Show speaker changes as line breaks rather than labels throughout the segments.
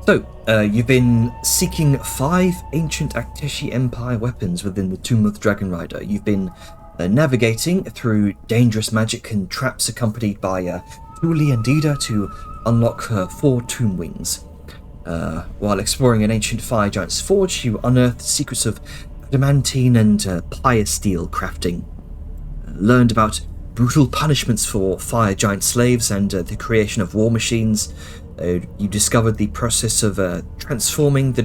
You've been seeking 5 ancient Akteshi Empire weapons within the Tomb of the Dragon Rider. You've been navigating through dangerous magic and traps accompanied by Thule and Ida to unlock 4 tomb wings. While exploring an ancient fire giant's forge, you unearthed the secrets of adamantine and pyosteel crafting. Learned about brutal punishments for fire giant slaves and the creation of war machines. You discovered the process of transforming the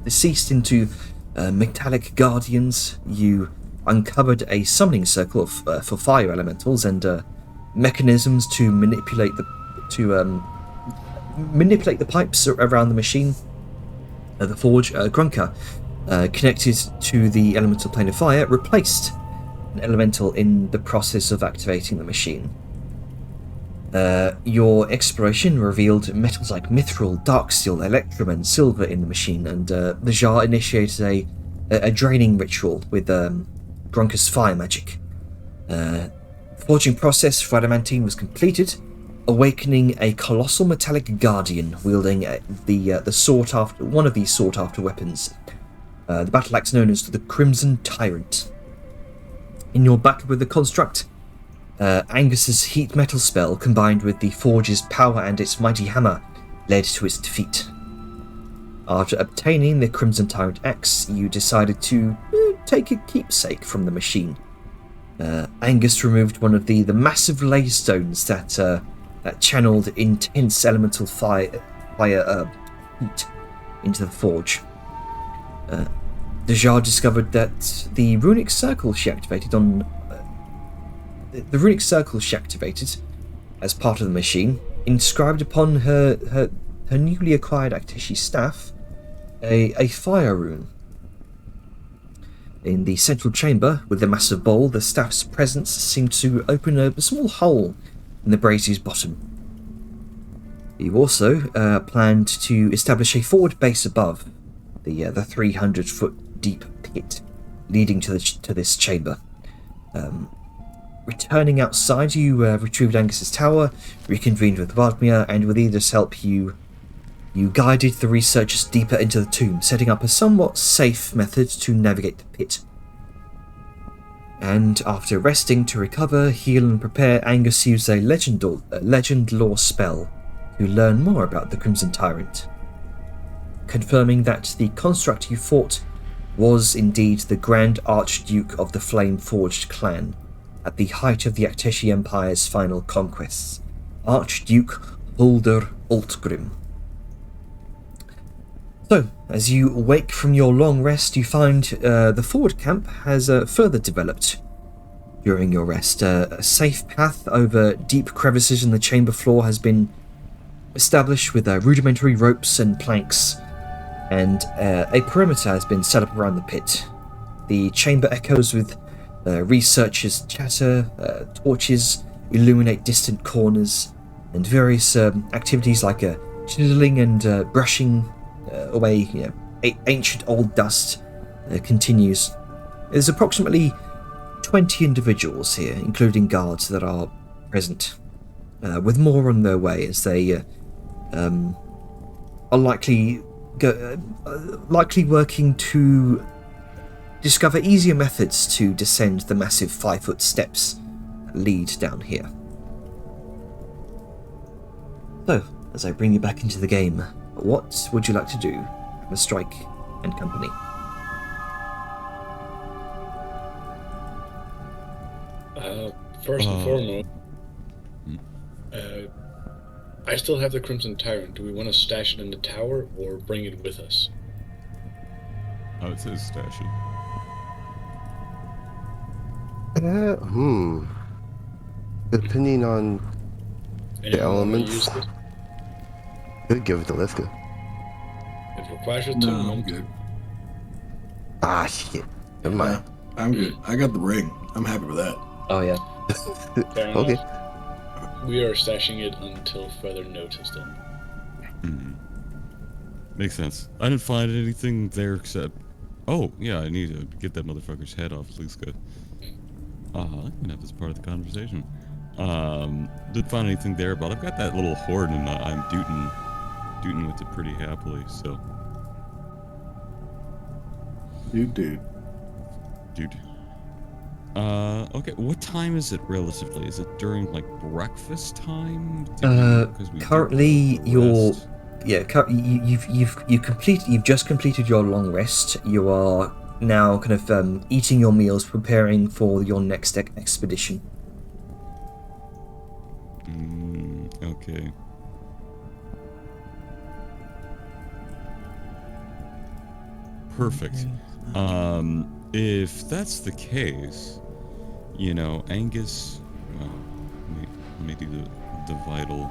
deceased into metallic guardians. You uncovered a summoning circle for fire elementals and mechanisms to manipulate the pipes around the machine. The forge, Grunka, connected to the elemental plane of fire, replaced an elemental in the process of activating the machine. Your exploration revealed metals like mithril, darksteel, electrum, and silver in the machine, and the Jar initiated a draining ritual with Grunka's fire magic. Forging process for adamantine was completed, awakening a colossal metallic guardian wielding one of these sought-after weapons, the battle axe known as the Crimson Tyrant. In your battle with the construct, Angus's heat metal spell combined with the forge's power and its mighty hammer led to its defeat. After obtaining the Crimson Tyrant axe, you decided to take a keepsake from the machine. Angus removed one of the massive ley stones that channeled intense elemental fire heat into the forge. Dejar discovered that the runic circle she activated as part of the machine inscribed upon her newly acquired Akteshi staff a fire rune. In the central chamber with the massive bowl, the staff's presence seemed to open a small hole in the brazier's bottom. You also planned to establish a forward base above the 300-foot deep pit leading to this chamber. Returning outside, you retrieved Angus's tower, reconvened with Waldmir, and with Ida's help, you guided the researchers deeper into the tomb, setting up a somewhat safe method to navigate the pit. And after resting to recover, heal, and prepare, Angus used a legend lore spell to learn more about the Crimson Tyrant, confirming that the construct you fought was indeed the Grand Archduke of the Flame-Forged clan, at the height of the Akteshi Empire's final conquests, Archduke Hulder Altgrim. So, as you wake from your long rest, you find the forward camp has further developed during your rest. A safe path over deep crevices in the chamber floor has been established with rudimentary ropes and planks, and a perimeter has been set up around the pit. The chamber echoes with researchers' chatter, torches illuminate distant corners, and various activities like chiseling and brushing away ancient old dust continues. There's approximately 20 individuals here, including guards that are present, with more on their way as they are likely working to discover easier methods to descend the massive 5-foot steps that lead down here. So, as I bring you back into the game, what would you like to do with Strike and company?
First and foremost, I still have the Crimson Tyrant. Do we want to stash it in the tower or bring it with us?
I would say stash it.
Depending on the elements,
Use it?
could give it to Lifka.
If it requires it
No,
to,
I'm good.
Ah, shit. Never mind.
I'm good. I got the ring. I'm happy with that.
Oh yeah.
Fair
Okay.
enough. We are stashing it until further notice then.
Makes sense. I didn't find anything there except... Oh, yeah, I need to get that motherfucker's head off Liska. I can have this part of the conversation. Didn't find anything there, but I've got that little horde in I'm scooting with it pretty happily. So,
Dude.
Okay. What time is it relatively? Is it during like breakfast time? 'Cause we do
Currently
the
you're
rest.
you've just completed your long rest. You are now kind of eating your meals, preparing for your next expedition.
Okay. Perfect. If that's the case, you know, Angus. Well, let me do the vital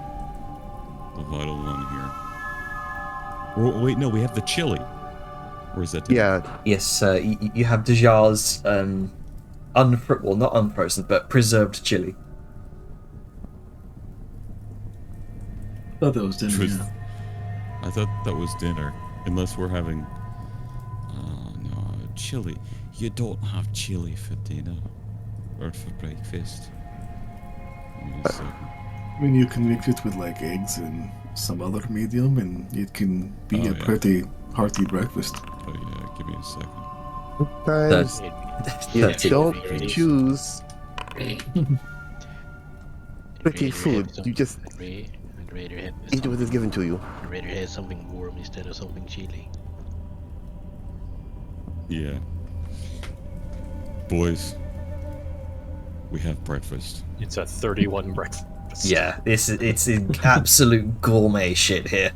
one here. Oh, wait, no, we have the chili. Or is that?
Yeah,
Yes, you have Dejar's not unfrozen, but preserved chili.
I thought that was dinner.
Tris-
Yeah.
I thought that was dinner, unless we're having. No, chili. You don't have chili for dinner or for breakfast. Give me a second.
I mean, you can mix it with like eggs and some other medium, and it can be
Oh,
a
yeah.
pretty hearty breakfast.
Oh yeah, give me a second.
sometimes you
30.
don't choose pretty food. You just
I'd rather have
eat what is given to you.
I'd rather have something warm instead of something chilly.
Yeah. Boys, we have breakfast.
It's a 31 breakfast.
Yeah, it's absolute gourmet shit here.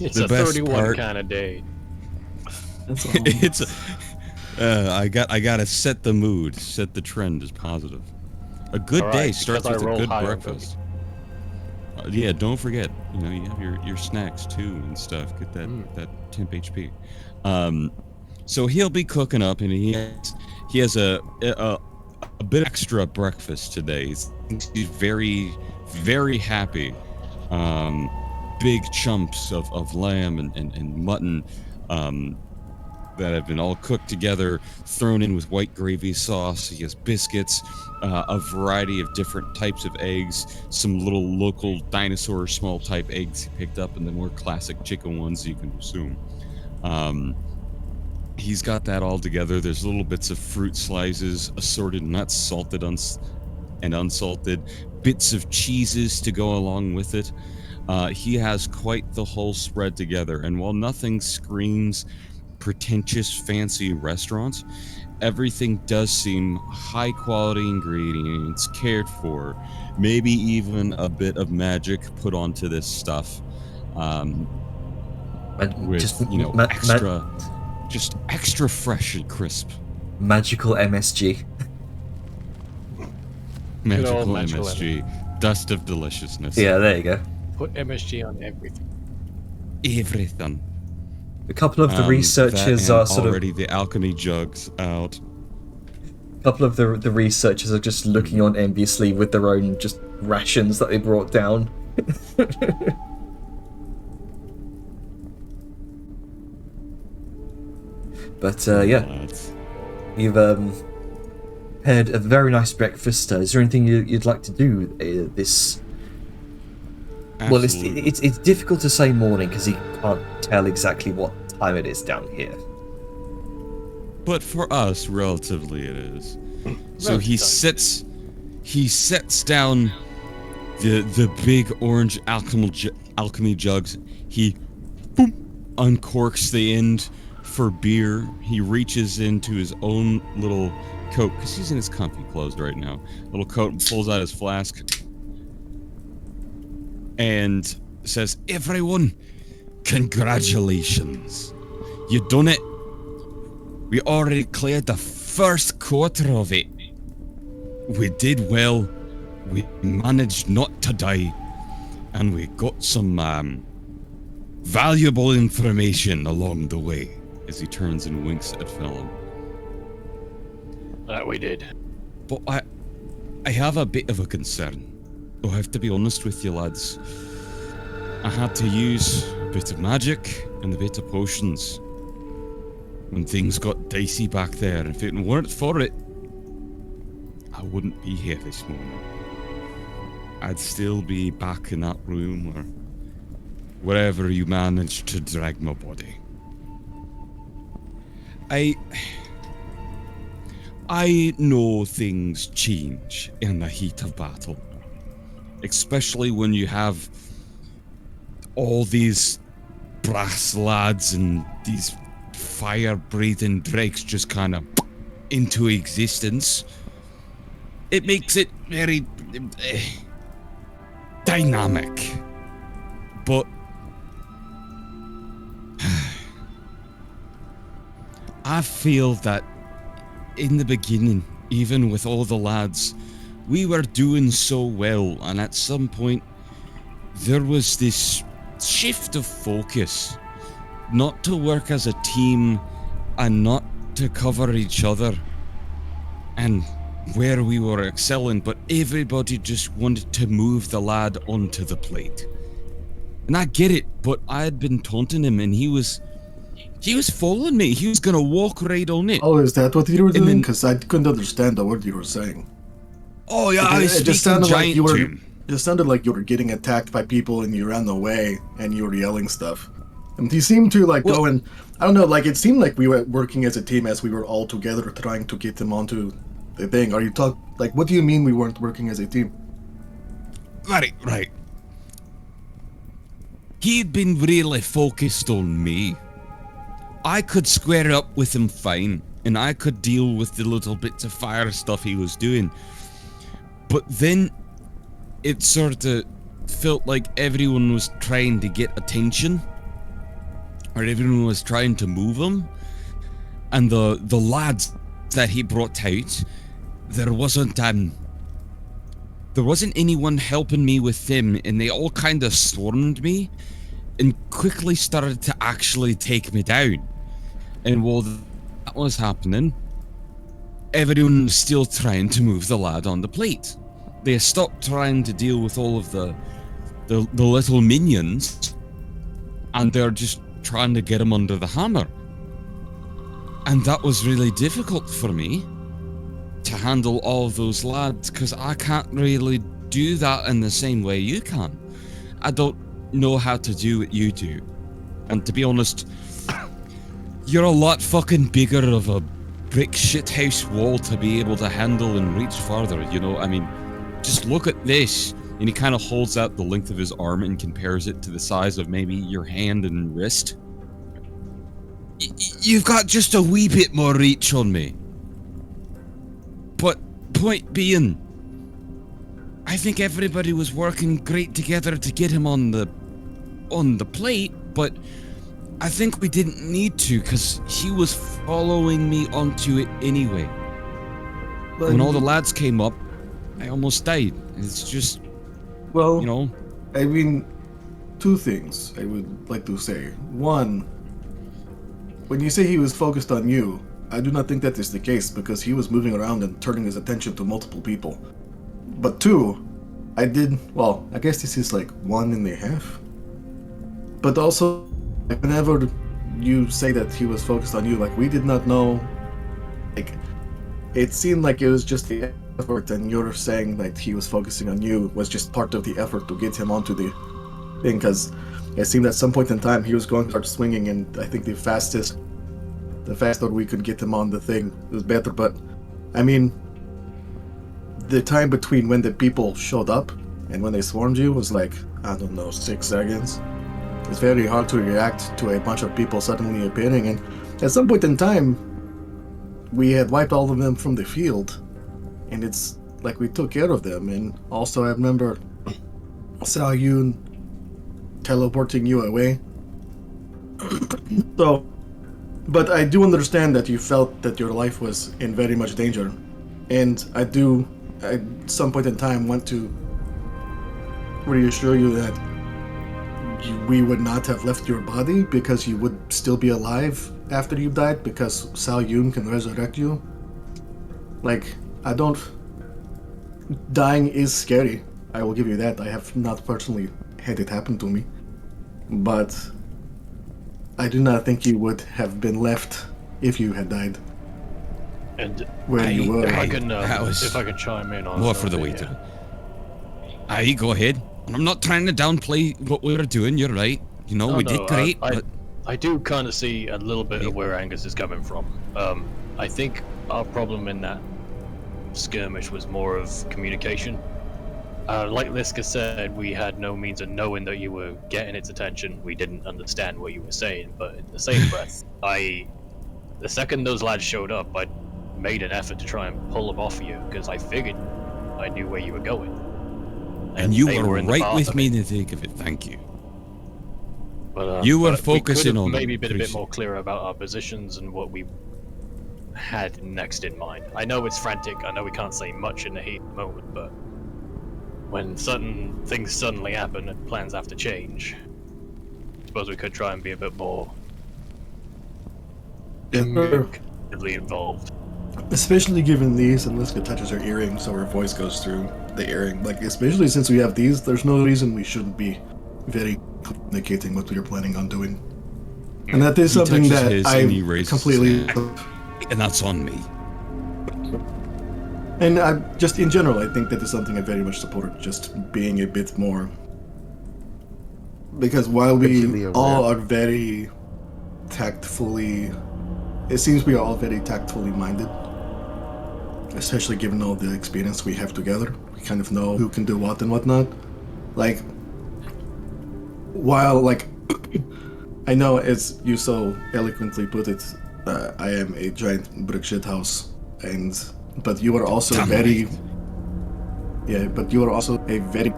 It's
The
a
best
31
part-
kind of day.
That's all.
It's. I gotta set the mood, set the trend as positive. A good
All
day
right,
starts
because I
with a
roll
good
high on
breakfast. Yeah, don't forget, you know, you have your snacks too and stuff. Get that temp HP. So he'll be cooking up, and he has a bit extra breakfast today. He's very, very happy. Big chunks of lamb and mutton that have been all cooked together, thrown in with white gravy sauce. He has biscuits, a variety of different types of eggs, some little local dinosaur small type eggs he picked up, and the more classic chicken ones you can assume. He's got that all together. There's little bits of fruit slices, assorted nuts, salted and unsalted, bits of cheeses to go along with it. He has quite the whole spread together, and while nothing screams pretentious fancy restaurant, everything does seem high quality ingredients, cared for, maybe even a bit of magic put onto this stuff, with
Just
just extra fresh and crisp.
magical MSG.
Magical
magical
MSG, dust of deliciousness.
Yeah, there you go.
Put MSG on everything.
Everything.
A couple of the
That
researchers
and
are sort
already the alchemy jugs out.
of. A couple of the researchers are just looking on enviously with their own just rations that they brought down. But yeah,
Lads.
you've had a very nice breakfast. Is there anything you'd like to do this? Well,
Absolutely.
it's difficult to say morning because you can't tell exactly what time it is down here.
But for us, relatively, it is. So he sets down the big orange alchemy jugs. He uncorks the end for beer. He reaches into his own little coat because he's in his comfy clothes right now. Little coat, and pulls out his flask and says, "Everyone, congratulations! You done it. We already cleared the first quarter of it. We did well. We managed not to die, and we got some valuable information along the way." As he turns and winks at Philip.
That we did.
But I have a bit of a concern. I'll have to be honest with you, lads. I had to use a bit of magic and a bit of potions when things got dicey back there. And if it weren't for it, I wouldn't be here this morning. I'd still be back in that room or wherever you managed to drag my body. I know things change in the heat of battle, especially when you have all these brass lads and these fire-breathing dregs just kind of into existence. It makes it very dynamic, but I feel that in the beginning, even with all the lads, we were doing so well, and at some point there was this shift of focus, not to work as a team and not to cover each other and where we were excelling, but everybody just wanted to move the lad onto the plate. And I get it, but I had been taunting him and he was following me. He was gonna walk right on it.
Oh, is that what you were doing?
then-
Because I couldn't understand the word you were saying.
Oh yeah, I was
It just
speaking
sounded like
giant
you
to
were.
him.
It sounded like you were getting attacked by people and you ran away and you were yelling stuff. And he seemed to go and I don't know, it seemed like we were working as a team as we were all together trying to get him onto the thing. Are you what do you mean we weren't working as a team?
Right. He'd been really focused on me. I could square up with him fine, and I could deal with the little bits of fire stuff he was doing. But then it sort of felt like everyone was trying to get attention, or everyone was trying to move him. And the lads that he brought out, there wasn't anyone helping me with them, and they all kind of swarmed me and quickly started to actually take me down. And while that was happening, everyone was still trying to move the lad on the plate. They stopped trying to deal with all of the little minions, and they're just trying to get him under the hammer. And that was really difficult for me to handle all of those lads, because I can't really do that in the same way you can. I don't know how to do what you do. And to be honest, you're a lot fucking bigger of a brick shithouse wall to be able to handle and reach farther, you know? I mean, just look at this. And he kind of holds out the length of his arm and compares it to the size of maybe your hand and wrist. You've got just a wee bit more reach on me. But point being, I think everybody was working great together to get him on the plate, but I think we didn't need to, because he was following me onto it anyway. When all the lads came up, I almost died. It's just,
Well,
you know,
I mean, two things I would like to say. One, when you say he was focused on you, I do not think that is the case, because he was moving around and turning his attention to multiple people. But two, I guess this is 1.5. But also, whenever you say that he was focused on you, we did not know, it seemed like it was just the effort, and you're saying that he was focusing on you was just part of the effort to get him onto the thing, because it seemed at some point in time he was going to start swinging, and I think the faster we could get him on the thing was better. But I mean, the time between when the people showed up and when they swarmed you was I don't know, 6 seconds. It's very hard to react to a bunch of people suddenly appearing, and at some point in time we had wiped all of them from the field, and it's we took care of them. And also I remember Sao Yun teleporting you away. So, but I do understand that you felt that your life was in very much danger, and I do at some point in time want to reassure you that we would not have left your body, because you would still be alive after you died, because Sao Yun can resurrect you. Dying is scary, I will give you that. I have not personally had it happen to me, but I do not think you would have been left if you had died
And
where you were.
if I can
was
chime in on
more for the
something,
waiting. Aye, go ahead. And I'm not trying to downplay what we were doing, you're right. You know,
No,
we
no,
did great, but
I do kind of see a little bit of where Angus is coming from. I think our problem in that skirmish was more of communication. Like Liska said, we had no means of knowing that you were getting its attention. We didn't understand what you were saying, but in the same breath, the second those lads showed up, I made an effort to try and pull them off you because I figured I knew where you were going.
and you
they
were
in the
right
path
with
of
me
it.
in the thick of it. Thank you.
But,
You were
but
focusing
we
on
could have maybe
them,
been a bit
appreciate-
more clear about our positions and what we had next in mind. I know it's frantic. I know we can't say much in the heat of the moment, but when certain things suddenly happen and plans have to change, I suppose we could try and be a bit more communicatively involved.
Especially given these, and Liska touches her earring so her voice goes through the earring. Like, especially since we have these, there's no reason we shouldn't be very communicating what we are planning on doing. And that is
He
something
touches
that
his
I
and he raises
completely...
his And that's on me.
And I just, in general, I think that is something I very much support, just being a bit more... Because while
Visually
we
aware.
all are very tactfully... It seems we are all very tactfully minded. Especially given all the experience we have together. We kind of know who can do what and whatnot. Like, while, like, I know as you so eloquently put it, I am a giant brick shit house, but you are also
Damn
very...
right.
Yeah, but you are also a very...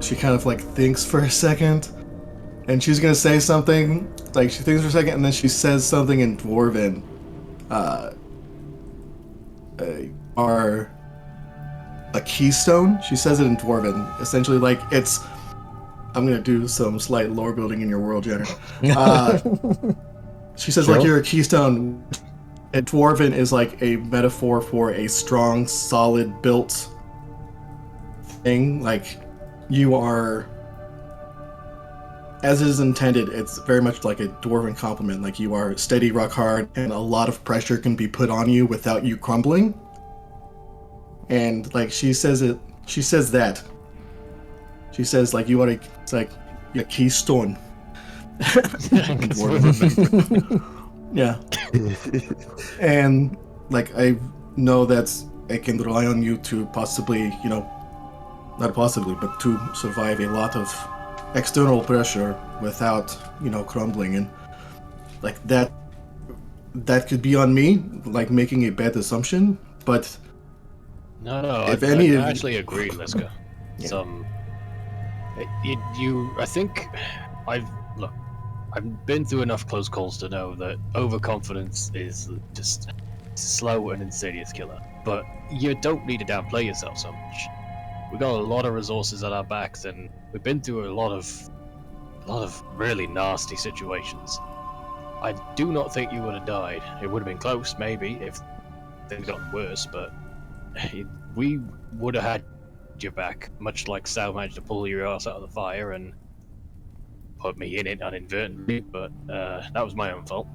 She kind of, like, thinks for a second, and she's gonna say something, like, she thinks for a second, and then she says something in Dwarven, are a keystone. She says it in Dwarven. Essentially, like, it's... I'm gonna do some slight lore building in your world, Jenner. She says, like,
Sure.
you're a keystone. And Dwarven is, like, a metaphor for a strong, solid, built thing. Like, you are... As it is intended, it's very much like a Dwarven compliment. Like, you are steady, rock hard, and a lot of pressure can be put on you without you crumbling. And, like, she says that. She says, like, you are it's like, you're a keystone. Yeah. And, like, I know that I can rely on you to possibly, you know, not possibly, but to survive a lot of external pressure without, you know, crumbling. And, like, that could be on me, like, making a bad assumption, but
No,
If
I
any of you-
actually agree, Liska.
Yeah.
I think I've been through enough close calls to know that overconfidence is just slow and insidious killer. But you don't need to downplay yourself so much. We got a lot of resources at our backs, and we've been through a lot of really nasty situations. I do not think you would have died. It would have been close, maybe, if things gotten worse, but we would have had your back, much like Sal managed to pull your ass out of the fire and put me in it inadvertently, but that was my own fault.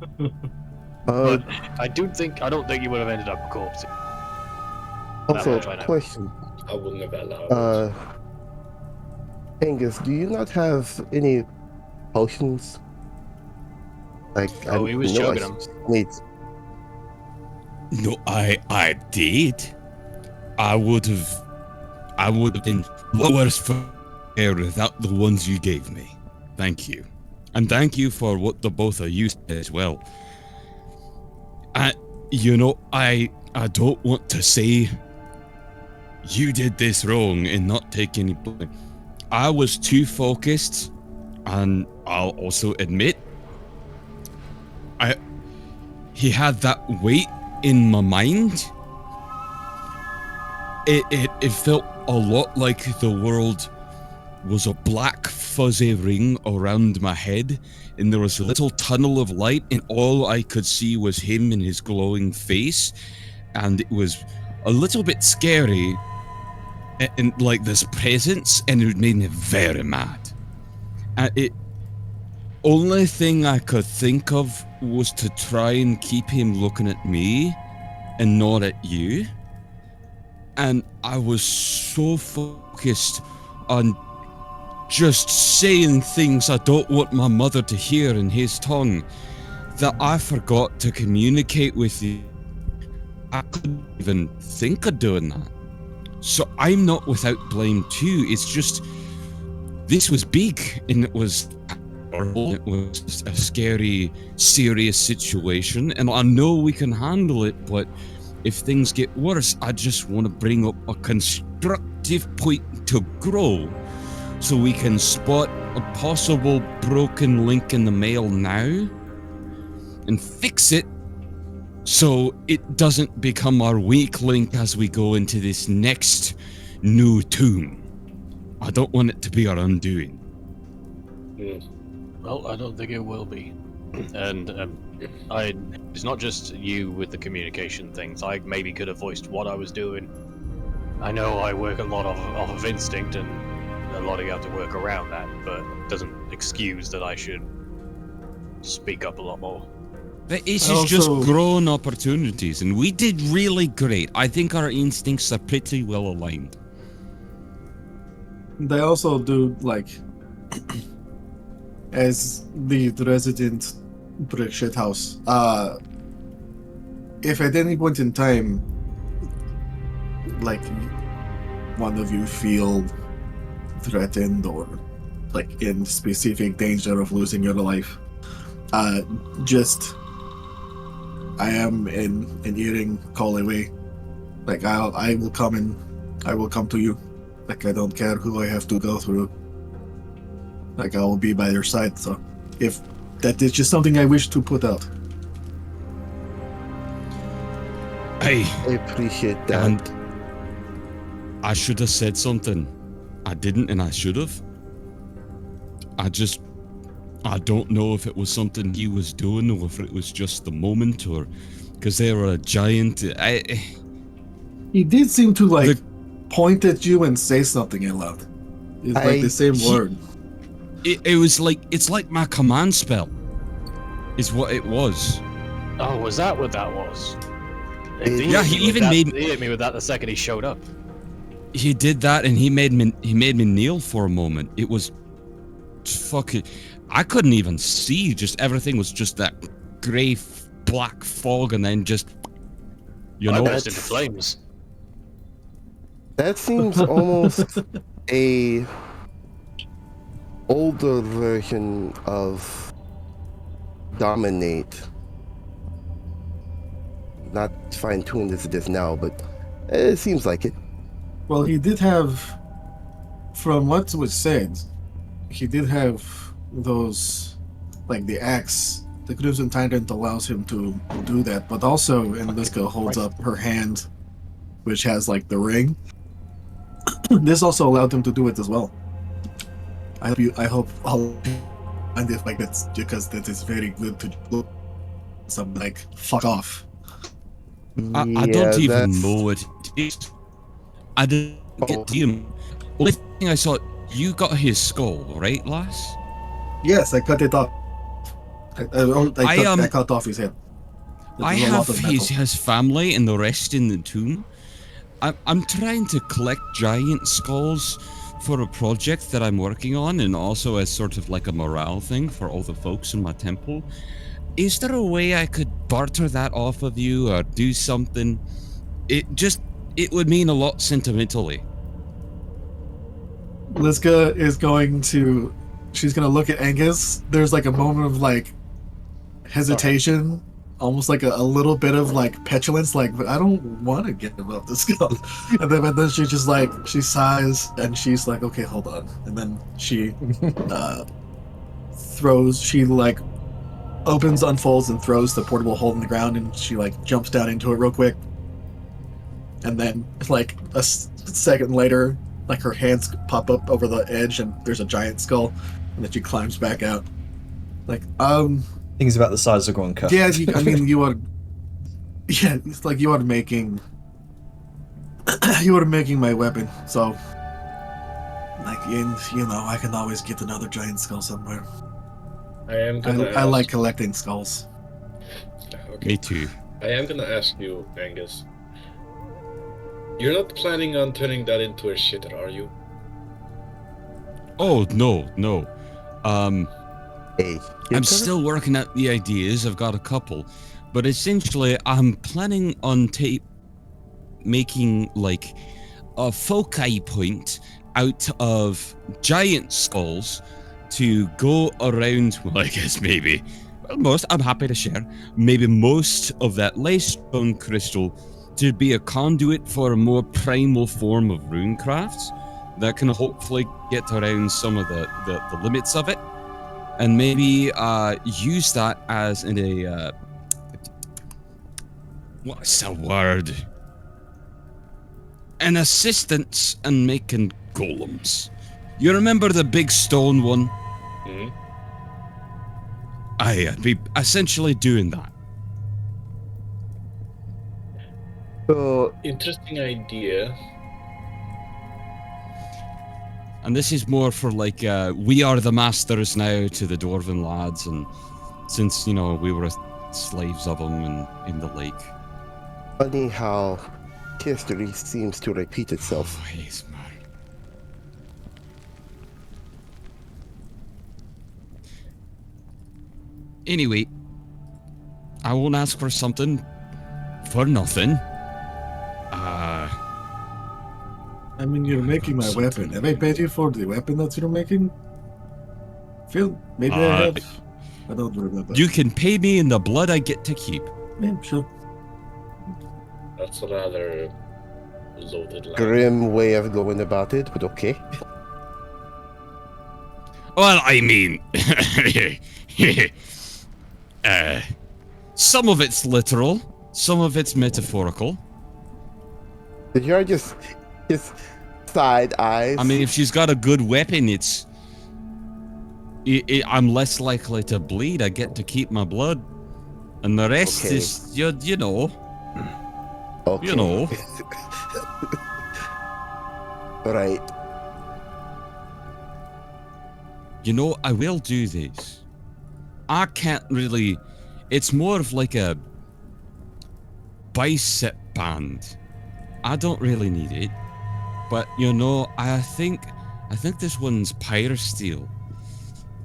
But I don't think you would have ended up a corpse.
Also,
much I know.
question.
I will never allow it.
Angus, do you not have any potions? Like,
Oh, he was chugging them.
Need.
No, I did. I would have been worse for air without the ones you gave me. Thank you. And thank you for what the both of you said as well. I don't want to say you did this wrong and not take any blame. I was too focused, and I'll also admit, he had that weight in my mind. It felt a lot like the world was a black fuzzy ring around my head, and there was a little tunnel of light, and all I could see was him and his glowing face, and it was a little bit scary, and like this presence, and it made me very mad. And it only thing I could think of was to try and keep him looking at me and not at you. And I was so focused on just saying things I don't want my mother to hear in his tongue, that I forgot to communicate with you. I couldn't even think of doing that. So I'm not without blame too. It's just, this was big, and it was horrible. It was a scary, serious situation, and I know we can handle it, but if things get worse, I just want to bring up a constructive point to grow, so we can spot a possible broken link in the mail now and fix it so it doesn't become our weak link as we go into this next new tomb. I don't want it to be our undoing.
Well, I don't think it will be. And it's not just you with the communication things. I maybe could have voiced what I was doing. I know I work a lot off of instinct, and a lot of you have to work around that, but it doesn't excuse that I should speak up a lot more.
But this is just growing opportunities, and we did really great. I think our instincts are pretty well aligned.
They also do, like, as the resident brick shit house, if at any point in time, like, one of you feel threatened or, like, in specific danger of losing your life, just, I am an earring call away. Like, I will come to you. Like, I don't care who I have to go through. Like, I will be by your side. So, if that is just something I wish to put out.
Hey,
I appreciate that.
and I should have said something. I didn't, and I should have. I don't know if it was something he was doing, or if it was just the moment, or because they were a giant.
He did seem to, like, point at you and say something aloud. It's like the same word.
It was like, it's like my command spell, is what it was.
Oh, was that what that was?
Yeah, he even
he
made
hit me with that the second he showed up.
He did that, and he made me kneel for a moment. It was fucking. I couldn't even see. Just everything was just that grey, black fog, and then just,
I burst into flames.
That seems almost a older version of Dominate. Not fine-tuned as it is now, but it seems like it.
Well, he did have, from what was said, he did have those, like the axe. The Crimson Tyrant allows him to do that, but also, and Liska holds up her hand, which has like the ring. This also allowed him to do it as well. I hope I'll find it like that's because that is very good to look. Some like fuck off.
I don't even know what it is. I didn't get to him. Only thing I saw, you got his skull, right, lass?
Yes, I cut it off. I cut off his head.
I have his family and the rest in the tomb. I'm trying to collect giant skulls for a project that I'm working on, and also as sort of like a morale thing for all the folks in my temple. Is there a way I could barter that off of you or do something? It would mean a lot sentimentally.
Liska is she's going to look at Angus. There's like a moment of like hesitation, almost like a little bit of like petulance, like, but I don't want to get about this skull. and then she just like, she sighs and she's like, okay, hold on. And then she unfolds and throws the portable hole in the ground, and she like jumps down into it real quick. And then like a second later, like her hands pop up over the edge and there's a giant skull, and then she climbs back out. Like,
Things about the size of Gronka.
yeah, you are. Yeah, it's like you are making my weapon. So, like, I can always get another giant skull somewhere. I like collecting skulls.
Okay.
Me too.
I am gonna ask you, Angus. You're not planning on turning that into a shitter, are you?
Oh, no.
Hey,
I'm still working out the ideas. I've got a couple. But essentially, I'm planning on making, like, a foci point out of giant skulls to go around, well, I guess maybe, well, I'm happy to share, maybe most of that Laystone crystal to be a conduit for a more primal form of runecraft that can hopefully get around some of the limits of it, and maybe use that as what's the word? An assistance in making golems. You remember the big stone one?
Hmm?
I'd be essentially doing that.
So,
Interesting idea.
And this is more for like, we are the masters now to the Dwarven lads, and since, you know, we were slaves of them and in the lake.
funny how history seems to repeat itself.
Oh, yes, man. Anyway, I won't ask for something for nothing.
I mean, you're making my weapon. Have I paid you for the weapon that you're making? Phil, maybe I have. I don't remember.
You can pay me in the blood I get to keep.
Yeah, sure.
That's a rather loaded line.
Grim way of going about it, but okay.
Well, I mean, some of it's literal, some of it's metaphorical.
You're just side eyes.
I mean, if she's got a good weapon, I'm less likely to bleed. I get to keep my blood, and the rest
Okay.
is you know.
okay.
You know.
Right.
You know, I will do this. I can't really. It's more of like a bicep band. I don't really need it, but you know, I think this one's pyrosteel,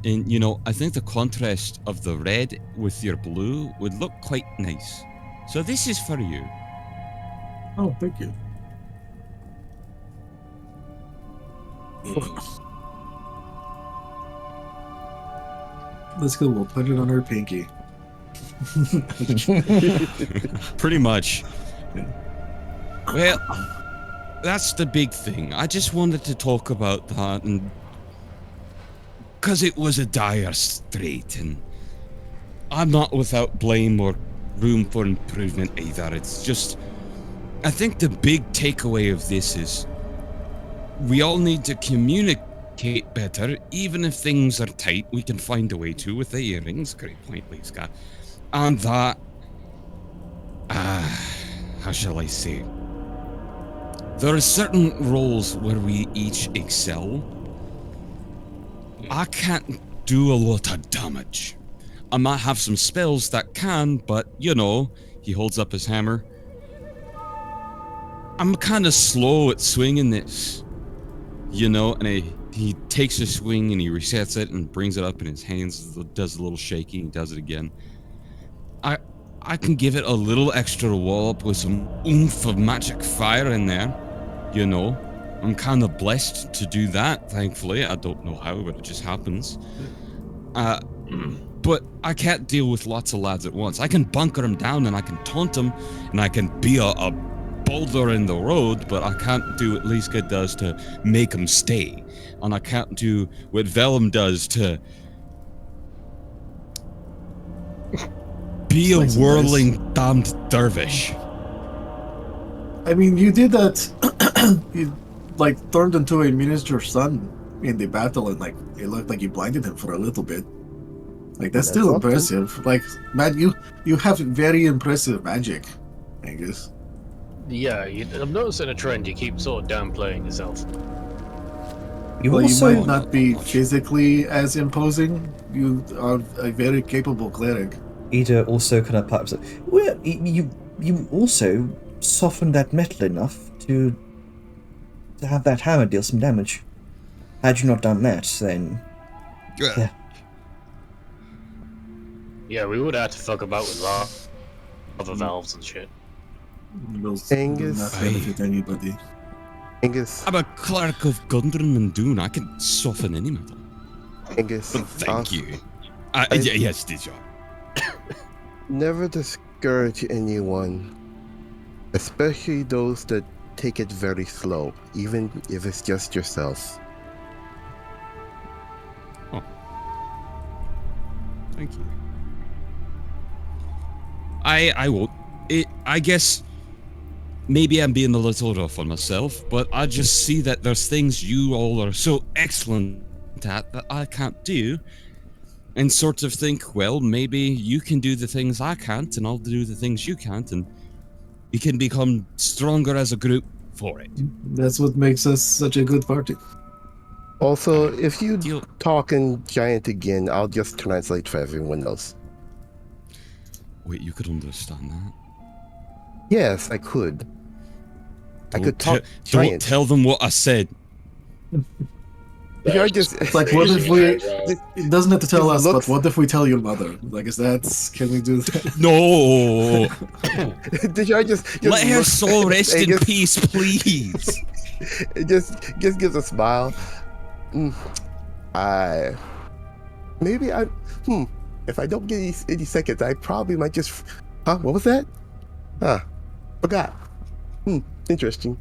and you know, I think the contrast of the red with your blue would look quite nice. So this is for you.
Oh, thank you. Let's go. We'll put it on her pinky.
Pretty much. Well, that's the big thing. I just wanted to talk about that, and because it was a dire strait, and I'm not without blame or room for improvement either. It's just, I think the big takeaway of this is we all need to communicate better. Even if things are tight, we can find a way to with the earrings. Great point, Lisa. And that, how shall I say? There are certain roles where we each excel. I can't do a lot of damage. I might have some spells that can, but you know, he holds up his hammer. I'm kind of slow at swinging this, you know, and he takes a swing and he resets it and brings it up in his hands, does a little shaking, does it again. I can give it a little extra wallop with some oomph of magic fire in there, you know. I'm kind of blessed to do that, thankfully. I don't know how, but it just happens. But I can't deal with lots of lads at once. I can bunker them down and I can taunt them and I can be a boulder in the road, but I can't do what Liska does to make them stay. And I can't do what Vellum does to be a
Slice and
whirling damned dervish.
I mean, you did that. You like turned into a miniature sun in the battle, and like it looked like you blinded him for a little bit. Like that's still
something.
impressive. Like, man, you have very impressive magic, Angus.
Yeah, I'm noticing a trend. You keep sort of downplaying yourself.
You
Well,
also
you might not be physically as imposing. You are a very capable cleric.
Ida also kind of pipes up. Well, you also softened that metal enough to have that hammer deal some damage. Had you not done that, then yeah.
Yeah, we would have to fuck about with other valves and shit.
Those
Angus.
do not benefit anybody.
Angus,
I'm a clerk of Gundren and Dune. I can soften any metal.
Angus.
But thank you.
I-
Yes, Dijon.
Never discourage anyone, especially those that take it very slow, even if it's just yourself.
Thank you. I won't. I guess maybe I'm being a little rough on myself, but I just see that there's things you all are so excellent at that I can't do, and sort of think, well, maybe you can do the things I can't, and I'll do the things you can't, and we can become stronger as a group for it.
That's what makes us such a good party.
Also, if you
Deal.
talk in giant again, I'll just translate for everyone else.
Wait, you could understand that?
Yes, I could. I could talk
Don't
giant.
tell them what I said.
Yeah, I just
It's like, what if we? It doesn't have to tell
It
us,
looks-
but what if we tell your mother? Like, is that? Can we do that?
No!
Did I just
Let her
look-
soul rest in
Angus-
peace, please.
It just gives a smile. If I don't get any seconds, I probably might just. Huh? What was that? Huh? Forgot. Interesting.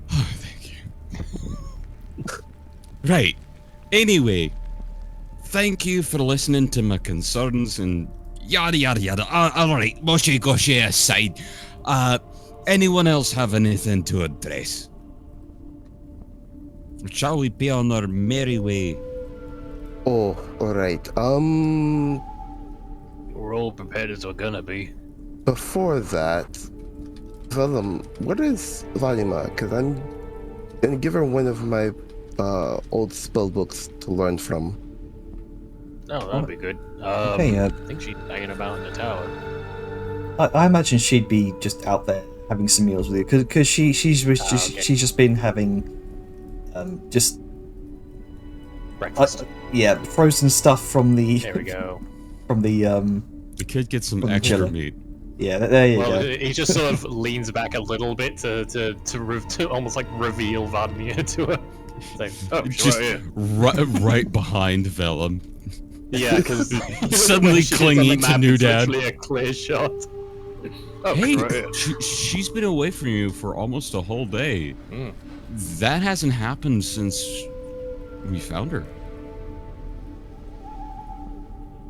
Thank you. Right. Anyway, thank you for listening to my concerns and yada yada yada. Alright, mushy gushy aside. Anyone else have anything to address? Or shall we be on our merry way?
Oh, all right.
We're all prepared as we're gonna be.
Before that, Velum, what is Valima? Because I'm gonna give her one of my old spell books to learn from.
Oh, that'd be good.
Okay,
I think she's hanging about in the tower.
I imagine she'd be just out there having some meals with you because she's
okay.
just been having just
Breakfast.
yeah, frozen stuff from the
There we go.
from the
The kid gets some
From
extra
Jilla.
meat.
yeah, there you
Well,
go.
he just sort of leans back a little bit to almost like reveal Vladimir to her. Like, oh,
Just
sure, yeah.
right behind Vellum.
Yeah, because
Suddenly clinging to New Dad.
Literally a clear shot. Oh,
Hey,
sure, yeah.
she's been away from you for almost a whole day.
Mm.
That hasn't happened since we found her.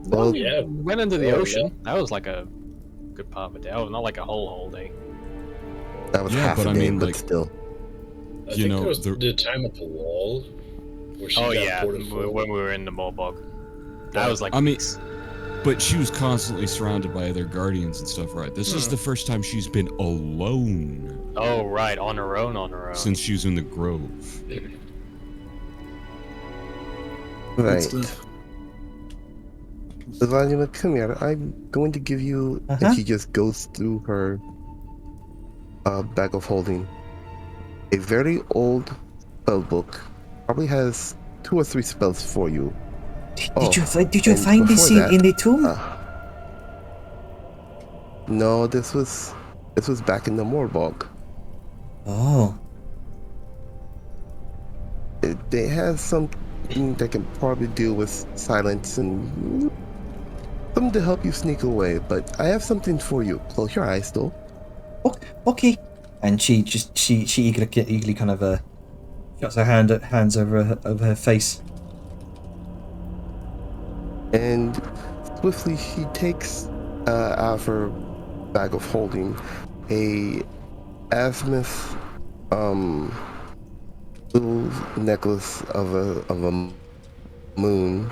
Well,
Yeah.
Went into the
Oh,
ocean.
yeah.
That was like a good part of the day. Oh, not like a whole day.
that was
Yeah,
half
but
a
I
day,
mean,
but
like-
still.
I
You
think
know,
there was
the-
the time at the wall where she
Oh
got
yeah,
ported forward.
when we were in the Morbog. That was like
I mean-
weeks.
But she was constantly surrounded by other guardians and stuff, right? This is the first time she's been alone
Oh right, on her own.
since she was in the Grove.
Right.
stuff.
Valima, come here. I'm going to give you.
Uh-huh.
And she just goes through her bag of holding. A very old spell book. Probably has 2 or 3 spells for you.
Did you
and
find this
before that,
in the tomb?
No, this was back in the Morbog.
Oh,
They have something that can probably deal with silence and something to help you sneak away. But I have something for you. Close your eyes, though.
okay. And she eagerly kind of shuts her hands over her face.
And swiftly she takes out of her bag of holding a azimuth little necklace of a moon,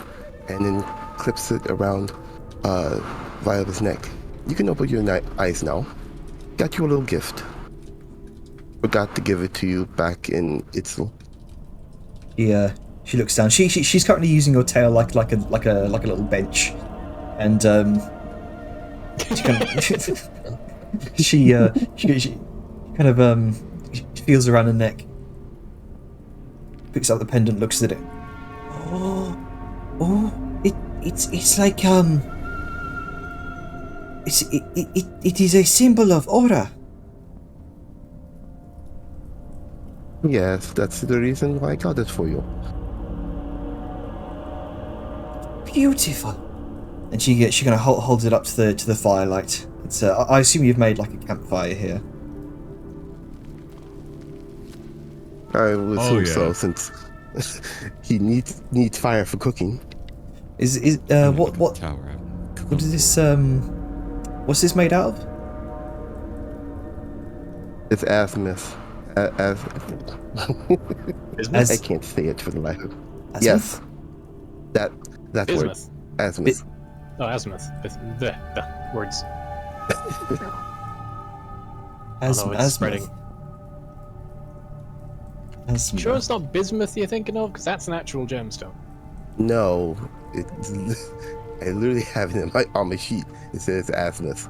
and then clips it around Viola's neck. You can open your eyes now. Got you a little gift. Forgot to give it to you back in Itzel.
She looks down. She's currently using your tail like a little bench, and she kind of she kind of she feels around her neck. picks up the pendant, looks at it. It's like it is a symbol of aura.
Yes, that's the reason why I got it for you.
Beautiful. And she kind of holds it up to the firelight. It's I assume you've made like a campfire here.
I would assume
yeah.
so, since he needs fire for cooking.
Is what
Tower out.
what is this what's this made out of?
It's azimuth. I
As
can't say it for the life of.
azimuth?
Yes, that word.
Bismuth.
Azimuth.
Oh, azimuth. The words. It's spreading.
Azimuth.
Sure, it's not bismuth you're thinking of, because that's an actual gemstone.
No, I literally have it on my sheet. It says azimuth.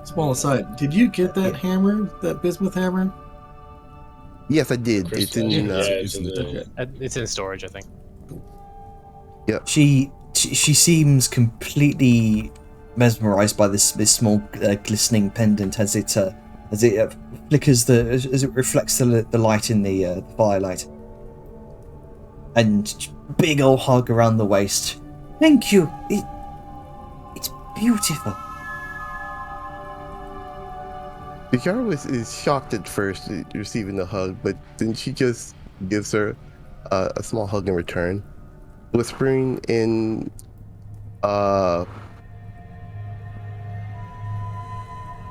Small aside, did you get that hammer, that bismuth hammer?
Yes, I did. It's in.
it's in the.
It's in storage, I think.
She seems completely mesmerized by this small glistening pendant as it flickers as it reflects the light in the firelight. And big old hug around the waist. Thank you. It's beautiful.
Jarvis is shocked at first receiving the hug, but then she just gives her a small hug in return, whispering in I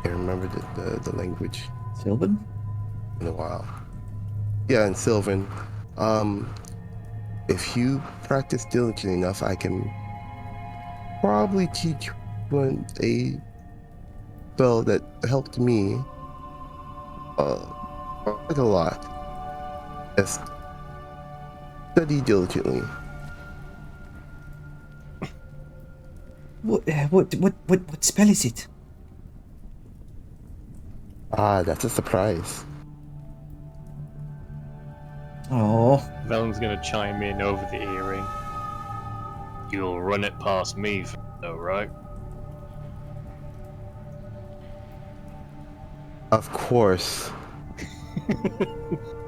can't remember the language
Sylvan?
in a while. Yeah, in Sylvan. If you practice diligently enough, I can probably teach you a spell that helped me quite a lot. Just study diligently.
What spell is it?
Ah, that's a surprise.
Oh,
Velen's gonna chime in over the earring. You'll run it past me, though, right?
Of course.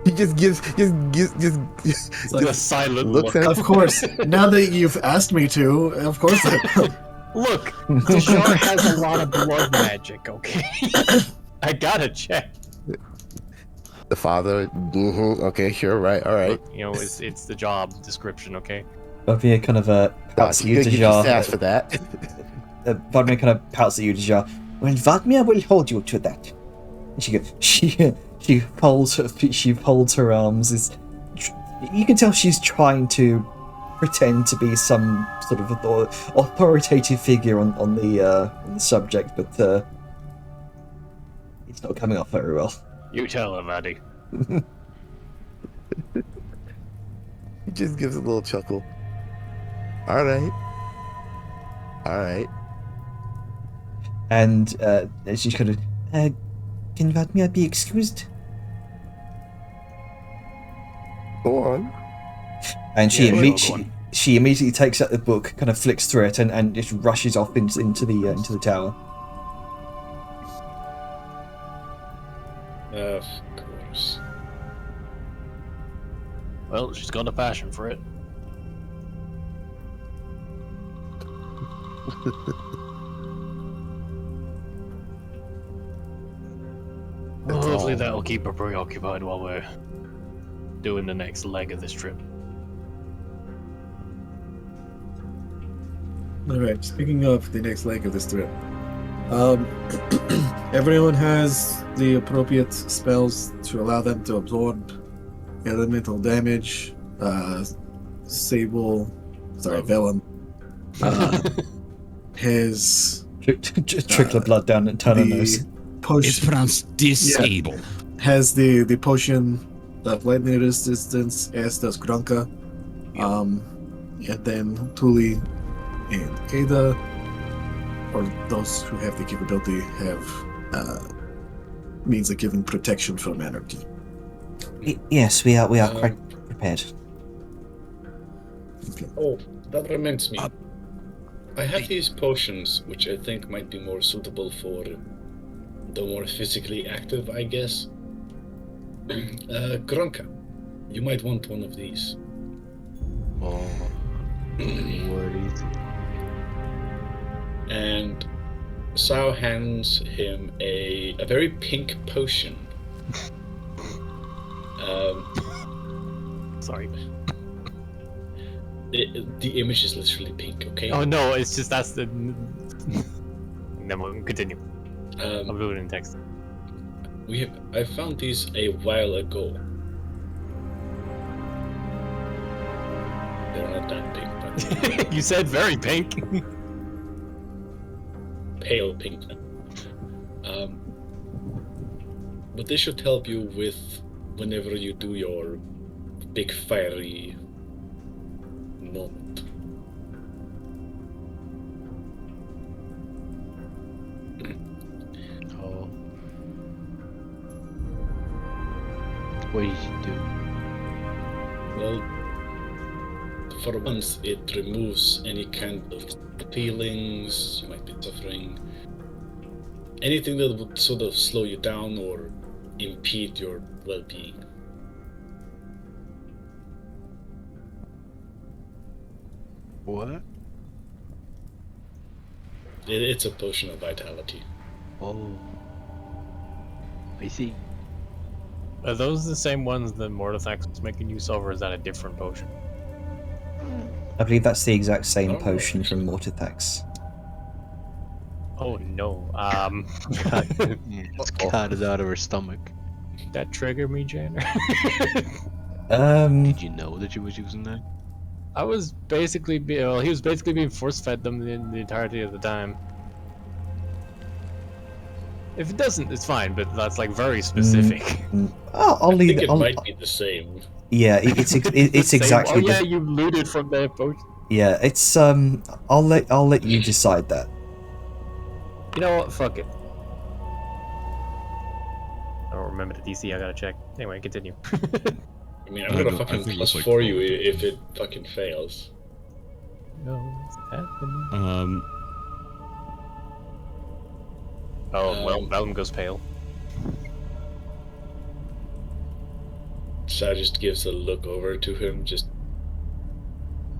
He just gives
It's a silent
looks
look.
at
Of course. Now that you've asked me to, of course I will.
Look, the shark has a lot of blood magic, okay? I gotta check.
the father. Okay, sure, right, all right.
Look, you know, it's the job description, okay?
Vladimir kind of pouts at you, Dejar.
Ask for that.
Vladimir kind of pouts at you, Dejar. Well, Vladimir will hold you to that. And she goes. She folds her arms. You can tell she's trying to pretend to be some sort of authoritative figure on the subject, but it's not coming off very well.
You tell her, Maddie.
He just gives a little chuckle. All right.
And she's kind of, can Vladimir be excused?
Go on.
And she
Yeah, sure,
immediately
go on.
she immediately takes out the book, kind of flicks through it, and just rushes off into the tower.
Of course.
Well, she's got a passion for it. Well, hopefully that'll keep her preoccupied while we're doing the next leg of this trip.
Alright, speaking of the next leg of this trip. Everyone has the appropriate spells to allow them to absorb elemental damage. Velen has
Trickle of blood down her nose.
potion.
pronounced disable.
Has the potion of lightning resistance, as does Grunka. And then Tuli and Ada, or those who have the capability, have means of giving protection from anarchy.
Yes, we are
Um,
quite prepared.
Oh, that reminds me.
Uh,
I have
hey.
these potions, which I think might be more suitable for the more physically active, I guess. Gronka, you might want one of these.
Oh, no worries.
And Sao hands him a very pink potion.
Sorry.
The image is literally pink, okay?
Oh no, it's just that's the. Never mind, continue. I'll
Um,
do it in text.
I found these a while ago. They're not that pink, but
You said very pink.
pale pink. But this should help you with whenever you do your big fiery moment.
Oh. What did you do?
Well, for once, it removes any kind of feelings you might be suffering. Anything that would sort of slow you down or impede your well-being.
What?
It's a potion of vitality.
Oh. I see.
Are those the same ones that Mortithax was making use of, or is that a different potion?
I believe that's the exact same
Oh.
potion from Mortithax.
Oh no.
It's got it out of her stomach.
That trigger me, Janner.
Did you know that she was using that?
I was basically he was basically being force-fed them the entirety of the time. If it doesn't, it's fine, but that's like very specific.
I'll
I
leave
think
it.
it
I'll,
might be the same.
yeah, it's
Same-
exactly.
Oh yeah, you looted from their potion.
Yeah, it's I'll let you decide that.
You know what? Fuck it. I don't remember the DC. I gotta check. Anyway, continue.
I mean, I'm
I
gonna
don't- I
fucking
think
plus
it's like
4 you
12.
if it fucking fails.
What's happening?
Um,
Well, Vellum goes pale.
Sarah just gives a look over to him, just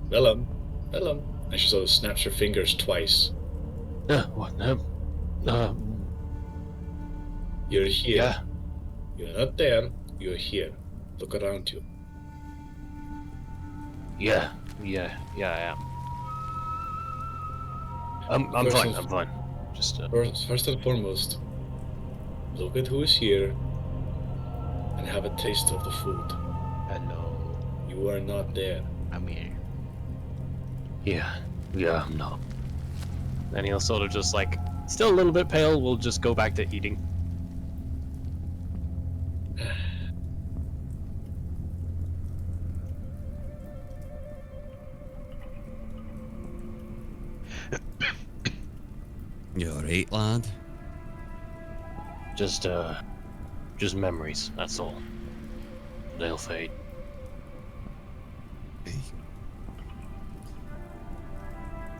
Vellum, Vellum, and she sort of snaps her fingers twice.
What?
You're here.
Yeah.
You're not there. You're here. Look around you.
Yeah, I am. I'm fine. I'm fine. Just
First and foremost, look at who is here and have a taste of the food.
Hello.
You are not there.
I'm here.
yeah, I'm not. And he'll sort of just like, still a little bit pale. We'll just go back to eating.
You alright, lad?
Just memories. That's all. They'll fade.
Hey.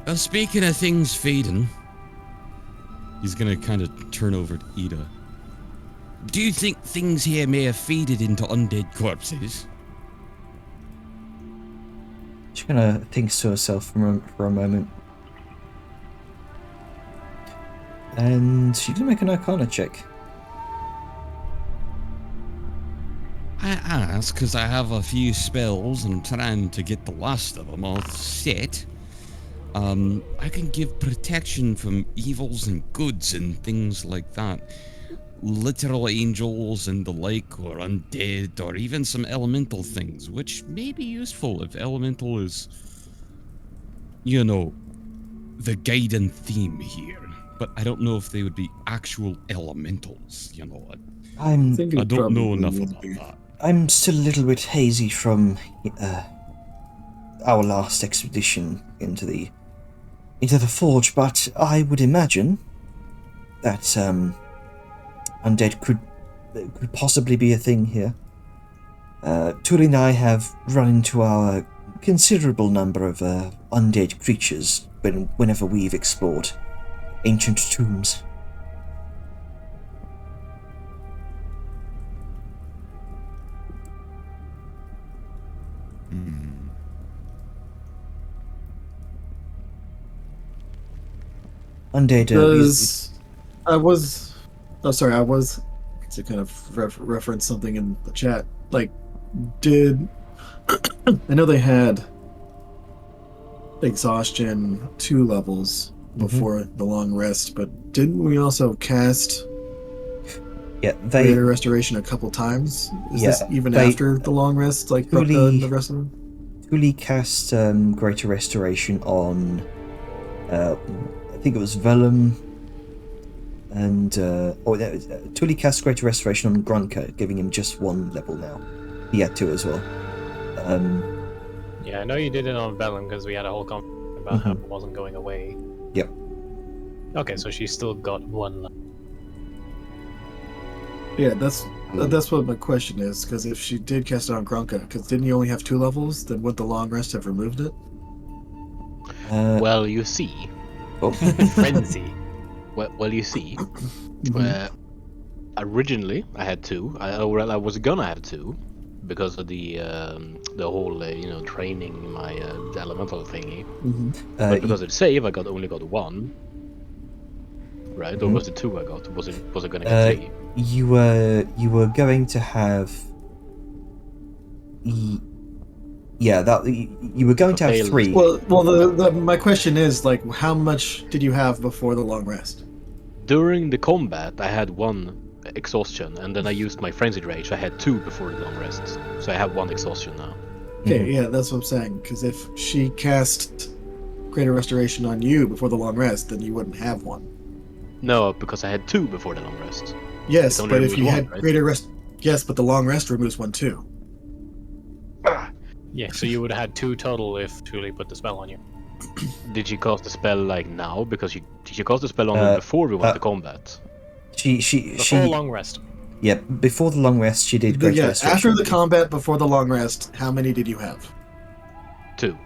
Well, speaking of things fading, he's gonna kind of turn over to Ida. Do you think things here may have faded into undead corpses?
She kind of thinks to herself for a moment. And she can make an Arcana check.
I ask because I have a few spells and I'm trying to get the last of them all set. I can give protection from evils and goods and things like that. Literal angels and the like, or undead, or even some elemental things, which may be useful if elemental is, you know, the guiding theme here. But I don't know if they would be actual elementals, you know. I don't know enough about that.
I'm still a little bit hazy from our last expedition into the forge, but I would imagine that undead could possibly be a thing here. Tully and I have run into our considerable number of undead creatures whenever we've explored ancient tombs. Undead.
I was to kind of reference something in the chat. Like, I know they had exhaustion 2 levels before the long rest, but didn't we also cast Greater Restoration a couple times? Is this even after the long rest, like the rest of them?
Tully cast Greater Restoration on, I think it was Vellum, and Tully cast Greater Restoration on Grunker, giving him just 1 level now. He had 2 as well.
Yeah, I know you did it on Vellum because we had a whole conversation about how it wasn't going away.
Yep.
Okay, so she's still got 1 left.
Yeah, that's what my question is, because if she did cast it on Grunka, because didn't you only have 2 levels, then would the long rest have removed it?
Well, you see.
Frenzy.
Well, you see. Originally, I had 2. I was gonna have 2, because of the whole training my elemental thingy. But because of the save, I only got 1. Right? Or was it 2 I got? Was it gonna get 3?
You were going to have. You were going to have 3.
Well, my question is, like, how much did you have before the long rest?
During the combat, I had 1 exhaustion, and then I used my frenzied rage. I had 2 before the long rest, so I have 1 exhaustion now.
Okay, yeah, that's what I'm saying. Because if she cast Greater Restoration on you before the long rest, then you wouldn't have 1.
No, because I had 2 before the long rest.
Yes, but if you
1,
had
right?
Greater Rest, yes, but the long rest removes 1 too.
Yeah, so you would have had 2 total if Tully put the spell on you.
Did she cast the spell like now? Because did she cast the spell on me before we went to combat?
Before long rest.
Yeah, before the long rest, she did Greater Restoration.
After the combat, before the long rest, how many did you have?
2.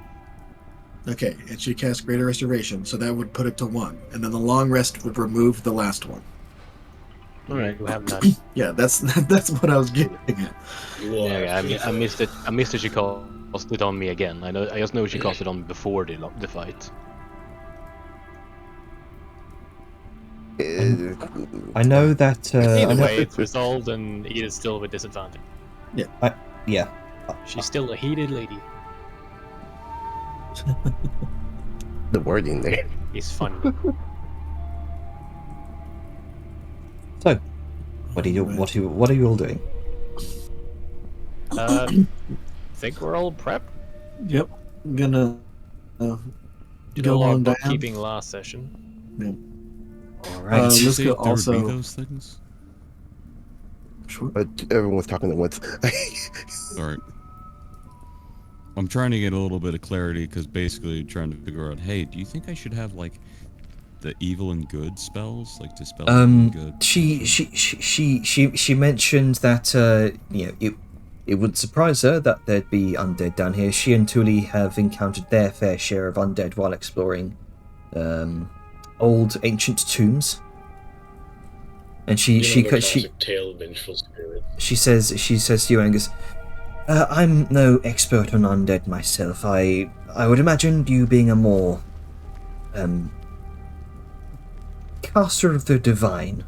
Okay, and she cast Greater Restoration, so that would put it to 1, and then the long rest would remove the last one.
All right.
You have none.
Yeah, that's what I was getting at.
Yeah, I missed it. I missed it. She cast it on me again. I just know she cast it on me before the fight.
I know that.
Either way, it's resolved and Edith's still with disadvantage.
Yeah.
She's still a heated lady.
The wording there.
He's funny.
So, what are you all doing?
Think we're all prepped.
Yep, I'm gonna
Did a
go
lot
on
of
down.
bookkeeping last session.
All right.
Did you
let's
say
go
there would
also-
be those things?
Sure.
But everyone was talking at once.
Alright. I'm trying to get a little bit of clarity because basically trying to figure out, hey, do you think I should have like the evil and good spells, like dispel evil and good?
She mentioned that it would surprise her that there'd be undead down here. She and Tully have encountered their fair share of undead while exploring old ancient tombs. And she
Tale of vengeful spirit.
she says to you, Angus, I'm no expert on undead myself. I would imagine you being a more caster of the divine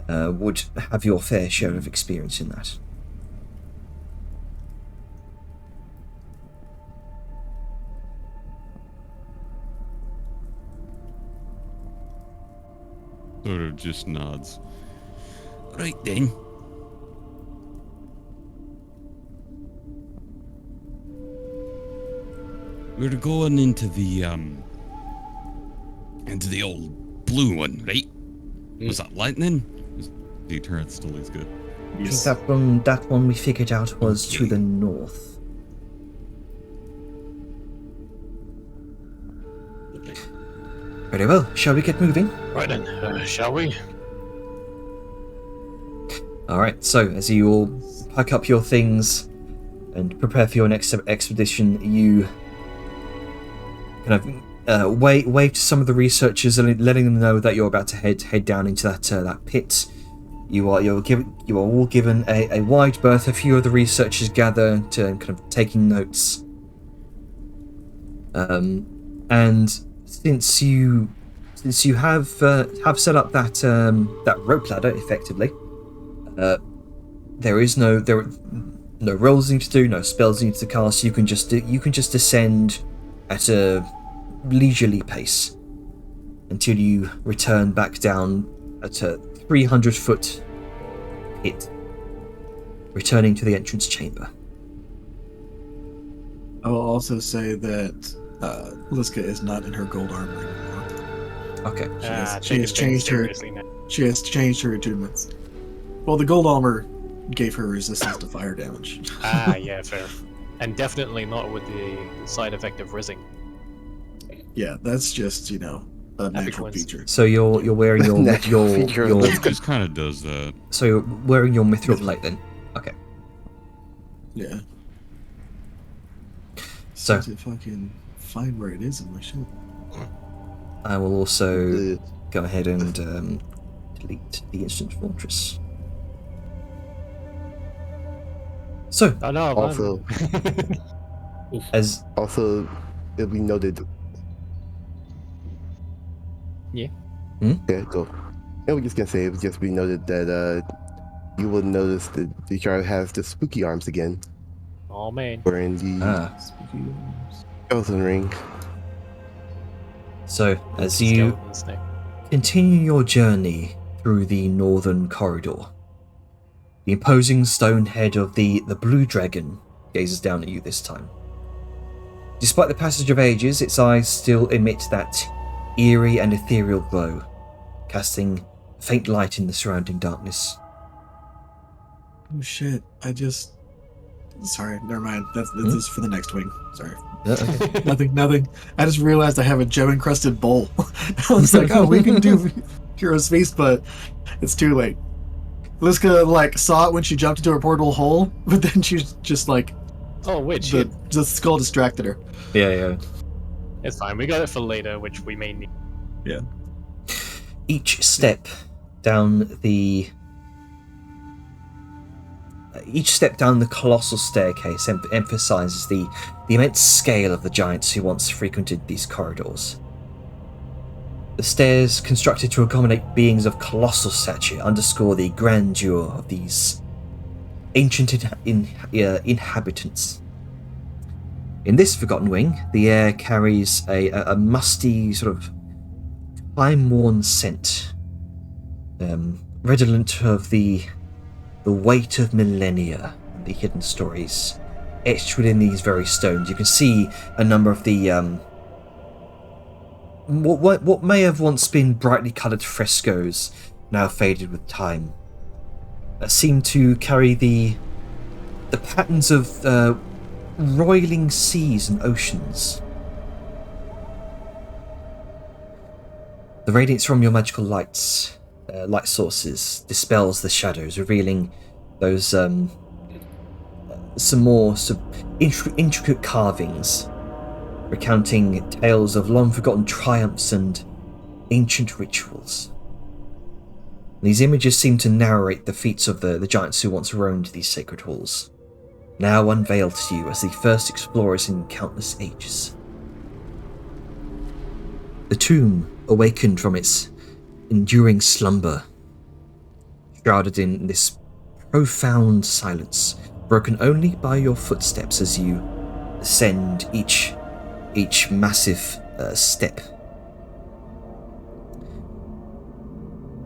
would have your fair share of experience in that.
Sort of just nods. Right then. We're going into the old blue one, right? Was that lightning? The turret still is good.
I think that one we figured out was to the north. Very well, shall we get moving?
Right then, shall we?
Alright, so as you all pack up your things and prepare for your next expedition, you kind of wave to some of the researchers and letting them know that you're about to head down into that pit. You are all given a wide berth. A few of the researchers gather to kind of taking notes. And since you have set up that rope ladder effectively, there are no rolls you need to do, no spells you need to cast. You can just descend at a leisurely pace until you return back down at a 300-foot pit, returning to the entrance chamber.
I will also say that Liska is not in her gold armor anymore.
Okay.
She has changed her. She has changed her attunements. Well, the gold armor gave her resistance to fire damage.
Yeah, fair. And definitely not with the side effect of rizzing.
Yeah, that's just, a natural
coincidence.
feature.
So you're wearing your
It just kind of does that.
So you're wearing your mithril plate then? Okay.
Yeah.
So
if I can find where it is in my ship.
I will also go ahead and delete the instant fortress. So
Oh no,
Also,
as
it'll be noted.
Yeah.
Yeah, go. I was just gonna say it would just be noted that you will notice that the jar has the spooky arms again.
Oh man.
We're in the skeleton ring.
So as you continue your journey through the northern corridor, the imposing stone head of the blue dragon gazes down at you this time. Despite the passage of ages, its eyes still emit that eerie and ethereal glow, casting faint light in the surrounding darkness.
Oh shit! Sorry, never mind. This is for the next wing. Sorry.
Okay.
Nothing. I just realized I have a gem-encrusted bowl. I was like, oh, we can do Hero's Feast, but it's too late. Liska, saw it when she jumped into her portal hole, but then she's just
oh wait,
the skull distracted her.
Yeah.
It's fine. We got it for later, which we may need.
Yeah.
Each step down the colossal staircase emphasizes the immense scale of the giants who once frequented these corridors. The stairs, constructed to accommodate beings of colossal stature, underscore the grandeur of these ancient inhabitants. In this Forgotten Wing, the air carries a musty, sort of time-worn scent, redolent of the weight of millennia and the hidden stories etched within these very stones. You can see a number of the what may have once been brightly coloured frescoes, now faded with time, seem to carry the patterns of roiling seas and oceans. The radiance from your magical light sources dispels the shadows, revealing those some more intricate carvings, recounting tales of long-forgotten triumphs and ancient rituals. These images seem to narrate the feats of the giants who once roamed these sacred halls, now unveiled to you as the first explorers in countless ages. The tomb awakened from its enduring slumber, shrouded in this profound silence, broken only by your footsteps as you ascend each massive step.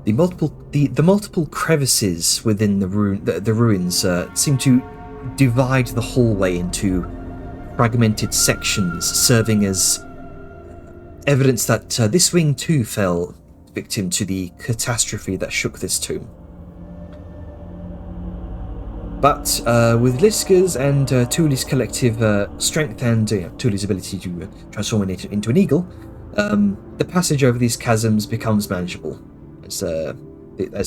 The multiple crevices within the ruins seem to divide the hallway into fragmented sections, serving as evidence that this wing too fell victim to the catastrophe that shook this tomb. But with Liska's and Thule's collective strength and Thule's ability to transform it into an eagle, the passage over these chasms becomes manageable as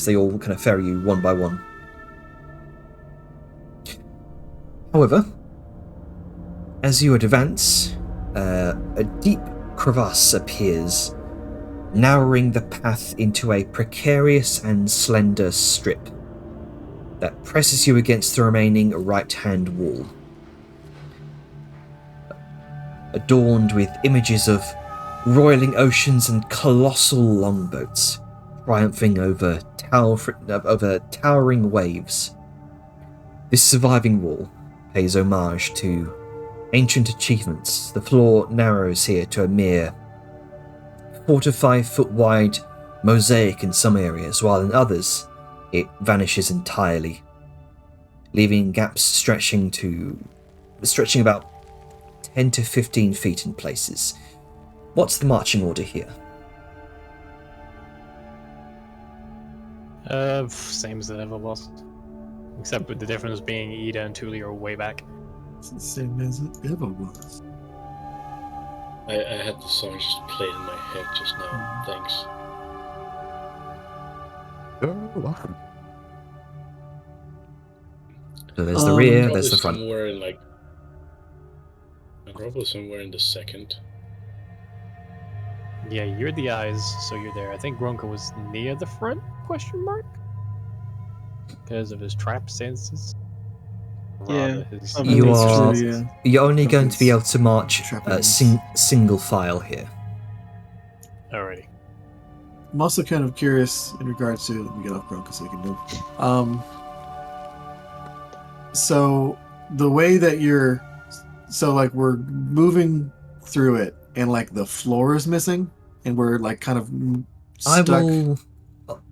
they all kind of ferry you one by one. However, As you advance, a deep crevasse appears, narrowing the path into a precarious and slender strip that presses you against the remaining right-hand wall. Adorned with images of roiling oceans and colossal longboats triumphing over towering waves. This surviving wall pays homage to ancient achievements. The floor narrows here to a mere 4 to 5 foot wide mosaic in some areas, while in others it vanishes entirely, leaving gaps stretching about 10 to 15 feet in places. What's the marching order here?
Same as it ever was. Except with the difference being Ida and Thule are way back.
It's the same as it ever was.
I had the song just played in my head just now. Thanks.
You're welcome.
So there's the rear,
Probably
there's the front.
somewhere in probably somewhere in the second.
Yeah, you're the eyes, so you're there. I think Gronka was near the front, question mark? Because of his trap senses.
Yeah,
His
You are-
Yeah.
You're only going to be able to march
Trappings.
single file here.
Alrighty.
I'm also kind of curious in regards to. Let me get off Bronco so I can move. So the way that you're, so like we're moving through it, and like the floor is missing, and we're like kind of
I
stuck
will.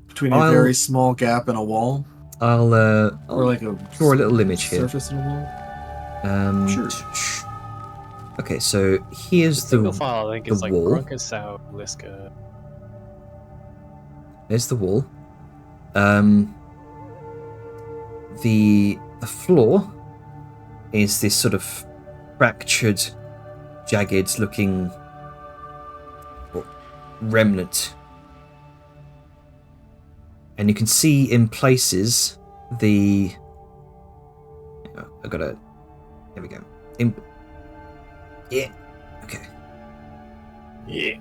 between a very small gap and a wall,
I'll
or like a
draw a little image here.
surface in a wall. Sure.
Okay, so here's
Single
the
file, I think it's like
wall.
Gronka, Sao, Liska.
There's the wall. The floor is this sort of fractured, jagged looking remnant. And you can see in places the... There we go. Yeah. Okay.
Yeah.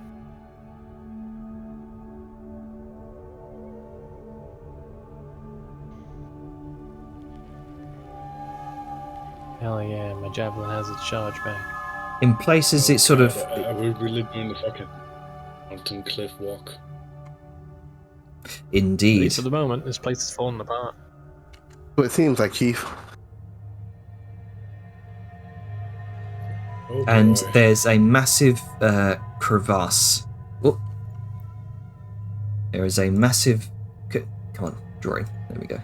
Hell yeah, my javelin has its charge back.
In places it's sort of...
Are we really doing the fucking mountain cliff walk?
At
Indeed.
least at the moment, this place is falling apart.
So it seems like Chief.
Oh,
And
boy.
there's a massive crevasse. Oh. There is a massive... Come on, drawing. There we go.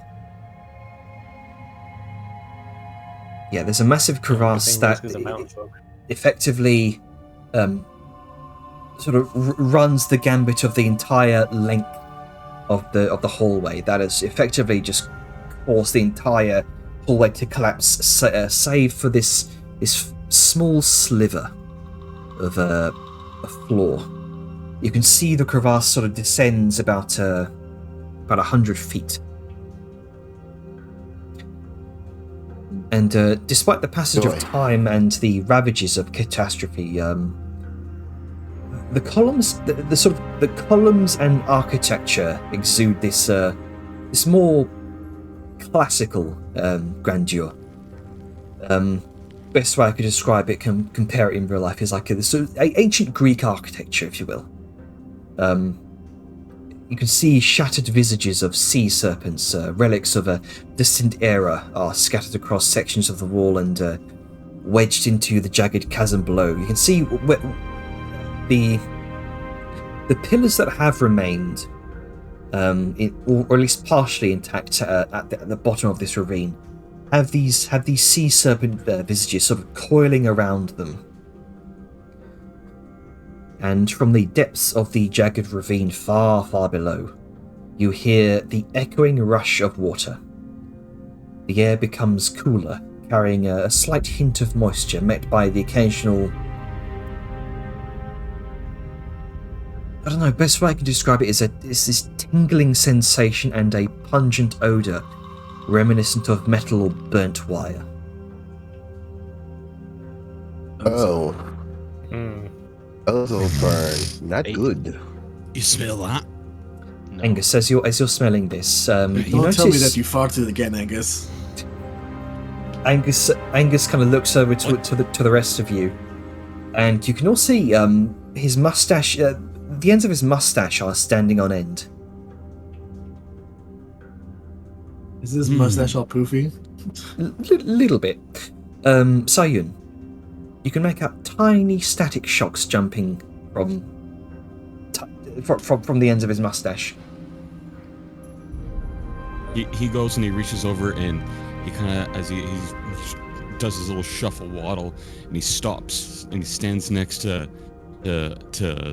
Yeah, there's a massive crevasse
Everything
that
is a mountain folk.
effectively sort of runs the gambit of the entire length of the hallway. That is effectively just caused the entire hallway to collapse, save for this small sliver of a floor. You can see the crevasse sort of descends about 100 feet. And despite the passage of
Joy.
time and the ravages of catastrophe, the columns, the columns and architecture exude this more classical grandeur. Best way I could describe it, compare it in real life, is like this sort of ancient Greek architecture, if you will. You can see shattered visages of sea serpents, relics of a distant era, are scattered across sections of the wall and wedged into the jagged chasm below. You can see the pillars that have remained, or at least partially intact, at the bottom of this ravine, have these sea serpent visages sort of coiling around them. And from the depths of the jagged ravine far, far below, you hear the echoing rush of water. The air becomes cooler, carrying a slight hint of moisture, met by the occasional... I don't know, best way I can describe it is this tingling sensation and a pungent odour, reminiscent of metal or burnt wire.
Oh.
Hmm.
Ozone burn. Not
Hey.
good.
You smell that?
No.
Angus, as you're smelling this, you
Don't
notice
tell me that you farted again, Angus.
Angus kind of looks over to the rest of you, and you can all see his mustache. The ends of his mustache are standing on end.
Is this mustache all poofy?
Little bit. Sayun, you can make out tiny static shocks jumping from the ends of his mustache.
He goes and he reaches over and he kind of, as he does his little shuffle waddle, and he stops and he stands next to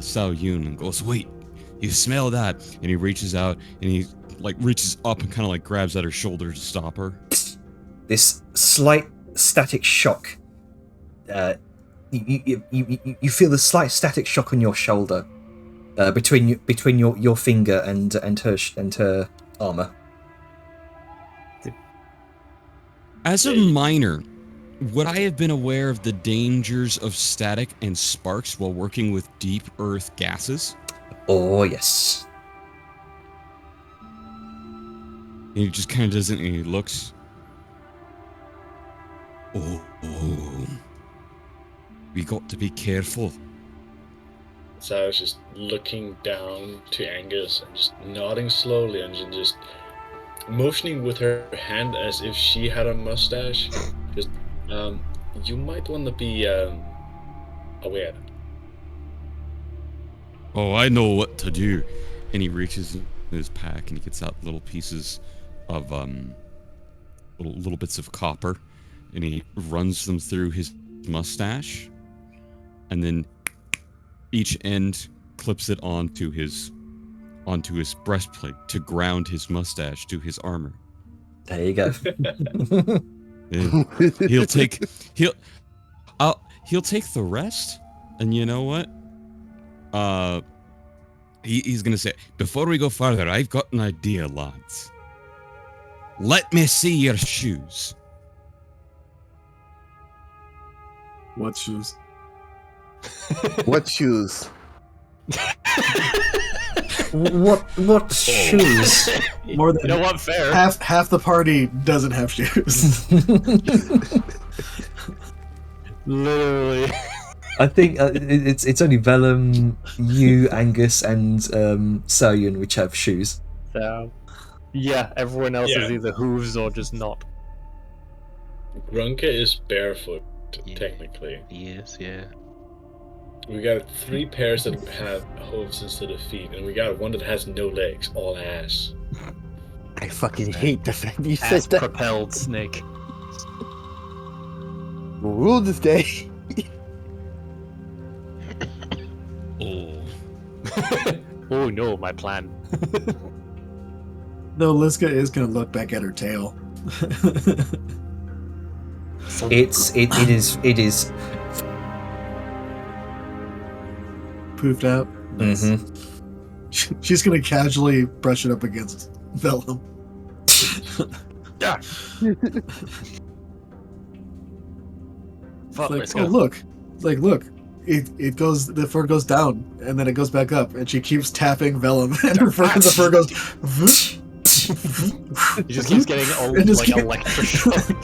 Sao Yun and goes, "Wait, you smell that?" And he reaches out and he reaches up and kind of grabs at her shoulder to stop her.
This slight static shock. You feel the slight static shock on your shoulder, between your finger and her armor.
As a miner, would I have been aware of the dangers of static and sparks while working with deep earth gases?
Oh yes.
And he just kind of doesn't, and he looks. Oh. We got to be careful.
So I was just looking down to Angus and just nodding slowly and just motioning with her hand as if she had a mustache. Just, you might want to be aware.
Oh, I know what to do. And he reaches in his pack and he gets out little pieces of little bits of copper, and he runs them through his mustache, and then each end clips it onto his breastplate to ground his mustache to his armor.
There you go.
And he'll take the rest, and you know what? He's gonna say, "Before we go farther, I've got an idea, lads. Let me see your shoes."
What shoes?
What shoes?
What shoes?
More than
You know what? Fair.
half the party doesn't have shoes.
Literally.
I think it's only Vellum, you, Angus, and Sayun which have shoes.
So, yeah, everyone else is
Yeah.
either hooves or just not.
Grunka is barefoot,
Yeah.
technically.
Yes, yeah.
We got 3 pairs that have hooves instead of feet, and we got one that has no legs, all ass.
I fucking hate the fact you said
Ass
that.
propelled snake.
Rule this day.
Oh.
Oh no, my plan.
No, Liska is gonna look back at her tail.
It is
Poofed out. She's gonna casually brush it up against Vellum.
Fuck,
Like,
let's
oh
go.
look, look, it goes, the fur goes down and then it goes back up, and she keeps tapping Vellum, and the fur goes.
It just keeps getting all
It just
like
keep-
electroshocked.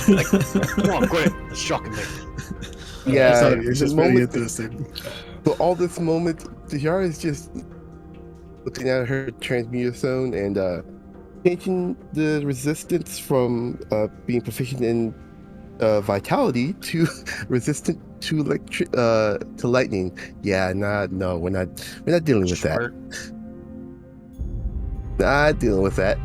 Like, come on, quit! It's shocking me.
Yeah,
Sorry, it's
the
just very
moment.
interesting.
So all this moment, Tajara is just looking at her transmuter zone and changing the resistance from being proficient in vitality to resistant to lightning. Yeah, no, we're not dealing with that.
Smart.
Not dealing with that.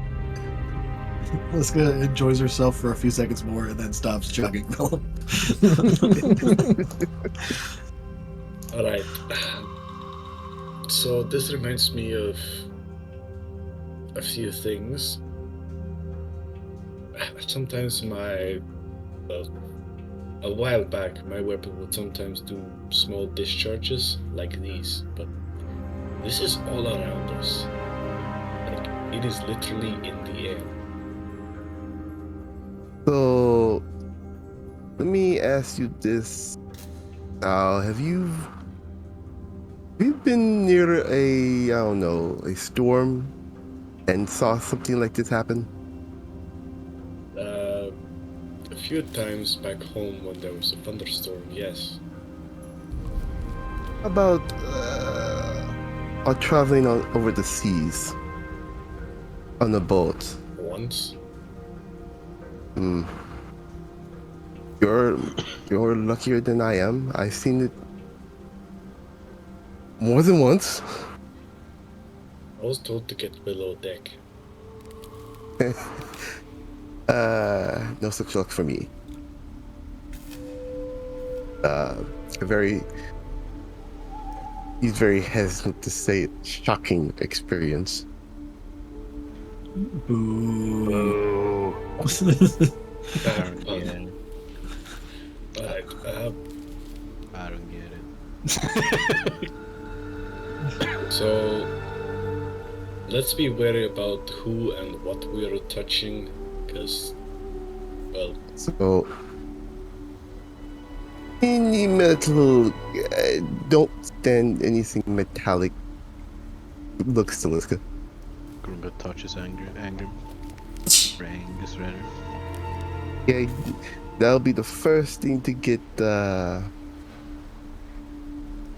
Liska enjoys herself for a few seconds more and then stops chugging Vellum.
Alright. So this reminds me of a few things. Sometimes a while back, my weapon would sometimes do small discharges like these, but this is all around us. Like, it is literally in the air.
So let me ask you this. Now, have you been near a, I don't know, a storm and saw something like this happen?
A few times back home when there was a thunderstorm, yes.
How about traveling over the seas on a boat?
Once.
You're luckier than I am. I've seen it more than once.
I was told to get below deck.
No such luck for me. He's very hesitant to say it. Shocking experience.
Boo.
But
I don't get it.
so let's be wary about who and what we are touching, because, well,
So, any metal, don't stand anything metallic. Look, Stiliska.
Grunga touches anger. Or Angus, rather.
Yeah, that'll be the first thing to get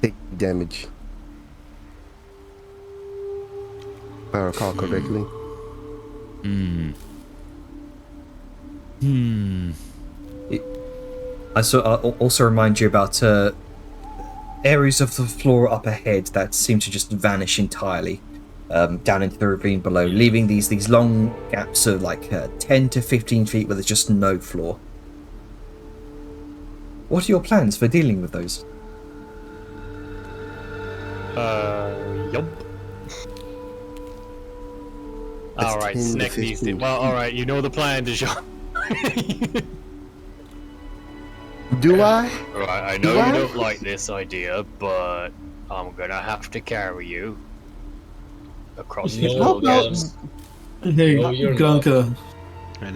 take damage. If I recall correctly.
I also remind you about areas of the floor up ahead that seem to just vanish entirely down into the ravine below, leaving these long gaps of like 10 to 15 feet where there's just no floor. What are your plans for dealing with those?
Yup. Alright,
10 to
Sneck needs to.
15
Well, alright, you know the plan, Dijon.
Do I?
Right, I know you don't like this idea, but I'm gonna have to carry you across these
No,
buildings.
Hey,
No, you're
Grunka.
I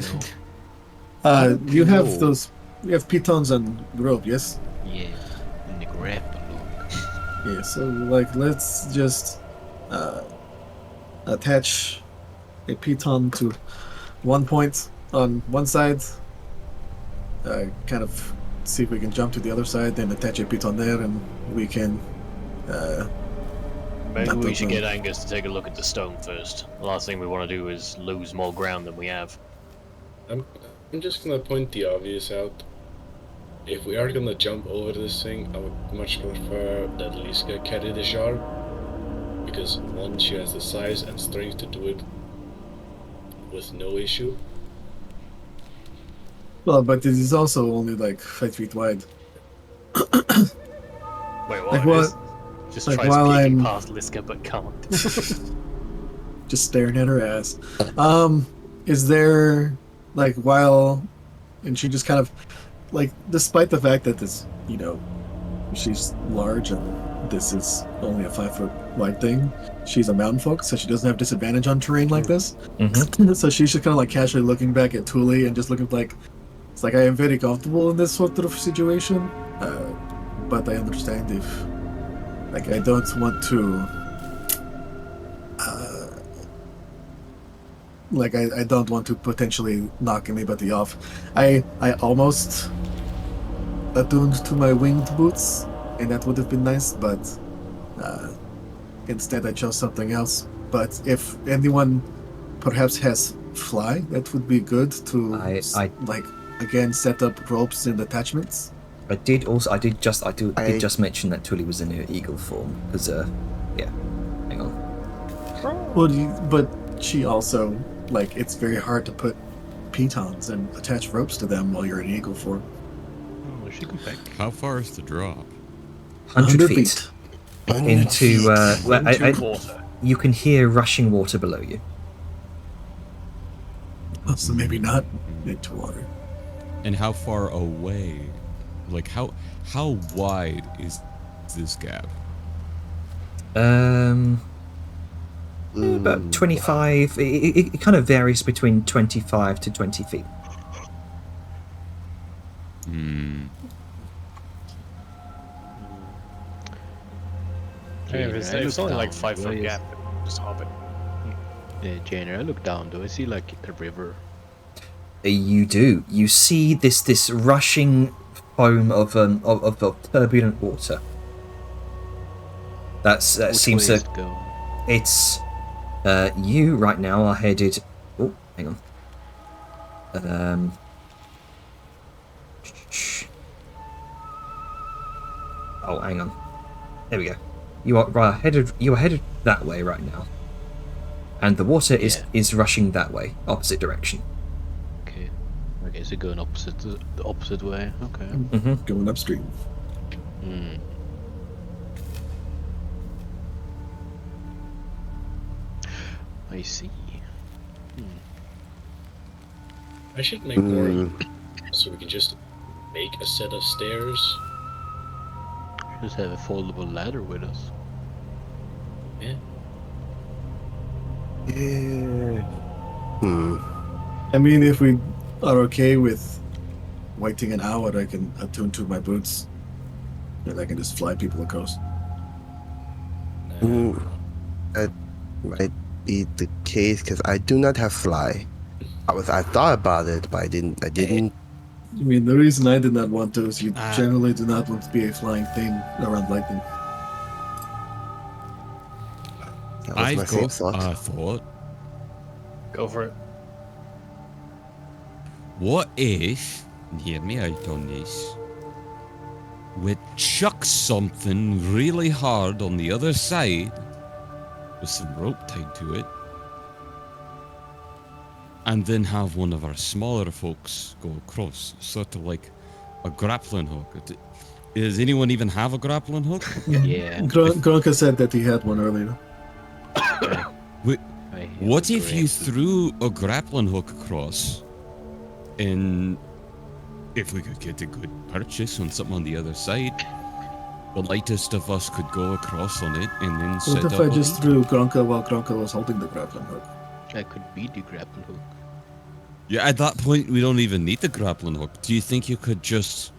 know.
You have those. You have pitons and rope, yes?
Yeah. In the grapple.
Yeah. So like, let's just attach a piton to one point on one side. Kind of see if we can jump to the other side, then attach a piton there, and we can.
Maybe
Not
we
the
should
plan.
get Angus to take a look at the stone first. The last thing we want to do is lose more ground than we have.
I'm just gonna point the obvious out. If we are gonna jump over this thing, I would much prefer that Liska carry the jar, because one, she has the size and strength to do it with no issue.
Well, but it is also only like 5 feet wide.
Wait, what?
Like what?
Just
like
tries
while
peeking
I'm-
past Liska but can't.
Just staring at her ass. Is there like while, and she just kind of like, despite the fact that this, you know, she's large and this is only a 5 foot wide thing, she's a mountain folk, so she doesn't have disadvantage on terrain like this. So she's just kind of like casually looking back at Thule and just looking like, it's like, I am very comfortable in this sort of situation, but I understand if, like, I don't want to, like, I don't want to potentially knock anybody off. I almost attuned to my winged boots, and that would have been nice, but instead I chose something else. But if anyone perhaps has fly, that would be good to like again set up ropes and attachments.
I did just mention that Tully was in her eagle form because yeah, hang on.
But she also, like, it's very hard to put pitons and attach ropes to them while you're in eagle form.
Oh, she can back.
How far is the drop?
100 feet into
Water.
you can hear rushing water below you.
Oh, so maybe not into water.
And how far away? Like how wide is this gap?
About 25. It kind of varies between 25 to 20 feet.
Hey, if it's only like 5 foot
Where is-
gap, just hop it.
Yeah, Jainer, I look down. Do I see like a river?
You do. You see this rushing foam of turbulent water. That
Which
seems
way
to.
is it going?
It's you right now are headed. Oh, hang on. Oh, hang on. There we go. You are headed. You are headed that way right now, and the water is rushing that way, opposite direction.
Okay. Okay, so going the opposite way. Okay.
Going upstream.
Hmm. I see.
I should make more so we can just make a set of stairs.
Just have a foldable ladder with us.
Yeah.
Yeah.
I mean, if we are okay with waiting an hour, I can attune to my boots, and I can just fly people across.
That might be the case because I do not have fly. I thought about it, but I didn't.
I mean, the reason I did not want to is you generally do not want to be a flying thing around lightning.
That was my
I've
same
got
thought.
a thought.
Go for it.
What if, and hear me out on this, we chuck something really hard on the other side with some rope tied to it, and then have one of our smaller folks go across, sort of like a grappling hook. Does anyone even have a grappling hook?
Yeah.
Gronka said that he had one earlier.
What if you threw a grappling hook across, and if we could get a good purchase on something on the other side, the lightest of us could go across on it and then set
What if
up
I just threw Gronka while Gronka was holding the grappling hook?
That could be the grapple hook.
Yeah, at that point, we don't even need the grappling hook. Do you think you could just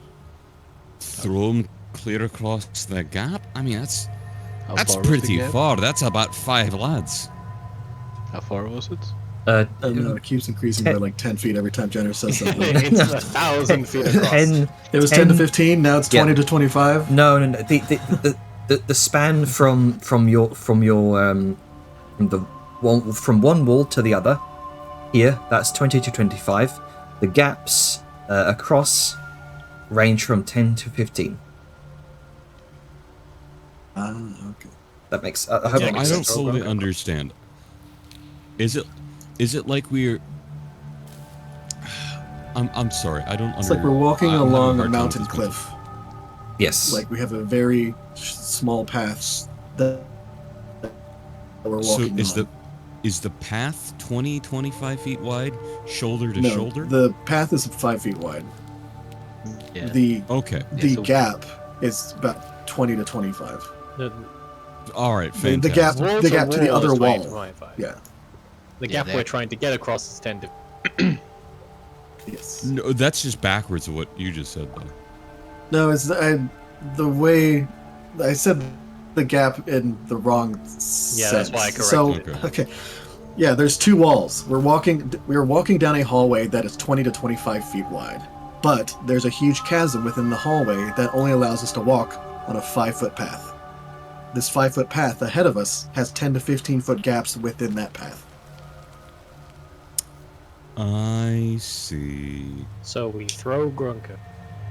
throw him clear across the gap? I mean, that's
How far was the
pretty
gap?
far. That's about 5 lads.
How far was it?
I don't know, it keeps increasing by like 10 feet every time Jenner says something.
It's 1,000 feet across.
10.
It was 10 to 15, now it's 20 to 25.
No. The span from one wall to the other. Here, that's 20 to 25. The gaps across range from 10 to 15.
Okay.
That makes. I hope
Yeah,
that
I
makes
don't
sense.
fully understand. Is it like we're? I'm sorry, I don't.
It's like we're walking
I'm having
along a
hard time
mountain
with this
cliff.
Yes.
Like we have a very small path that we're
So
walking on.
is the path 20-25 feet wide, shoulder to
No,
shoulder?
the path is 5 feet wide.
Yeah.
The
Okay.
the
so-
gap is about 20 to 25.
All right.
The
Fantastic.
gap,
Wall
the gap to the
wall
other
is 20
wall.
to 25.
Yeah.
The
Yeah,
gap
that-
we're trying to get across is 10 to.
Yes.
No, that's just backwards of what you just said, though.
No, it's the way I said the gap in the wrong
Yeah,
sense.
that's why I
So
corrected
okay, yeah, there's two walls. We're walking down a hallway that is 20 to 25 feet wide, but there's a huge chasm within the hallway that only allows us to walk on a 5-foot path. This 5-foot path ahead of us has 10 to 15-foot gaps within that path.
I see.
So we throw Grunka.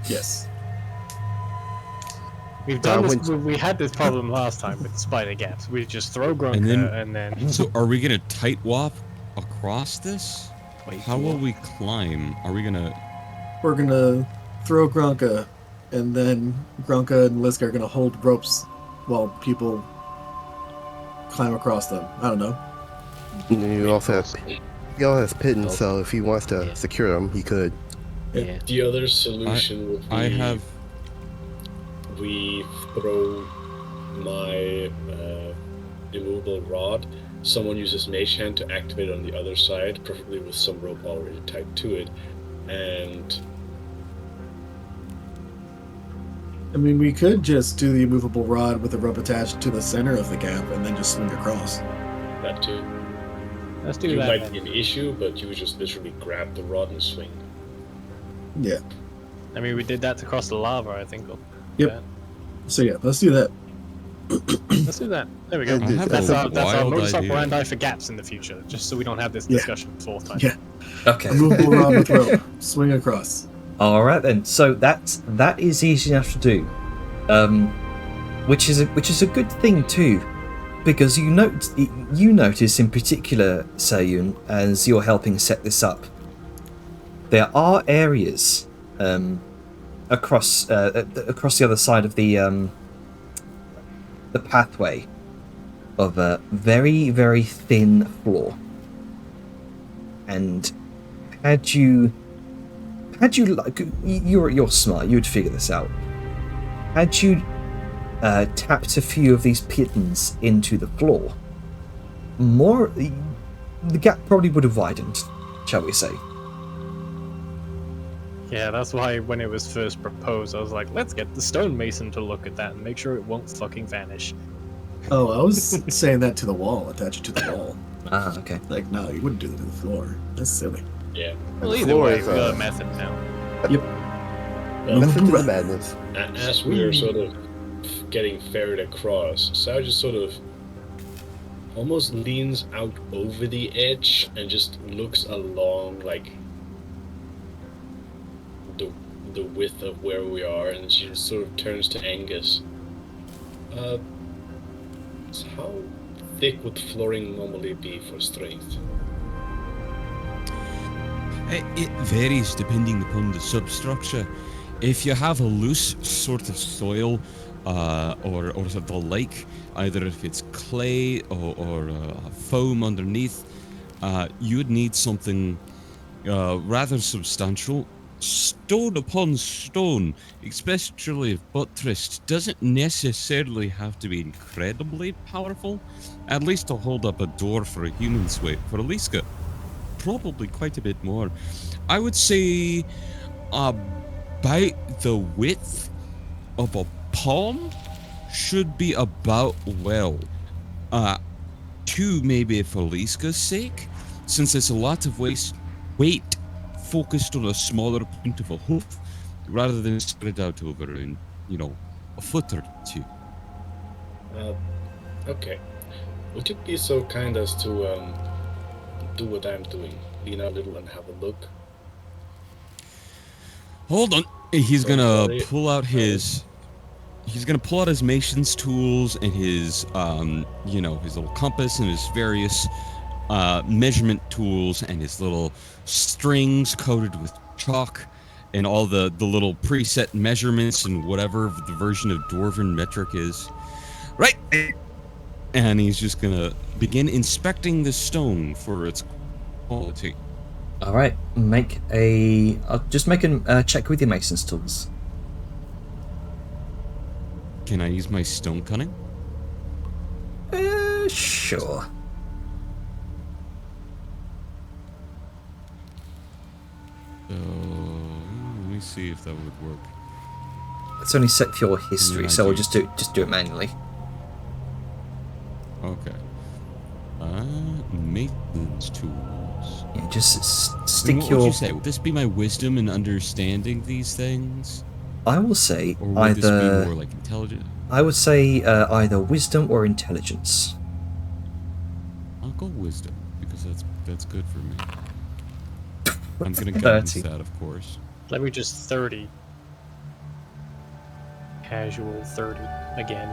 Yes.
We've done this.
when-
We had this problem last time with spider gaps. We just throw Grunka
And
and then.
So, are we gonna tight wap across this?
Wait,
How will we climb? Are we gonna?
We're gonna throw Gronka, and then Gronka and Liska are gonna hold ropes while people climb across them. I don't know.
You also have Pitten, so if he wants to
Yeah.
secure him, he could.
Yeah.
The other solution would be
I have.
we throw my immovable rod. Someone uses Mage Hand to activate it on the other side, preferably with some rope already tied to it, and
I mean, we could just do the immovable rod with the rope attached to the center of the gap and then just swing across.
That too.
Let's do
You
that.
might
then.
be an issue, but you would just literally grab the rod and swing.
Yeah.
I mean, we did that to cross the lava, I think.
Yep. So yeah, let's do that.
Let's do that. There we go.
I have
That's
a
our
wild
modus
idea.
operandi for gaps in the future, just so we don't have this
Yeah.
discussion the fourth time.
Yeah.
Okay.
Immovable rod with rope. Swing across.
All right then. So that is easy enough to do, which is a good thing too, because you notice in particular, Sayun, as you're helping set this up, there are areas across the other side of the pathway of a very, very thin floor, and had you like, you're smart, you'd figure this out. Had you tapped a few of these pitons into the floor, the gap probably would have widened, shall we say.
Yeah, that's why when it was first proposed, I was like, let's get the stonemason to look at that and make sure it won't fucking vanish.
Oh, I was saying that to the wall. Attach it to the wall.
Ah, okay.
Like, no, you wouldn't do that to the floor. That's silly.
Yeah.
Well,
The
either
floor
way,
is,
we got a method now.
Method to the madness.
As we are sort of getting ferried across, Sao just sort of almost leans out over the edge and just looks along, like, the width of where we are, and she just sort of turns to Angus. So how thick would flooring normally be for strength?
It varies depending upon the substructure. If you have a loose sort of soil or the like, either if it's clay or foam underneath, you would need something rather substantial. Stone upon stone, especially if buttressed, doesn't necessarily have to be incredibly powerful, at least to hold up a door for a human's weight. For Aliska, probably quite a bit more. I would say about the width of a palm should be about well. Two maybe for Aliska's sake, since there's a lot of weight focused on a smaller point of a hoof rather than spread out over in, a foot or two.
Okay. Would you be so kind as to do what I'm doing? Lean out a little and have a look.
Hold on. He's gonna
sorry.
pull out his. He's gonna pull out his mason's tools and his, his little compass and his various measurement tools and his little strings coated with chalk and all the little preset measurements and whatever the version of Dwarven metric is. Right. And he's just gonna begin inspecting the stone for its quality.
All right, just make a check with your mason's tools.
Can I use my stone cunning?
Sure.
So let me see if that would work.
It's only set for your history,
Yeah,
so we'll
I
just do it manually.
Okay. Maintenance tools.
Yeah, just stick
What
your.
would you say? Would this be my wisdom in understanding these things?
I will say
Or would this be
either.
more like intelligent?
I would say either wisdom or intelligence.
I'll go wisdom, because that's good for me. I'm gonna guidance
30.
that, of course.
Let me just 30. Casual 30 again.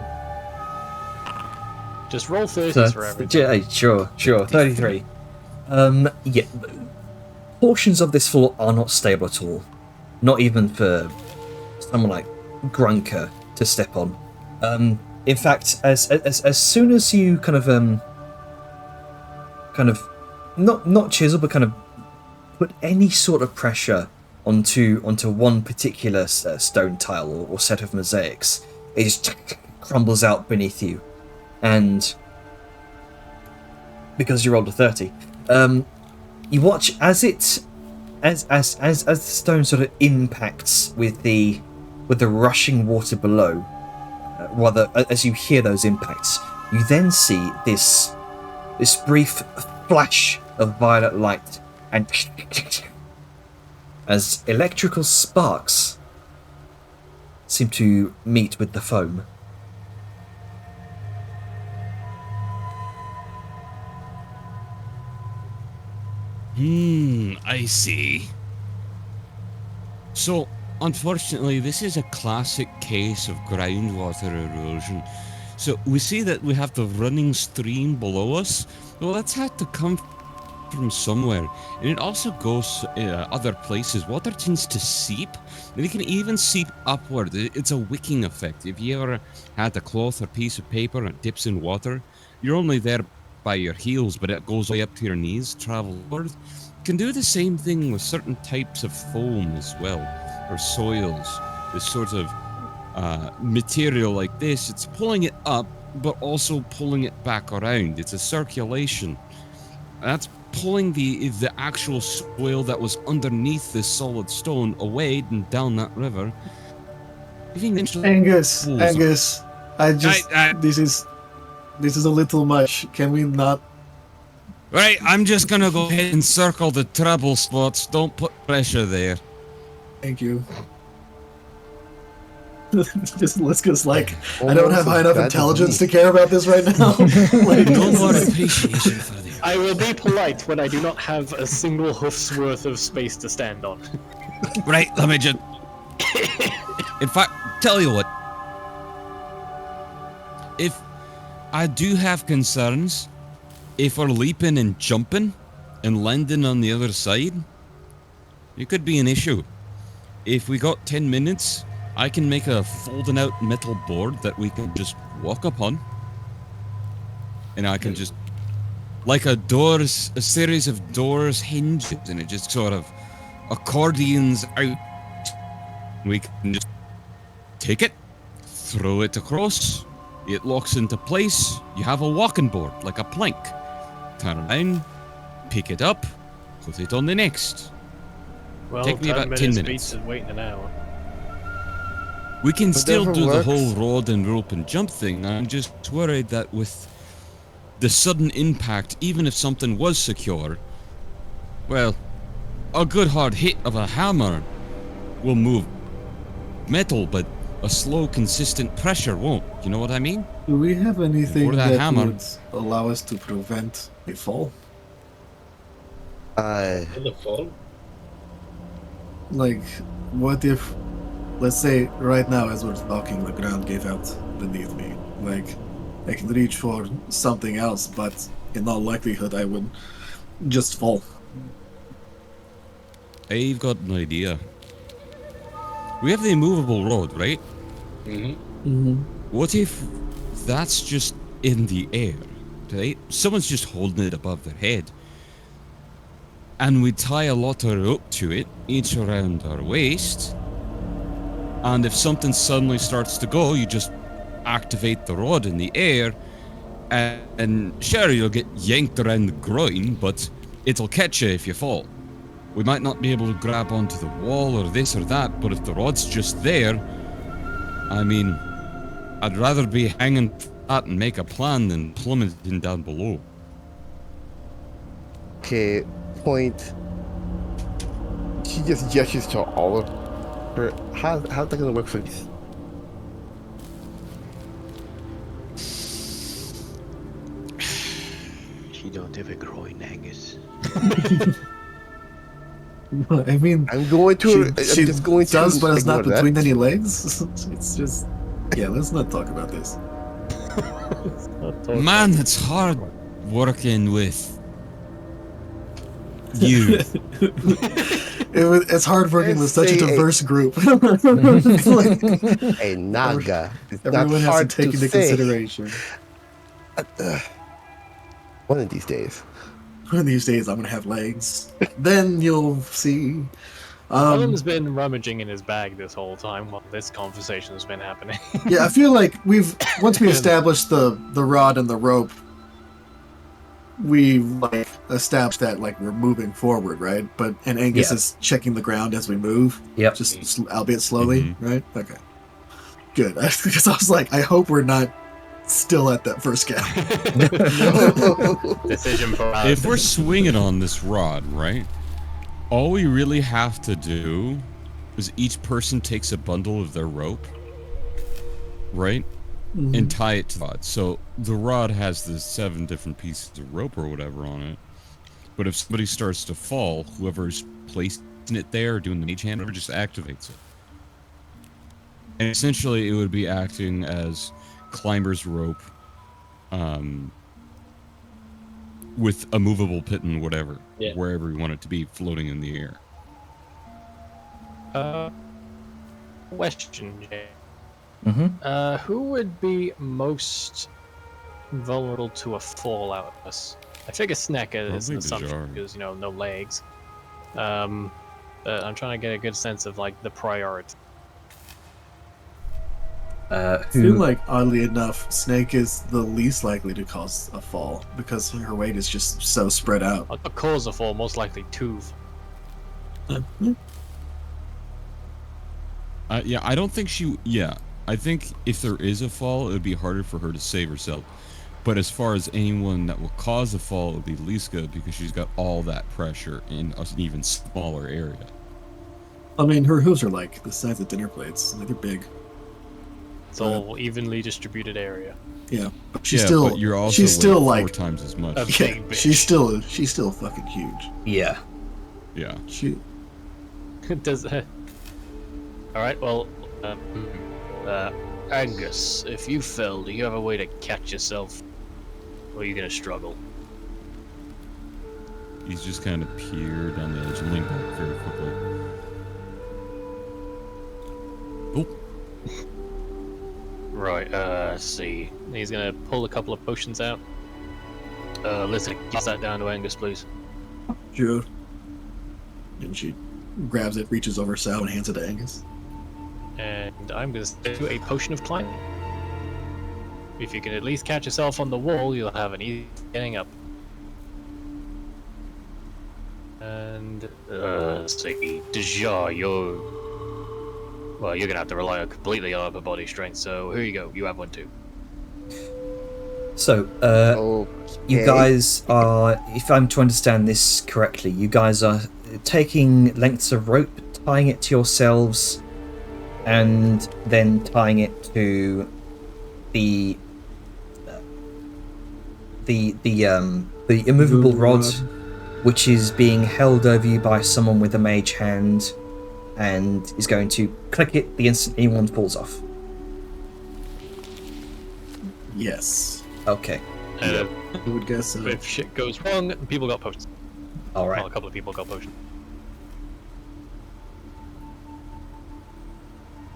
Just roll 30s for everything.
Yeah, sure. 33. Yeah. Portions of this floor are not stable at all. Not even for someone like Grunker to step on. In fact, as soon as you kind of not chisel, but kind of put any sort of pressure onto one particular stone tile or set of mosaics, it just crumbles out beneath you. And because you rolled a 30, you watch as the stone sort of impacts with the with the rushing water below. Rather, as you hear those impacts, you then see this brief flash of violet light, and as electrical sparks seem to meet with the foam.
I see. So, unfortunately, this is a classic case of groundwater erosion. So, we see that we have the running stream below us. Well, that's had to come from somewhere. And it also goes other places. Water tends to seep, and it can even seep upward. It's a wicking effect. If you ever had a cloth or piece of paper and it dips in water, you're only there by your heels, but it goes way up to your knees, travel upward. You can do the same thing with certain types of foam as well, or soils. This sort of material like this, it's pulling it up, but also pulling it back around. It's a circulation. That's pulling the actual soil that was underneath this solid stone away and down that river.
Angus, this is a little much. Can we not?
Right, I'm just gonna go ahead and circle the trouble spots. Don't put pressure there.
Thank you. Just Liska's like, I don't have high enough intelligence to care about this right now. Like,
no more appreciation for the.
I will be polite when I do not have a single hoof's worth of space to stand on.
Right, let me just. In fact, tell you what. If I do have concerns, if we're leaping and jumping and landing on the other side, it could be an issue. If we got 10 minutes, I can make a folding out metal board that we can just walk upon. And I can just, like a series of doors hinges, and it just sort of accordions out. We can just take it, throw it across, it locks into place, you have a walking board, like a plank. Turn around, pick it up, put it on the next.
Well,
take me about 10 minutes.
And waiting an hour.
We can still do
works.
the whole rod and rope and jump thing. I'm just worried that with the sudden impact, even if something was secure, well, a good hard hit of a hammer will move metal, but a slow, consistent pressure won't. You know what I mean?
do we have anything
Or that
that
hammer.
would allow us to prevent a fall?
In the fall?
Like, what if, let's say, right now as we're talking, the ground gave out beneath me. Like, I can reach for something else, but in all likelihood, I would just fall.
I've got an idea. We have the immovable rod, right? What if that's just in the air, right? Someone's just holding it above their head. And we tie a lot of rope to it, each around our waist. And if something suddenly starts to go, you just activate the rod in the air. And sure, you'll get yanked around the groin, but it'll catch you if you fall. We might not be able to grab onto the wall or this or that, but if the rod's just there, I mean, I'd rather be hanging flat and make a plan than plummeting down below.
Okay, point. She just gestures to all of her. How's that gonna work for these?
She don't have a groin, Angus.
I mean,
I'm going to. I'm
she
just going to.
does, but it's not
ignore
between
that.
any legs. It's just, yeah. Let's not talk about this.
Man, it's hard working with you.
It's hard working with such a
Let's say
diverse group. It's like,
A naga. It's not
everyone has
hard
to take into
say.
consideration.
One of these days.
One of these days, I'm gonna have legs. Then you'll see.
Alan's been rummaging in his bag this whole time while this conversation has been happening.
Yeah, I feel like once we established the rod and the rope, we like established that like we're moving forward, right? And Angus
Yeah.
is checking the ground as we move,
Yep.
just albeit slowly,
Mhm.
right? Okay, good. Because I was like, I hope we're not still at that first gap.
Decision for
If we're swinging on this rod, right? All we really have to do is each person takes a bundle of their rope, right? And tie it to the rod. So the rod has the 7 different pieces of rope or whatever on it. But if somebody starts to fall, whoever's placing it there or doing the mage hand, whatever, just activates it. And essentially, it would be acting as climber's rope, with a movable piton, whatever,
Yeah.
wherever you want it to be, floating in the air.
Question, Jay.
Mm-hmm.
Who would be most vulnerable to a fall out of us? I figure Sneck is
Probably
an assumption
Dejar.
because, you know, no legs. But I'm trying to get a good sense of, like, the priority.
I feel like, oddly enough, Snake is the least likely to cause a fall because her weight is just so spread out.
A cause a fall, most likely two.
Yeah, I don't think she... Yeah, I think if there is a fall, it would be harder for her to save herself. But as far as anyone that will cause a fall, it would be Liska because she's got all that pressure in an even smaller area.
I mean, her hooves are like the size of dinner plates. Like, they're big.
It's all evenly distributed area.
Yeah, but she's
Yeah,
still.
but you're also
she's still
like 4
like.
times as much.
A
Yeah,
big bitch.
she's still fucking huge.
Yeah.
Yeah.
She.
Does all right. Well, Angus, if you fell, do you have a way to catch yourself, or are you gonna struggle?
He's just kind of peered down the edge and leaned back very quickly. Oh,
Right. Let's see. He's gonna pull a couple of potions out. Listen, pass that down to Angus, please.
Sure. And she grabs it, reaches over Sal, and hands it to Angus.
And I'm gonna do a potion of climbing. If you can at least catch yourself on the wall, you'll have an easy getting up. And let's see, Dejar, you're gonna have to rely completely on upper body strength. So here you go. You have one too.
So, you
Okay.
guys are, if I'm to understand this correctly, you guys are taking lengths of rope, tying it to yourselves, and then tying it to the immovable rod, which is being held over you by someone with a mage hand, and is going to click it the instant anyone falls off.
Yes.
Okay.
I would guess so.
If shit goes wrong, people got potions.
All right.
Well, a couple of people got potions.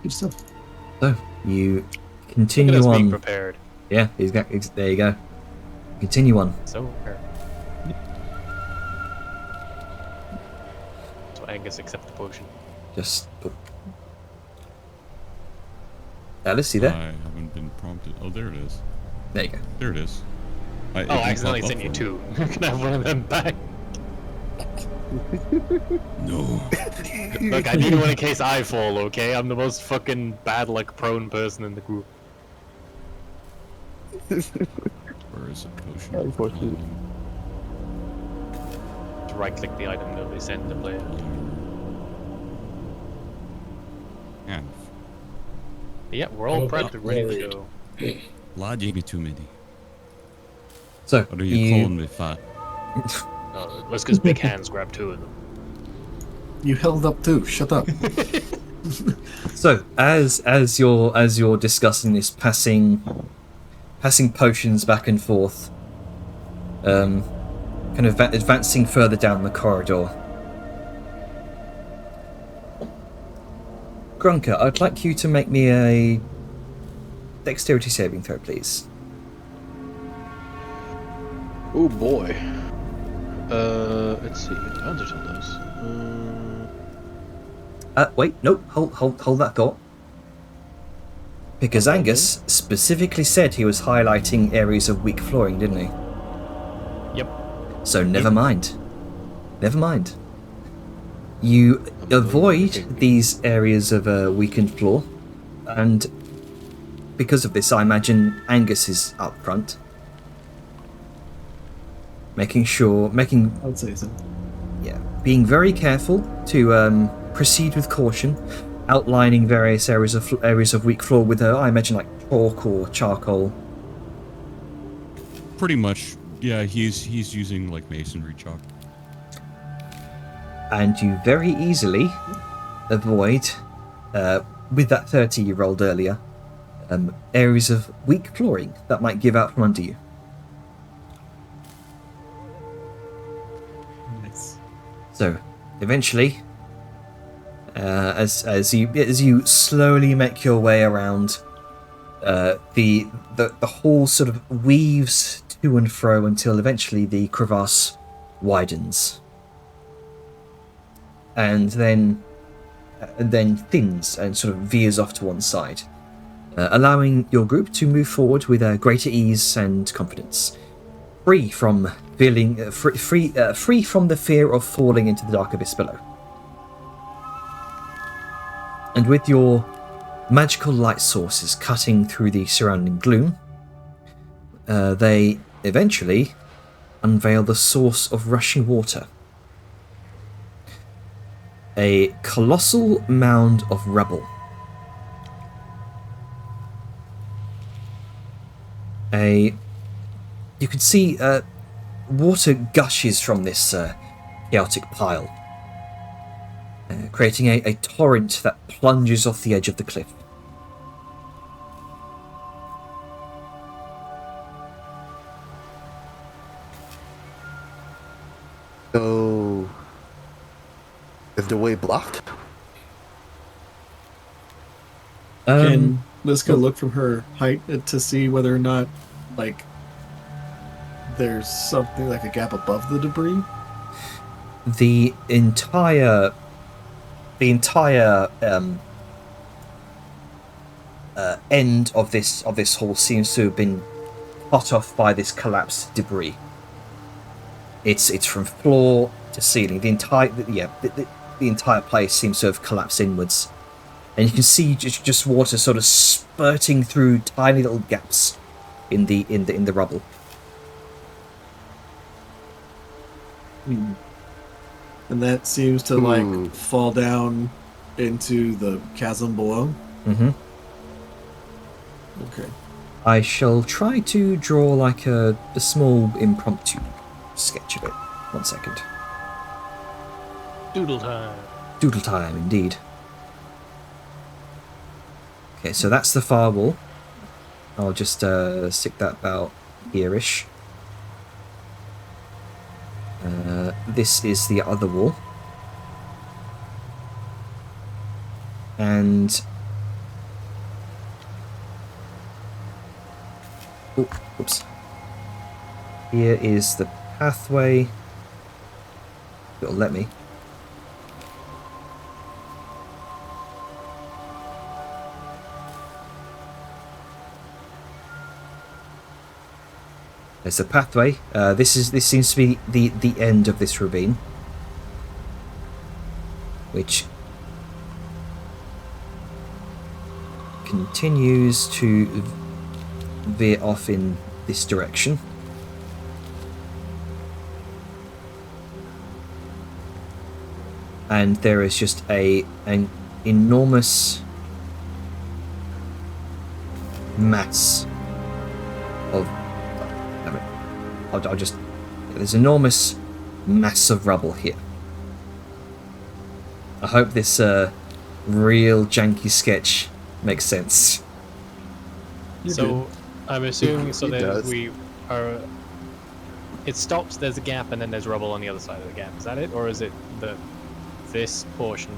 Good stuff.
So you
Look at
continue
us being
on.
prepared.
Yeah, there you go. Continue on.
So prepared. So Angus accept the potion.
Just. Alice, you there?
I haven't been prompted. Oh, there it is.
There you go.
There it is.
Oh, I accidentally sent you two. Can I have one of them back?
No.
Look, I need one in case I fall, okay? I'm the most fucking bad luck prone person in the group.
Where is it? Potion.
Unfortunately.
To right click the item that they send the player.
Yeah.
Yeah, we're all
Oh,
prepped and ready to
worried.
go.
Lad gave me too many.
So
What are you calling me, fat?
Let's because big hands grab two of them.
You held up too. Shut up.
So as you're discussing this, passing potions back and forth, kind of advancing further down the corridor. Grunker, I'd like you to make me a dexterity saving throw, please.
Oh boy. Let's see. Advantage on those.
Wait, nope, hold that thought. Because Angus specifically said he was highlighting areas of weak flooring, didn't he?
Yep.
So never mind. Never mind. You avoid these areas of weakened floor, and because of this, I imagine Angus is up front, making,
I would say so.
yeah, being very careful to proceed with caution, outlining various areas of weak floor with I imagine like chalk or charcoal.
Pretty much, yeah. He's using like masonry chalk.
And you very easily avoid, with that 30 you rolled earlier, areas of weak flooring that might give out from under you.
Nice.
So, eventually, as you slowly make your way around, the hall sort of weaves to and fro until eventually the crevasse widens. And then thins and sort of veers off to one side, allowing your group to move forward with greater ease and confidence, free from feeling free from the fear of falling into the dark abyss below. And with your magical light sources cutting through the surrounding gloom, they eventually unveil the source of rushing water. A colossal mound of rubble. You can see water gushes from this chaotic pile, creating a torrent that plunges off the edge of the cliff.
So, is the way blocked?
Can Liska look from her height to see whether or not, like, there's something like a gap above the debris?
The entire end of this hall seems to have been cut off by this collapsed debris. It's from floor to ceiling. The entire place seems to have collapsed inwards, and you can see just water sort of spurting through tiny little gaps in the rubble.
And that seems to like fall down into the chasm below.
Mm-hmm.
Okay.
I shall try to draw like a small impromptu sketch of it. 1 second.
Doodle time.
Doodle time, indeed. Okay, so that's the far wall. I'll just stick that about here-ish. This is the other wall. And... oh, oops. Here is the pathway. It'll let me. There's the pathway. This seems to be the end of this ravine, which continues to veer off in this direction. And there is just an enormous mass of... I'll just... there's an enormous mass of rubble here. I hope this real janky sketch makes sense.
So I'm assuming so
It
that
does.
we are. It stops. There's a gap, and then there's rubble on the other side of the gap. Is that it, or is it this portion?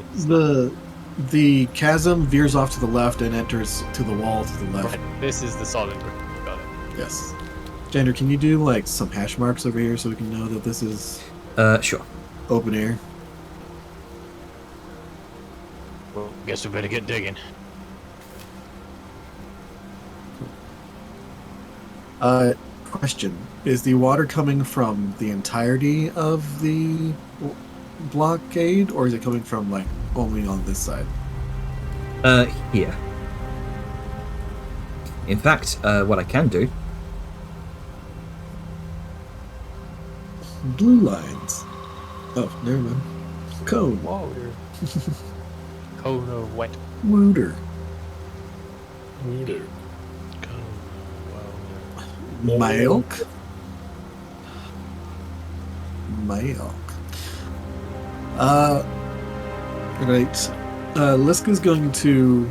The chasm veers off to the left and enters to the wall to the left.
Right. This is the solid room. Got it.
Yes. Jander, can you do like some hash marks over here so we can know that this is
Sure.
open air?
Well, guess we better get digging.
Question: is the water coming from the entirety of the blockade, or is it coming from like only on this side?
Here. In fact, what I can do.
Blue lines. Oh, never mind. Cone.
Water. Cone of wet.
Wooter.
Wooder.
Milk. Milk. Right. Liska's going to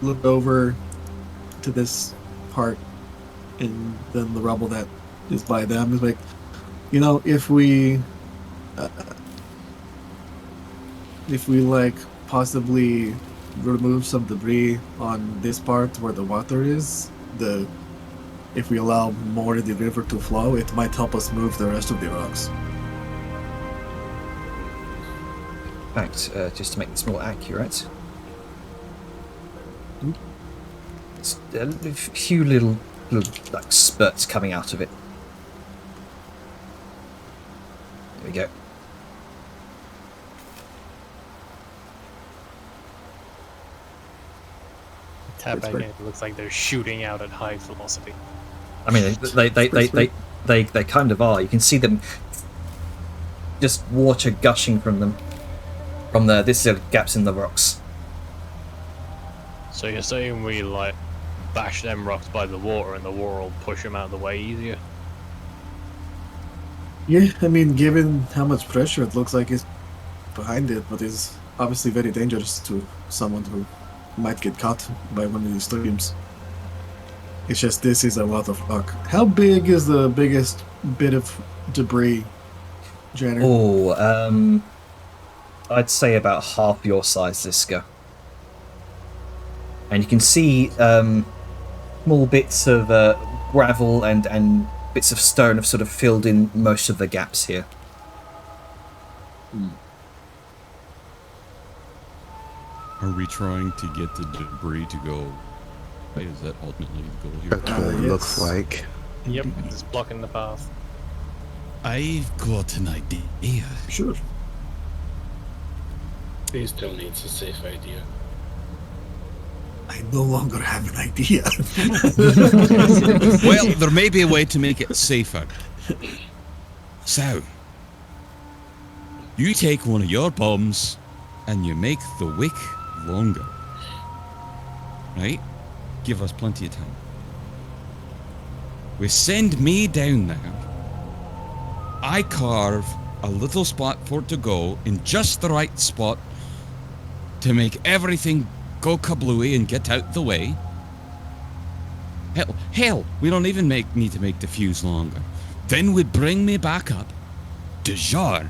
look over to this part and then the rubble that is by them is like, you know, if we like possibly remove some debris on this part where the water is, if we allow more of the river to flow, it might help us move the rest of the rocks.
In fact, just to make this more accurate, it's a few little like spurts coming out of it. There we go.
Tap back in. It looks like they're shooting out at high velocity.
I mean, they kind of are. You can see them, just water gushing from them. From this gaps in the rocks.
So you're saying we like bash them rocks by the water, and the water will push them out of the way easier?
Yeah, I mean, given how much pressure it looks like is behind it, but is obviously very dangerous to someone who might get caught by one of these streams. It's just this is a lot of rock. How big is the biggest bit of debris, Jenner?
Oh, I'd say about half your size, Ziska. And you can see small bits of gravel and bits of stone have sort of filled in most of the gaps here.
Are we trying to get the debris to go? Is that ultimately the goal here?
That's what it looks like.
Yep, it's blocking the path.
I've got an idea.
Sure.
Please tell me it's a safe idea.
I no longer have an idea.
Well, there may be a way to make it safer. So, you take one of your bombs and you make the wick longer. Right? Give us plenty of time. We send me down there. I carve a little spot for it to go in just the right spot to make everything go kablooey and get out the way. Hell, we don't even need to make the fuse longer. Then we bring me back up. Dejar,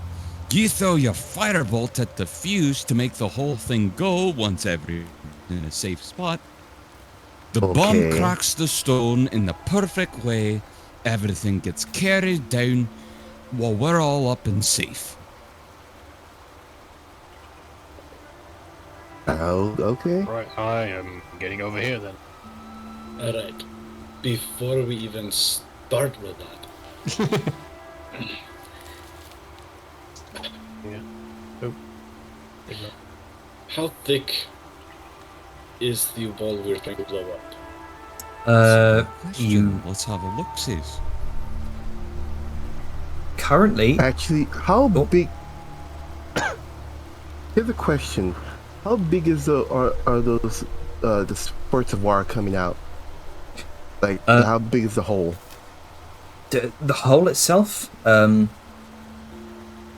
you throw your firebolt at the fuse to make the whole thing go once every in a safe spot. The bomb cracks the stone in the perfect way. Everything gets carried down while we're all up and safe.
Oh, okay.
Right, I am getting over here then.
Alright. Before we even start with that.
Yeah. Oh.
How thick is the wall we're trying to blow up?
Let's have a look, sis.
Currently,
Actually, how big? Here's a question: how big is are those the spurts of water coming out? Like, how big is the hole?
the hole itself,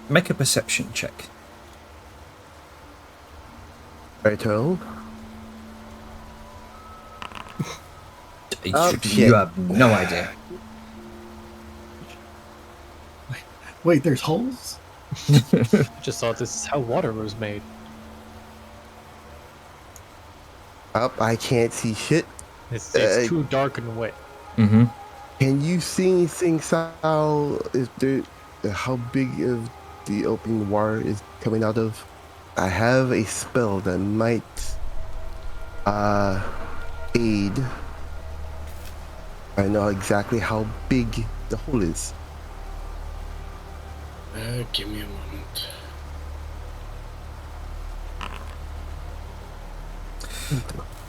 make a perception check.
Righto.
You have no idea.
Wait, there's holes?
Just thought this is how water was made.
Up, I can't see shit.
It's too dark and wet.
Mm-hmm.
Can you see anything, Sal? Is there how big of the opening water is coming out of? I have a spell that might aid I know exactly how big the hole is.
Give me a moment.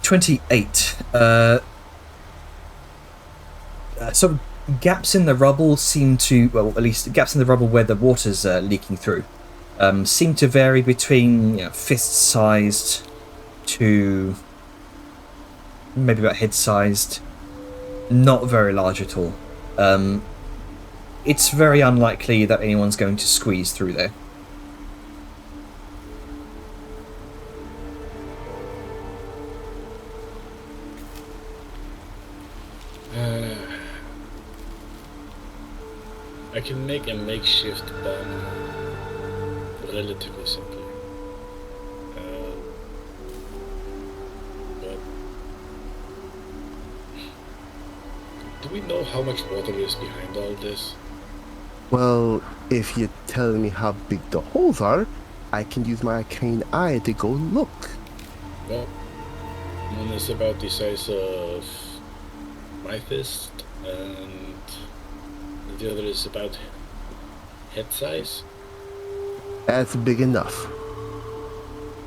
"28. Some gaps in the rubble seem to, well, at least gaps in the rubble where the water's leaking through, seem to vary between fist-sized to maybe about head-sized. Not very large at all. It's very unlikely that anyone's going to squeeze through there.
I can make a makeshift bomb relatively simply. But do we know how much water is behind all this?
Well, if you're telling me how big the holes are, I can use my arcane eye to go look.
Well, one is about the size of my fist, and the other is about head size.
That's big enough.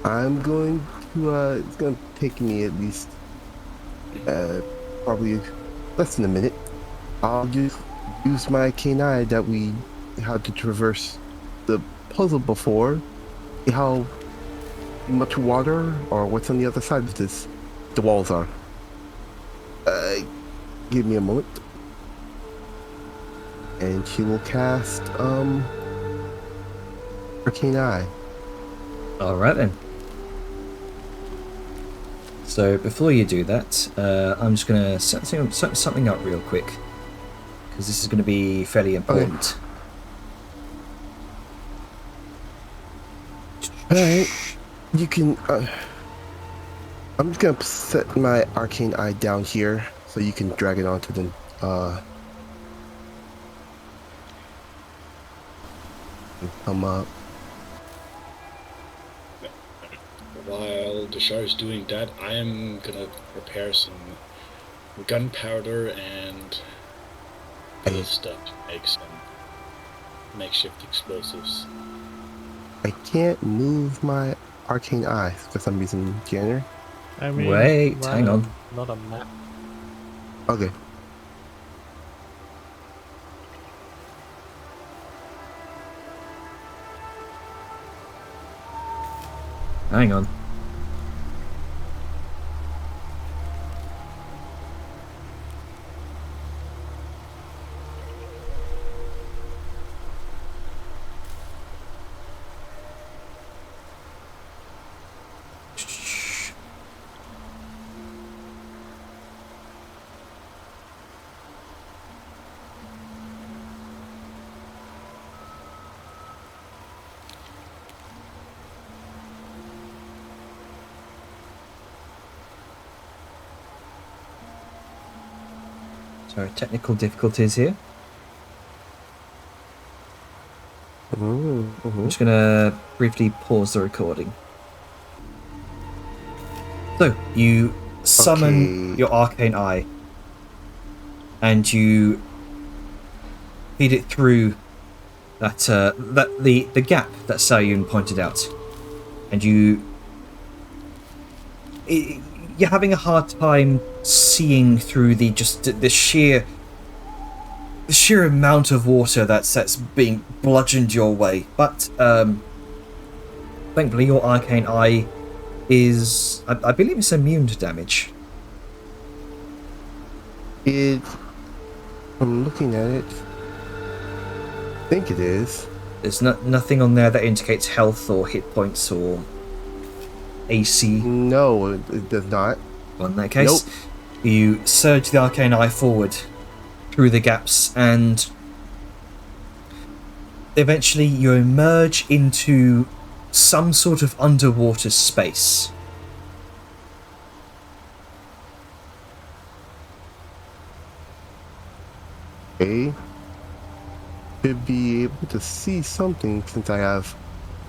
I'm going to, it's going to take me at least, probably less than a minute. I'll just use my arcane eye that we had to traverse the puzzle before. See how much water or what's on the other side of this, the walls are. Give me a moment. And she will cast, Arcane Eye.
Alright then. So before you do that, I'm just going to set something up real quick, because this is going to be fairly important.
Alright, you can, I'm just going to set my Arcane Eye down here, so you can drag it onto the, come up.
While Deshar is doing that, I am gonna prepare some gunpowder and other stuff to make some makeshift explosives.
I can't move my Arcane Eye for some reason, January.
I mean,
Wait, hang on.
Not a map.
Okay.
Hang on. Sorry, technical difficulties here. I'm just going to briefly pause the recording. So, you summon your Arcane Eye, and you feed it through that the gap that Sayun pointed out, and you're having a hard time seeing through the sheer amount of water that's being bludgeoned your way. But thankfully, your Arcane Eye is, I believe, it's immune to damage.
I'm looking at it. I think it is.
There's nothing on there that indicates health or hit points or AC.
No, it does not.
Well, in that case, you surge the Arcane Eye forward through the gaps, and eventually you emerge into some sort of underwater space.
Okay. Should be able to see something since I have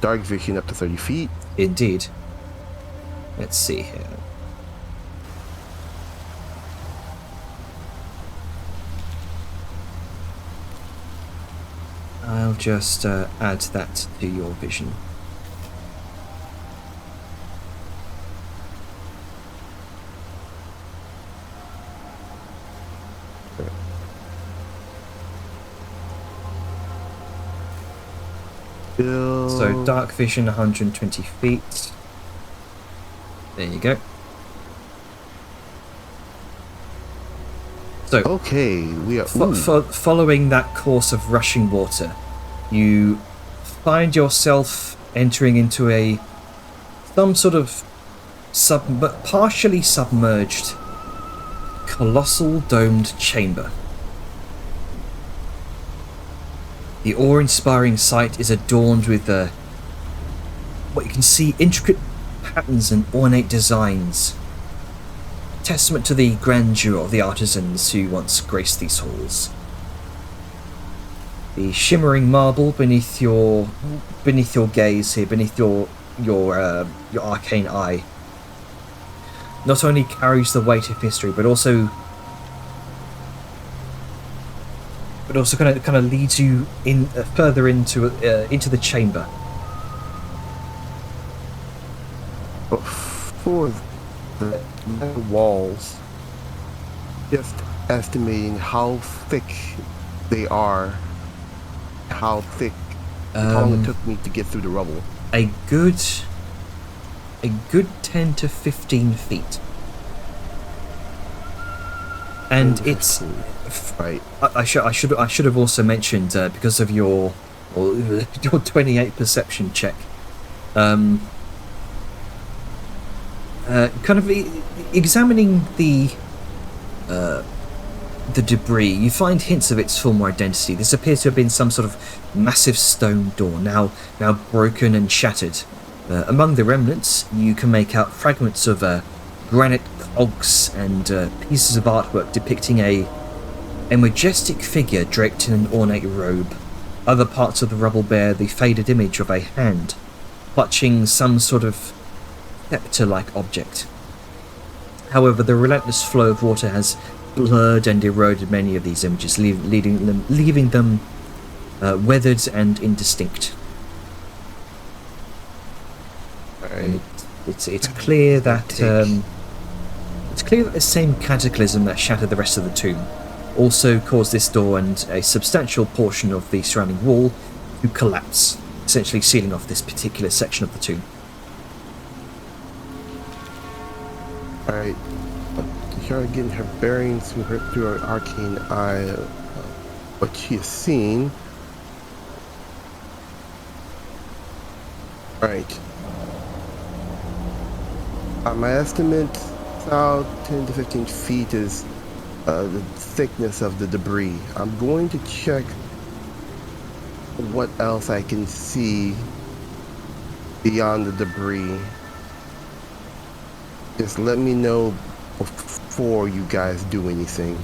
dark vision up to 30 feet.
Indeed. Let's see here. I'll just add that to your vision. So dark vision 120 feet. There you go. So
okay, we are
following that course of rushing water, you find yourself entering into some sort of partially submerged, colossal domed chamber. The awe-inspiring sight is adorned with what you can see intricate patterns and ornate designs, testament to the grandeur of the artisans who once graced these halls. The shimmering marble beneath your gaze here, beneath your arcane eye, not only carries the weight of history, but also kind of leads you in further into the chamber.
For the walls, just estimating how thick they are, how long it took me to get through the rubble.
A good 10 to 15 feet. And it's
right.
I should have also mentioned because of your 28 perception check. Kind of examining the debris, you find hints of its former identity. This appears to have been some sort of massive stone door, now broken and shattered. Among the remnants, you can make out fragments of granite cogs and pieces of artwork depicting a majestic figure draped in an ornate robe. Other parts of the rubble bear the faded image of a hand clutching some sort of scepter-like object. However, the relentless flow of water has blurred and eroded many of these images, leaving them weathered and indistinct. And it's clear that the same cataclysm that shattered the rest of the tomb also caused this door and a substantial portion of the surrounding wall to collapse, essentially sealing off this particular section of the tomb.
Alright, Yara getting her bearings through her arcane eye, what she has seen. Alright. My estimate, about 10 to 15 feet is the thickness of the debris. I'm going to check what else I can see beyond the debris. Just let me know before you guys do anything.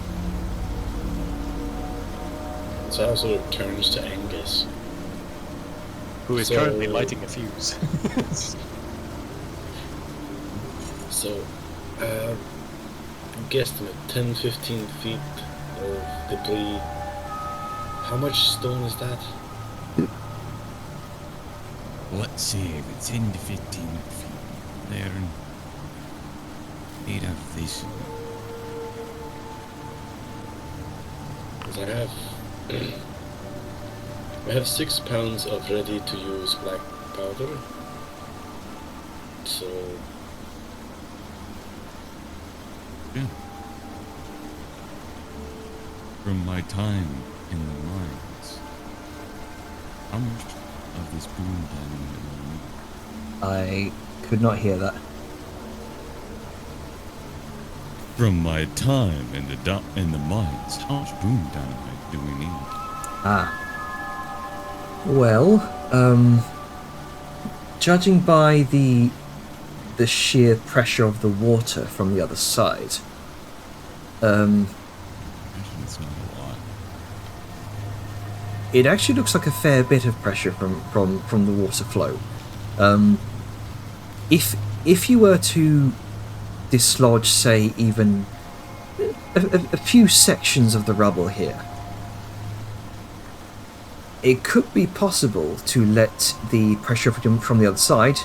Salazar turns to Angus,
who is currently lighting a fuse.
So, guesstimate 10-15 feet of debris. How much stone is that?
Let's see, 10 to 15 feet. There. 8 of this.
Because I have 6 pounds of ready-to-use black powder. So.
Yeah. From my time in the mines, how much of this boom diamond?
I could not hear that.
From my time in the mines, how much boom dynamite do we need?
Well, judging by the sheer pressure of the water from the other side,
It's not a lot.
it actually looks like a fair bit of pressure from the water flow. If you were to dislodge, say, even a few sections of the rubble here, it could be possible to let the pressure from the other side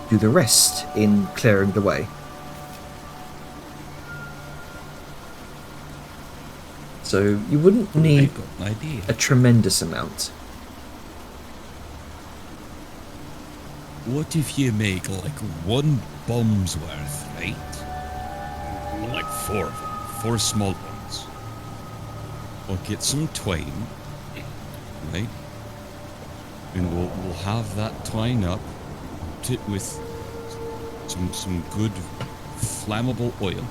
do the rest in clearing the way. So you wouldn't need a tremendous amount.
What if you make like 1 bomb's worth, right? Like 4 of them, 4 small ones. Or get some twine, right? And we'll have that twine up with some good flammable oil,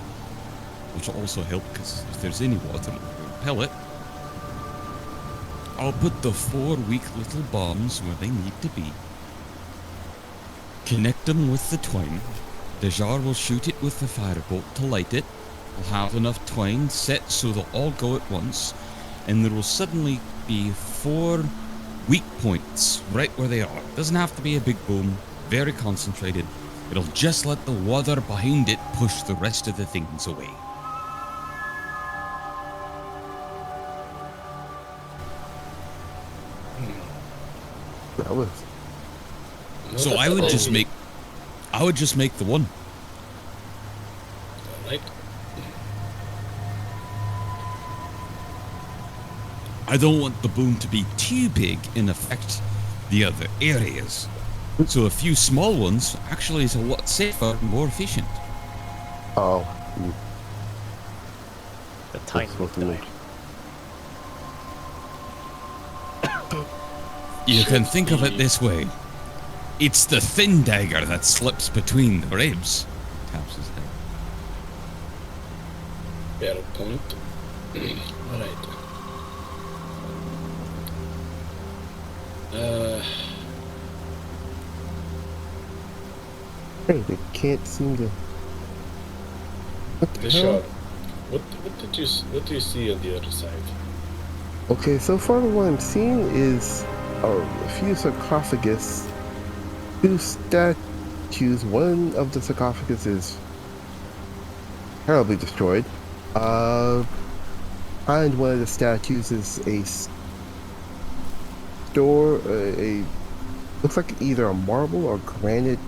which will also help because if there's any water, it'll repel it. I'll put the 4 weak little bombs where they need to be. Connect them with the twine. Dejar will shoot it with the firebolt to light it. We'll have enough twine set so they'll all go at once, and there will suddenly be 4 weak points right where they are. Doesn't have to be a big boom, very concentrated. It'll just let the water behind it push the rest of the things away.
That was.
So I would just make the 1.
Right.
I don't want the boom to be too big and affect the other areas. So a few small ones actually is a lot safer and more efficient.
Oh.
The tiny die.
You can think of it this way. It's the thin dagger that slips between the ribs. Taps his head.
Fair point. Alright.
Hey, they can't seem to. What the hell?
Dejar, what do you see on the other side?
Okay, so far what I'm seeing is a few sarcophagus, 2 statues. One of the sarcophagus is terribly destroyed. Behind one of the statues is a looks like either a marble or granite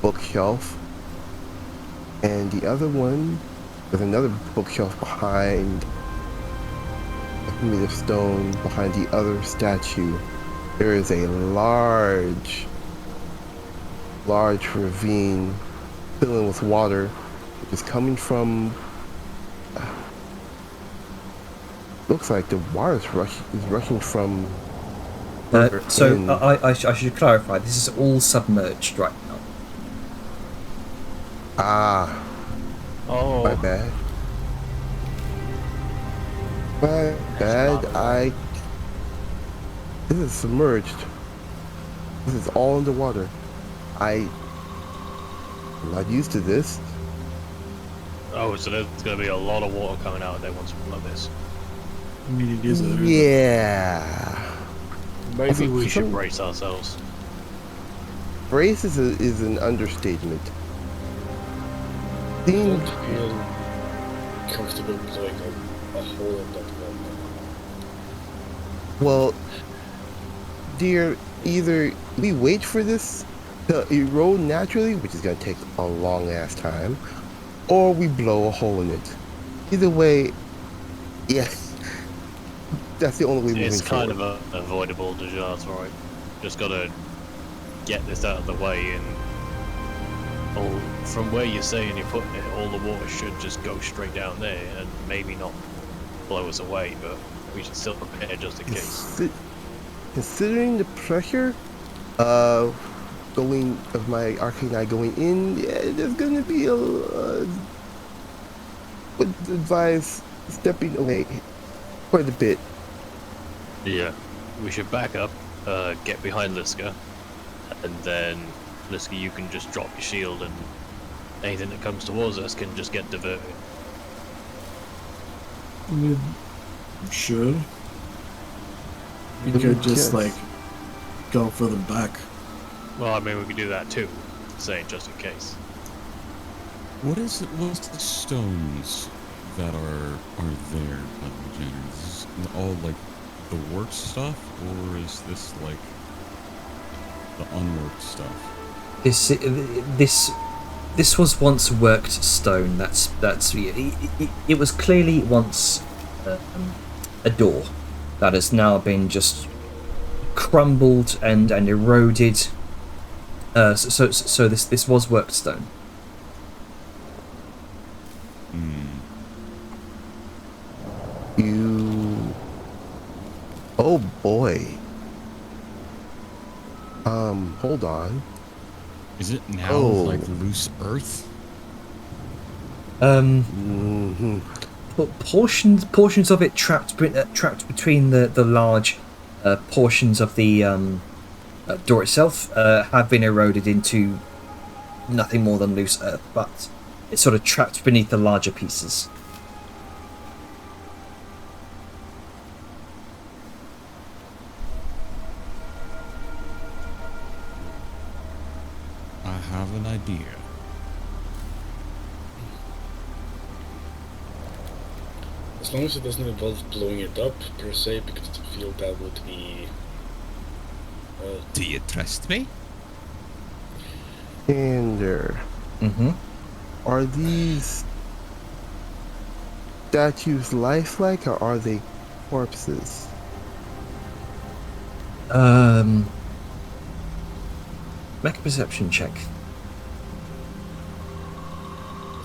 bookshelf, and the other one, there's another bookshelf behind, made of stone, behind the other statue. There is a large ravine filling with water, which is coming from. Looks like the water is rushing from.
So I should clarify. This is all submerged right now.
Ah.
Oh.
My bad. My bad. This is submerged. This is all underwater. I'm not used to this.
Oh, so there's going to be a lot of water coming out of there once we like this.
I mean, it is a
Yeah.
Maybe we should brace ourselves.
Brace is an understatement.
I don't feel comfortable blowing a hole in that wall.
Well, dear, either we wait for this to erode naturally, which is going to take a long ass time, or we blow a hole in it. Either way, yeah, that's the only way moving
It's kind
forward.
of avoidable, Dejar's right. Just gotta get this out of the way, and from where you're saying you're putting it, all the water should just go straight down there and maybe not blow us away, but we should still prepare just in case.
Considering the pressure of my arcane eye going in, yeah, there's gonna be would advise stepping away quite a bit.
Yeah, we should back up, get behind Liska, and then Liska, you can just drop your shield, and anything that comes towards us can just get diverted.
Sure. We could just,
Yes.
like, go further back.
Well, I mean, we could do that too, saying just in case.
What's the stones that are there, Jenner? All like the worked stuff, or is this like the unworked stuff?
This was once worked stone. It was clearly once a door that has now been just crumbled and eroded. So this was worked stone.
Oh boy. Hold on.
Is it now like loose earth?
Portions of it trapped between the large portions of the door itself have been eroded into nothing more than loose earth, but it's sort of trapped beneath the larger pieces.
I have an idea.
As long as it doesn't involve blowing it up, per se, because I feel that would be...
Do you trust me?
Xander. Are these statues lifelike, or are they corpses?
Make a perception check.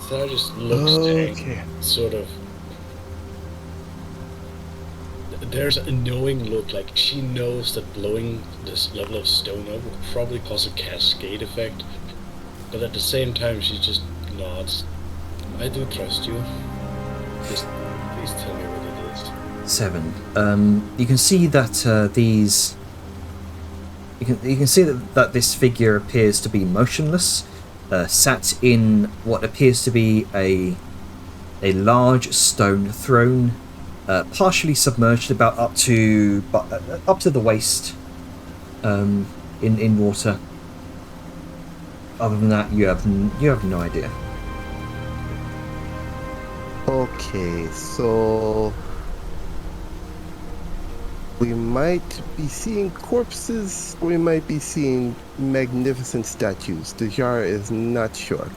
Sarah just looks sort of... There's a knowing look, like she knows that blowing this level of stone up would probably cause a cascade effect, but at the same time she just nods. I do trust you. Just please tell me what it is.
7. You can see that these... You can see that this figure appears to be motionless, sat in what appears to be a large stone throne, partially submerged, about up to the waist, in water. Other than that, you have no idea.
Okay, so we might be seeing corpses, or we might be seeing magnificent statues. The jar is not sure.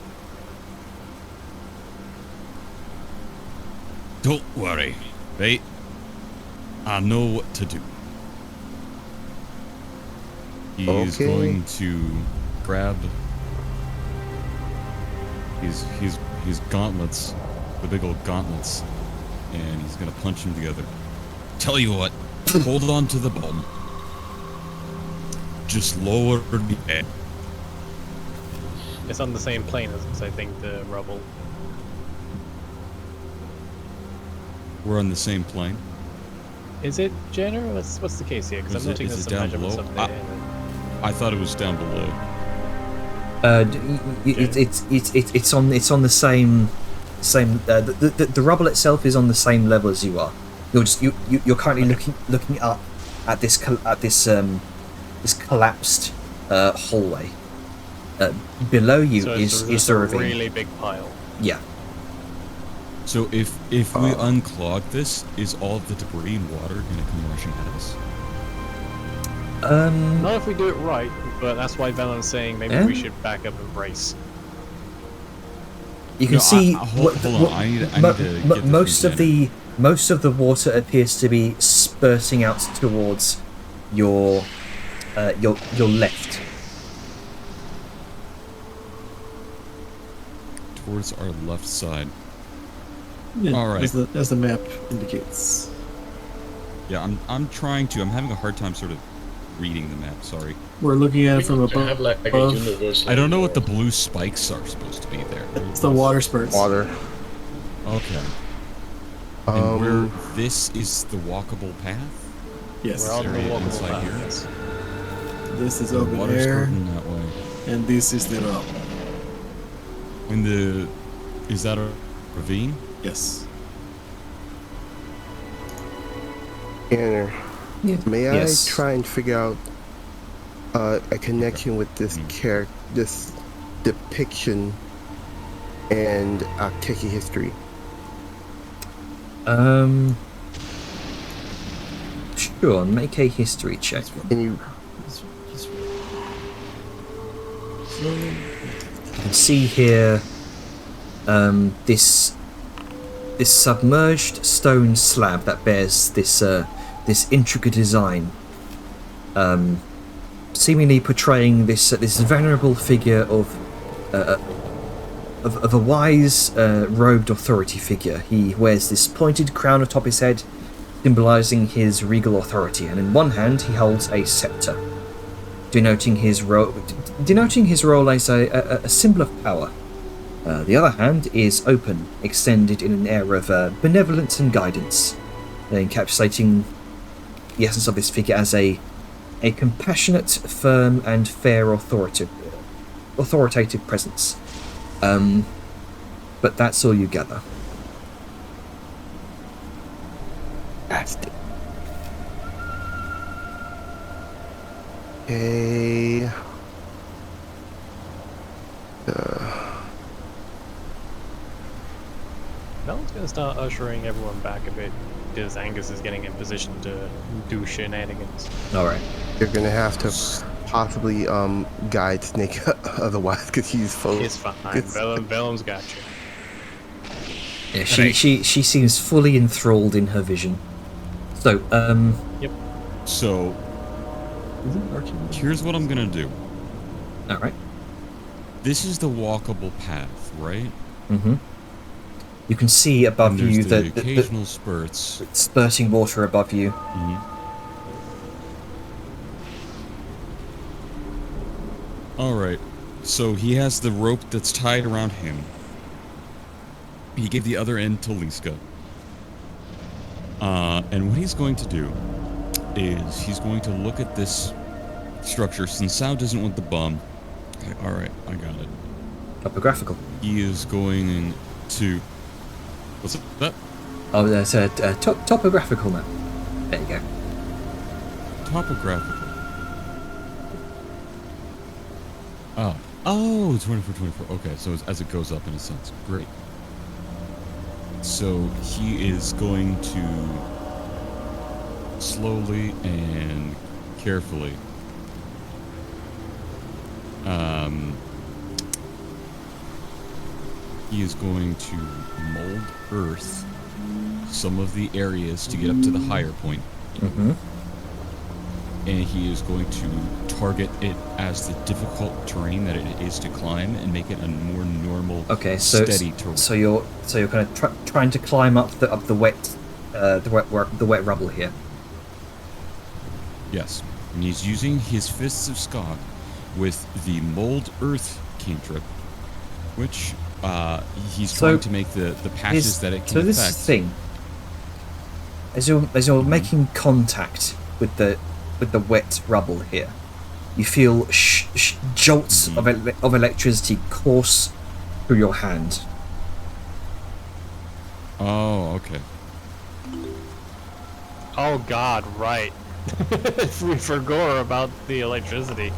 Don't worry, right? I know what to do. He's going to grab his gauntlets, the big old gauntlets, and he's gonna punch them together. Tell you what, hold on to the bomb. Just lower the head.
It's on the same plane as I think the rubble.
We're on the same plane.
Is it, Jenner? What's the case here? Because I'm noting there's some measurements up there.
I thought it was down below.
It's on the same. The rubble itself is on the same level as you are. You're currently looking up at this collapsed hallway. Below you is the ravine.
Really big pile.
Yeah.
So if we unclog this, is all of the debris and water gonna come rushing at us?
Not if we do it right, but that's why Velen's saying maybe we should back up and brace.
You can see most of the water appears to be spurting out towards your left.
Towards our left side.
Yeah,
all right.
As the map indicates.
Yeah, I'm trying to. I'm having a hard time sort of reading the map. Sorry.
We're looking at it from above.
I don't know what the blue spikes are supposed to be there.
It's the water spurts.
Water.
Okay. And where this is the walkable path?
Yes.
We're on the walkable path.
Here?
Yes.
This is open
Water's
air,
going that way.
and this is the rubble.
Is that a ravine?
Yes.
Anna, may
Yes.
I try and figure out a connection with this this depiction and Akteki history?
Sure, make a history check.
Can you?
You can see here this submerged stone slab that bears this intricate design, seemingly portraying this venerable figure of a wise robed authority figure. He wears this pointed crown atop his head, symbolizing his regal authority, and in one hand he holds a scepter, denoting his role as a symbol of power. The other hand is open, extended in an air of benevolence and guidance, encapsulating the essence of this figure as a compassionate, firm, and fair authoritative presence. But that's all you gather.
Okay.
Melon's gonna start ushering everyone back a bit because Angus is getting in position to do shenanigans.
Alright.
You're gonna have to possibly guide Snake otherwise, because he's full.
It's fine. Vellum's got you.
Yeah, she seems fully enthralled in her vision. So,
Yep.
So, here's what I'm gonna do.
alright.
This is the walkable path, right?
Mm-hmm. You can see above
And there's
you
the
the
occasional spurts.
spurting water above you.
Mhm. Alright, so he has the rope that's tied around him. He gave the other end to Liska. And what he's going to do is he's going to look at this structure. Since Sao doesn't want the bomb, alright, I got it.
Topographical.
He is going to... What's that?
Oh, there's a topographical map. There you go.
Topographical. Oh, 24. Okay, so as it goes up in a sense. Great. So he is going to slowly and carefully he is going to mold earth some of the areas to get up to the higher point.
Mm-hmm.
And he is going to target it as the difficult terrain that it is to climb and make it a more normal, steady terrain.
So you're kind of trying to climb up the wet rubble here.
Yes, and he's using his Fists of Skog with the Mold Earth cantrip, which he's trying to make the patches that it can affect.
So this thing, as you're making contact with the wet rubble here, you feel jolts of electricity course through your hand.
Oh, okay.
Oh God, right. We forgot about the electricity.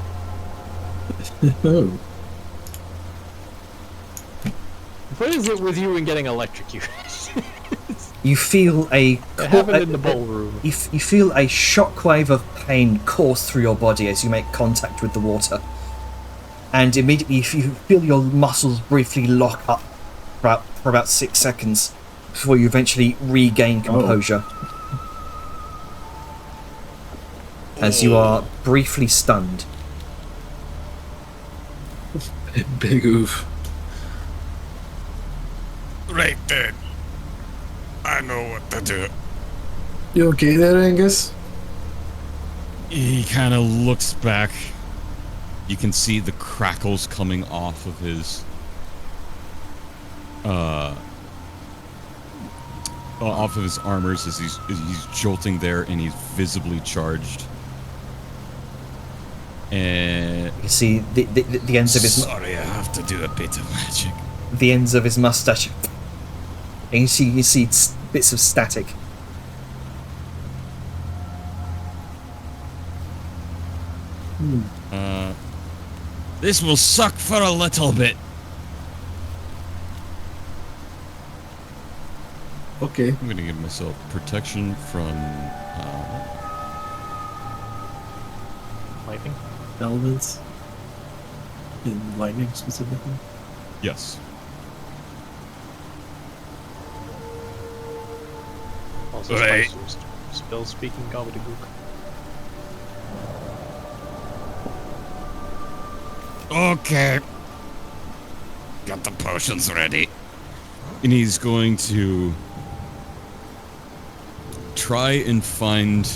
What is it with you and getting electrocuted?
You feel
It happened in the ballroom.
You feel a shockwave of pain course through your body as you make contact with the water, and immediately you feel your muscles briefly lock up for about 6 seconds before you eventually regain composure. As you are briefly stunned.
Big oof.
Right then. I know what to do.
You okay there, Angus?
He kind of looks back. You can see the crackles coming off of his armors as he's jolting there, and he's visibly charged. And
You can see the ends of his
sorry, I have to do a bit of magic.
the ends of his mustache, and you see bits of static.
This will suck for a little bit.
Okay.
I'm gonna give myself protection from
lightning?
Elements? In lightning specifically?
Yes.
Also,
Right.
spell speaking gobbledygook.
Okay. Got the potions ready. And he's going to try and find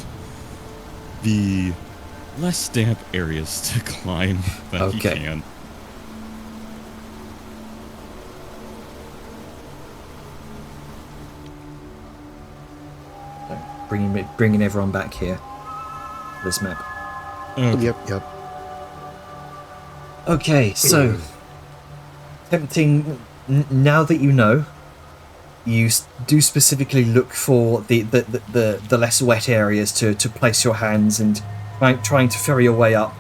the less damp areas to climb that he
Okay.
can.
Bringing everyone back here. This map.
Okay.
Yep.
Okay, so tempting. Now that you know, you do specifically look for the less wet areas to place your hands and trying to ferry your way up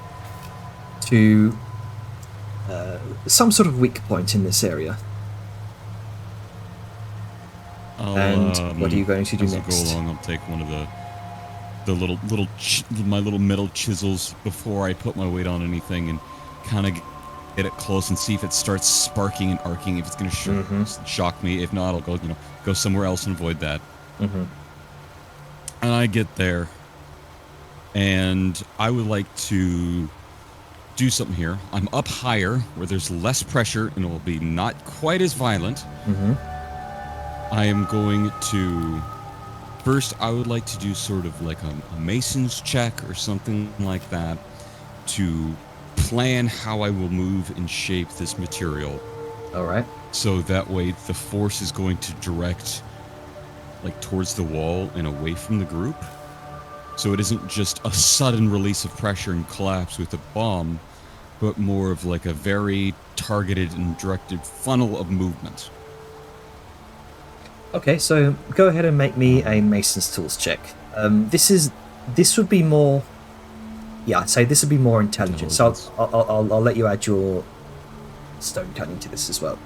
to some sort of weak point in this area. And what are you going to do
as
next?
I go along, I'll take one of the my little metal chisels before I put my weight on anything and kind of get it close and see if it starts sparking and arcing. If it's going to shock me, if not, I'll go somewhere else and avoid that.
Mm-hmm.
And I get there, and I would like to do something here. I'm up higher where there's less pressure and it will be not quite as violent.
Mm-hmm.
I am going to first, I would like to do sort of like a mason's check or something like that to plan how I will move and shape this material.
All right.
So that way the force is going to direct like towards the wall and away from the group. So it isn't just a sudden release of pressure and collapse with a bomb, but more of like a very targeted and directed funnel of movement.
Okay, so go ahead and make me a Mason's Tools check. This would be more. Yeah, I'd say this would be more intelligent. So I'll let you add your stone cutting to this as well.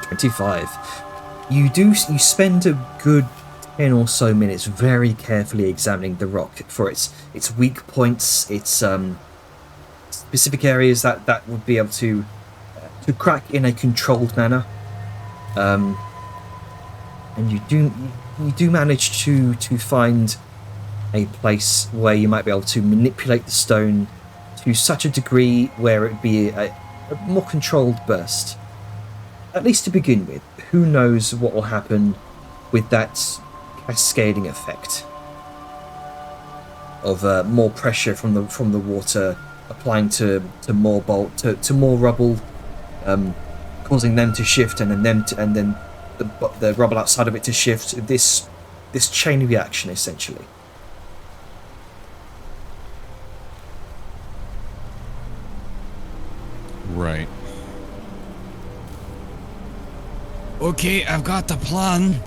25. You spend a good 10 or so minutes very carefully examining the rock for its weak points, its specific areas that would be able to crack in a controlled manner, and you do manage to find a place where you might be able to manipulate the stone to such a degree where it would be a more controlled burst, at least to begin with. Who knows what will happen with that cascading effect of more pressure from the water applying to more to more rubble, causing them to shift, and then the rubble outside of it to shift. This chain reaction, essentially.
Right. Okay, I've got the plan.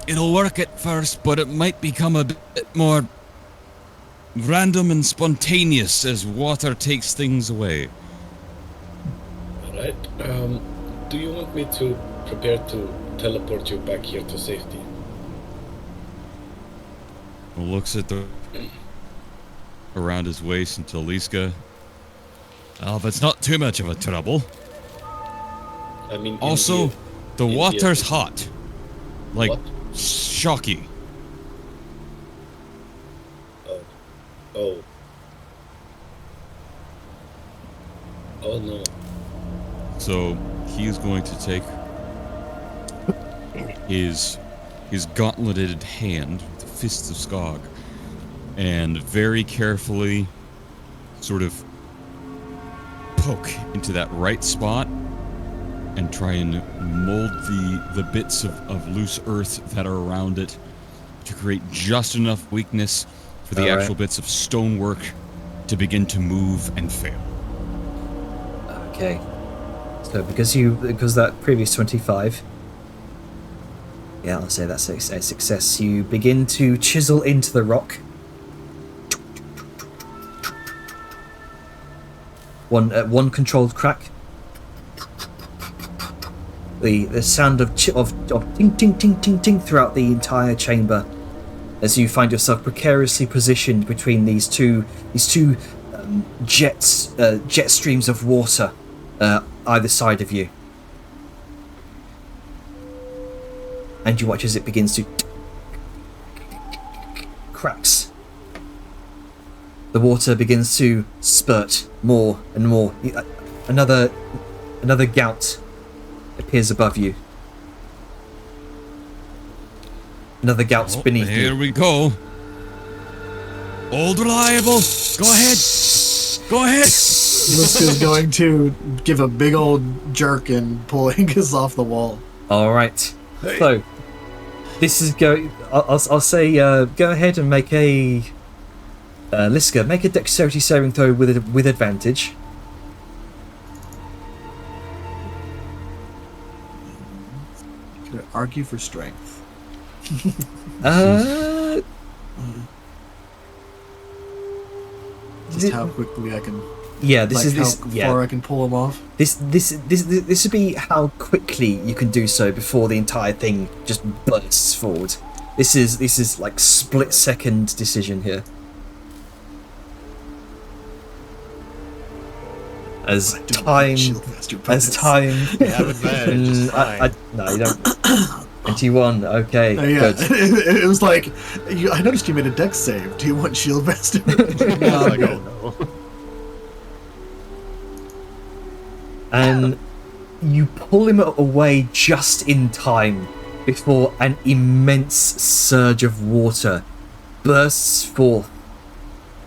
It'll work at first, but it might become a bit more random and spontaneous as water takes things away.
Alright, do you want me to prepare to teleport you back here to safety?
Looks at the around his waist until Liska. Oh, if it's not too much of a trouble.
I mean,
Also, the water's hot. Like,
What?
shocky.
Oh no.
So he is going to take his gauntleted hand, the fists of Skog, and very carefully sort of poke into that right spot and try and mold the bits of loose earth that are around it to create just enough weakness for the actual bits of stonework to begin to move and fail.
Okay. So because that previous 25. Yeah, I'll say that's a success. You begin to chisel into the rock. One controlled crack. The sound of ting ting ting ting ting throughout the entire chamber as you find yourself precariously positioned between these two jet streams of water either side of you. And you watch as it begins to cracks. The water begins to spurt more and more. Another gout appears above you. Another gout beneath you.
Here we go. Old reliable. Go ahead. Go ahead.
Liska's going to give a big old jerk and pull Angus off the wall.
All right. Hey. So this is going. I'll say go ahead and make a Liska, make a dexterity saving throw with advantage.
Could I argue for strength? Just how quickly I can.
Yeah, this is this.
How far I can pull him off.
This would be how quickly you can do so before the entire thing just bursts forward. This is like split second decision here. As time.
You have advantage. It's fine.
No, you don't. 21. Okay.
Yeah.
Good.
It was like, I noticed you made a dex save. Do you want shield master?
No, I don't know.
And you pull him away just in time before an immense surge of water bursts forth,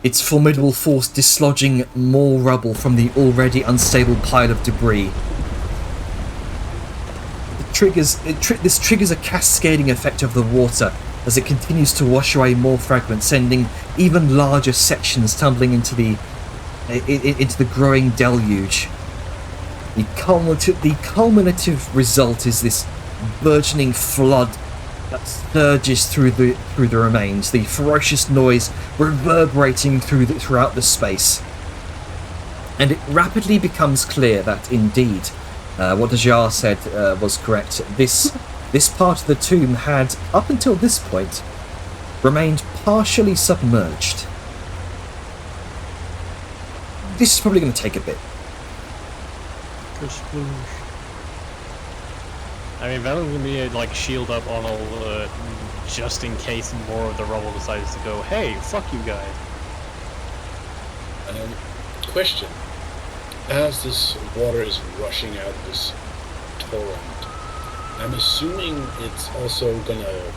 its formidable force dislodging more rubble from the already unstable pile of debris. This triggers a cascading effect of the water as it continues to wash away more fragments, sending even larger sections tumbling into the growing deluge. The culminative result is this burgeoning flood that surges through the remains, the ferocious noise reverberating throughout the space. And it rapidly becomes clear that indeed, what Dajar said was correct. This part of the tomb had, up until this point, remained partially submerged. This is probably going to take a bit.
I mean, that was gonna be like shield up on all just in case more of the rubble decides to go, hey, fuck you guys.
Question. As this water is rushing out this torrent, I'm assuming it's also gonna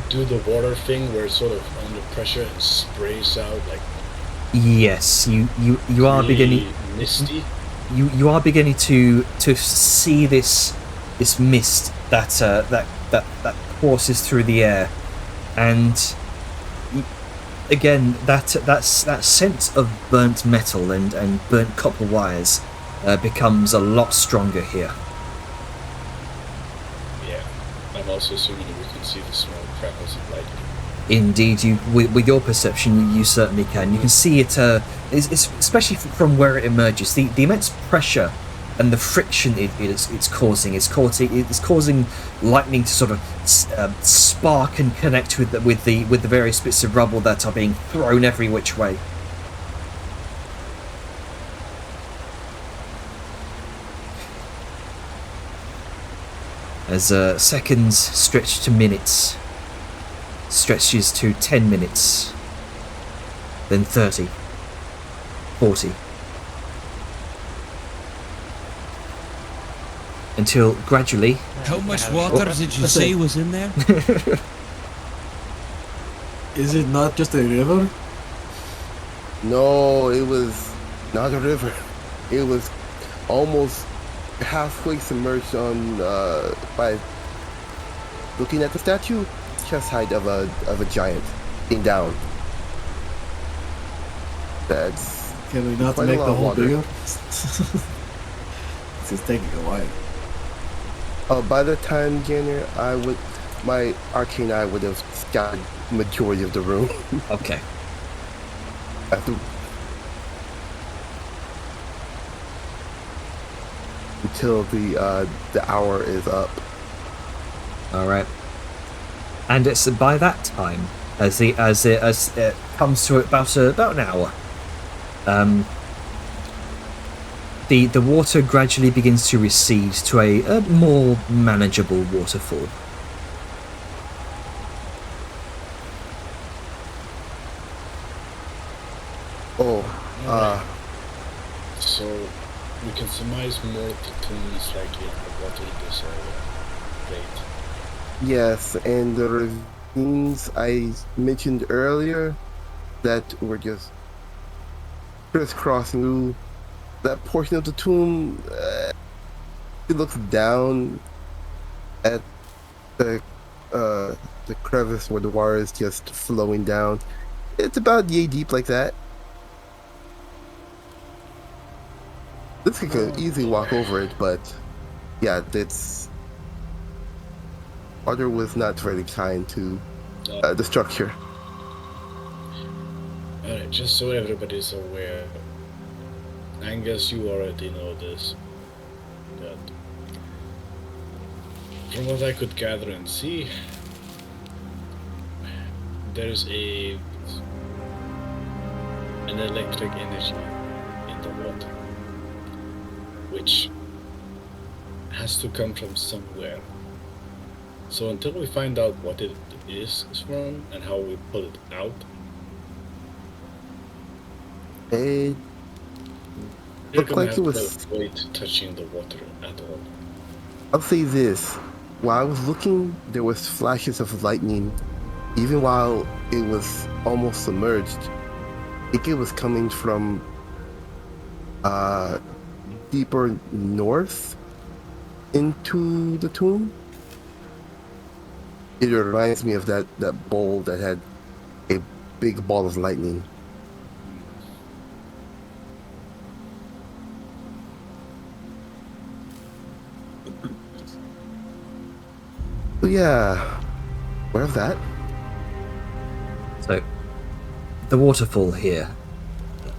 do the water thing where it's sort of under pressure and sprays out like.
Yes, you are
really
beginning.
Misty.
You are beginning to see this mist that courses through the air, and again that sense of burnt metal and burnt copper wires becomes a lot stronger here.
Yeah, I'm also assuming that we can see the small crackles of lightning.
Indeed, with your perception, you certainly can. You can see it, especially from where it emerges. The immense pressure and the friction it's causing. It's causing lightning to sort of spark and connect with the various bits of rubble that are being thrown every which way. As seconds stretch to minutes. Stretches to 10 minutes, then 30, 40, until gradually...
How much water did you say was in there?
Is it not just a river?
No, it was not a river. It was almost halfway submerged by looking at the statue. Chest height of a giant being down. That's
Can we not
quite
make
a lot
the
of
whole
water.
bigger? This is taking a while.
By the time Jenner, my arcane eye would have scoured majority of the room.
Okay.
Until the hour is up.
All right. And it's by that time, as it comes to about an hour, the water gradually begins to recede to a more manageable waterfall.
So we can surmise more the tomb is likely at the bottom of this area. Great.
Yes, and the ravines I mentioned earlier that were just crisscrossing through that portion of the tomb. It looks down at the crevice where the water is just flowing down. It's about yay deep like that. This could easily walk over it, but yeah, water was not very kind to the structure.
Alright, just so everybody's aware, Angus, you already know this, but from what I could gather and see, there's an electric energy in the water, which has to come from somewhere. So until we find out what it is from and how we pull it out,
It
you're
looked
gonna
like
have
it was.
to avoid touching the water at all.
I'll say this: while I was looking, there was flashes of lightning, even while it was almost submerged. I think it was coming from deeper north into the tomb. It reminds me of that bowl that had a big ball of lightning. So yeah, where of that?
So, the waterfall here,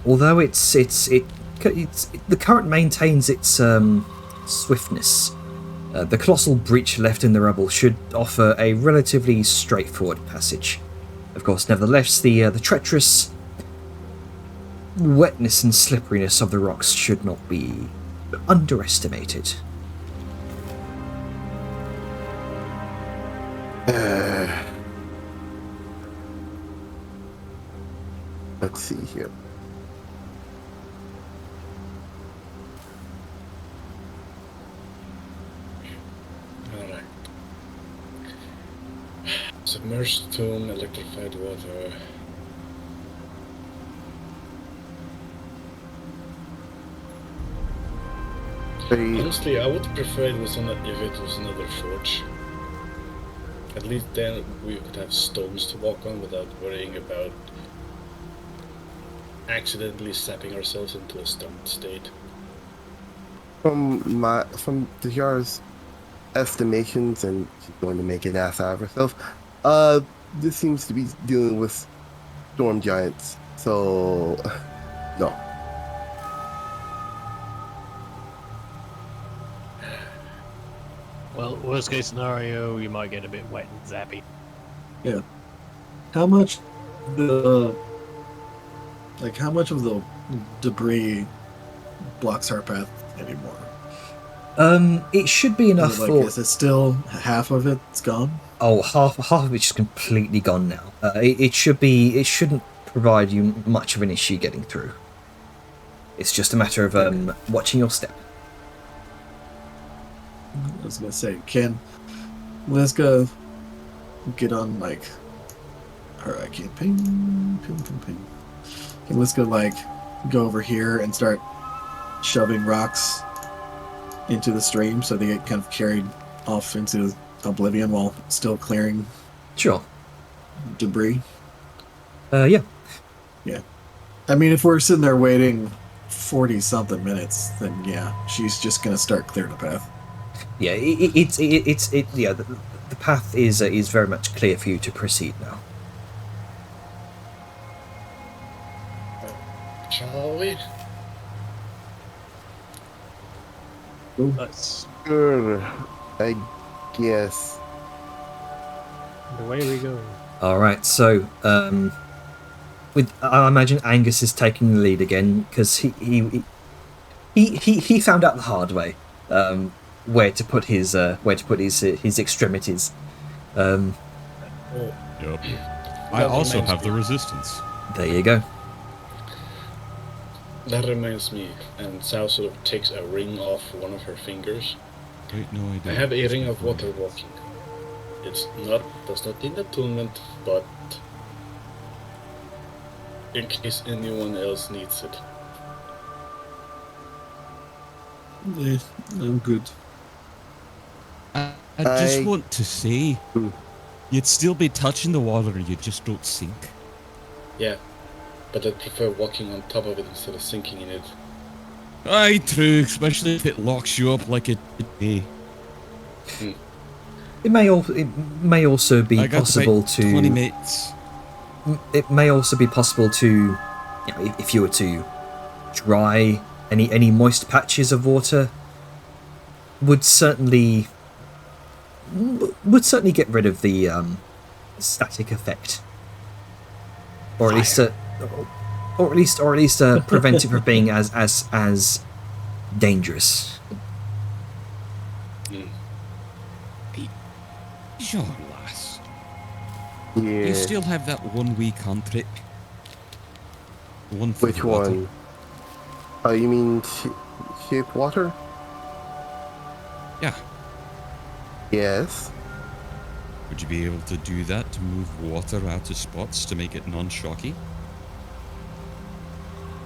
although the current maintains its swiftness, the colossal breach left in the rubble should offer a relatively straightforward passage. Of course, nevertheless, the treacherous wetness and slipperiness of the rocks should not be underestimated.
Let's see here.
Alright. Submerged tomb, electrified water. Honestly, I would prefer if it was another forge. At least then we could have stones to walk on without worrying about accidentally sapping ourselves into a stunned state.
From Djar's estimations, and she's going to make an ass out of herself, this seems to be dealing with storm giants, so no.
Well, worst case scenario, you might get a bit wet and zappy.
Yeah. How much of the debris blocks our path anymore?
It should be enough for.
Is it still half of it's gone?
Oh, half of it's completely gone now. It shouldn't provide you much of an issue getting through. It's just a matter of watching your step.
I was gonna say, can Liska get on or I can't ping. Can Liska go over here and start shoving rocks into the stream so they get kind of carried off into oblivion while still clearing
Sure.
debris?
Yeah.
Yeah. I mean, if we're sitting there waiting 40-something minutes, then yeah, she's just gonna start clearing the path.
Yeah, the path is very much clear for you to proceed now.
Shall we?
Nice.
Sure, I guess.
away we go.
All right, so I imagine Angus is taking the lead again because he found out the hard way where to put his extremities.
Yep. I also have the resistance.
There you go.
That reminds me, and Sal sort of takes a ring off one of her fingers.
Wait, no, I
I
don't.
have a ring of water walking. Does not need attunement, but in case anyone else needs it.
I'm good.
I just
I-
want to say, you'd still be touching the water, you just don't sink.
Yeah, but I prefer walking on top of it instead of sinking in it.
Aye, true, especially if it locks you up like it did.
It may also be
I got
possible
about 20
to.
mates.
It may also be possible to, you know, if you were to dry any moist patches of water, would certainly get rid of the static effect, or at least prevent it from being as dangerous.
Sure, lass.
Yeah.
You still have that one wee cantrip. One for
Which
the water.
one? Oh, you mean shape water?
Yeah.
Yes.
Would you be able to do that to move water out of spots to make it non-shocky?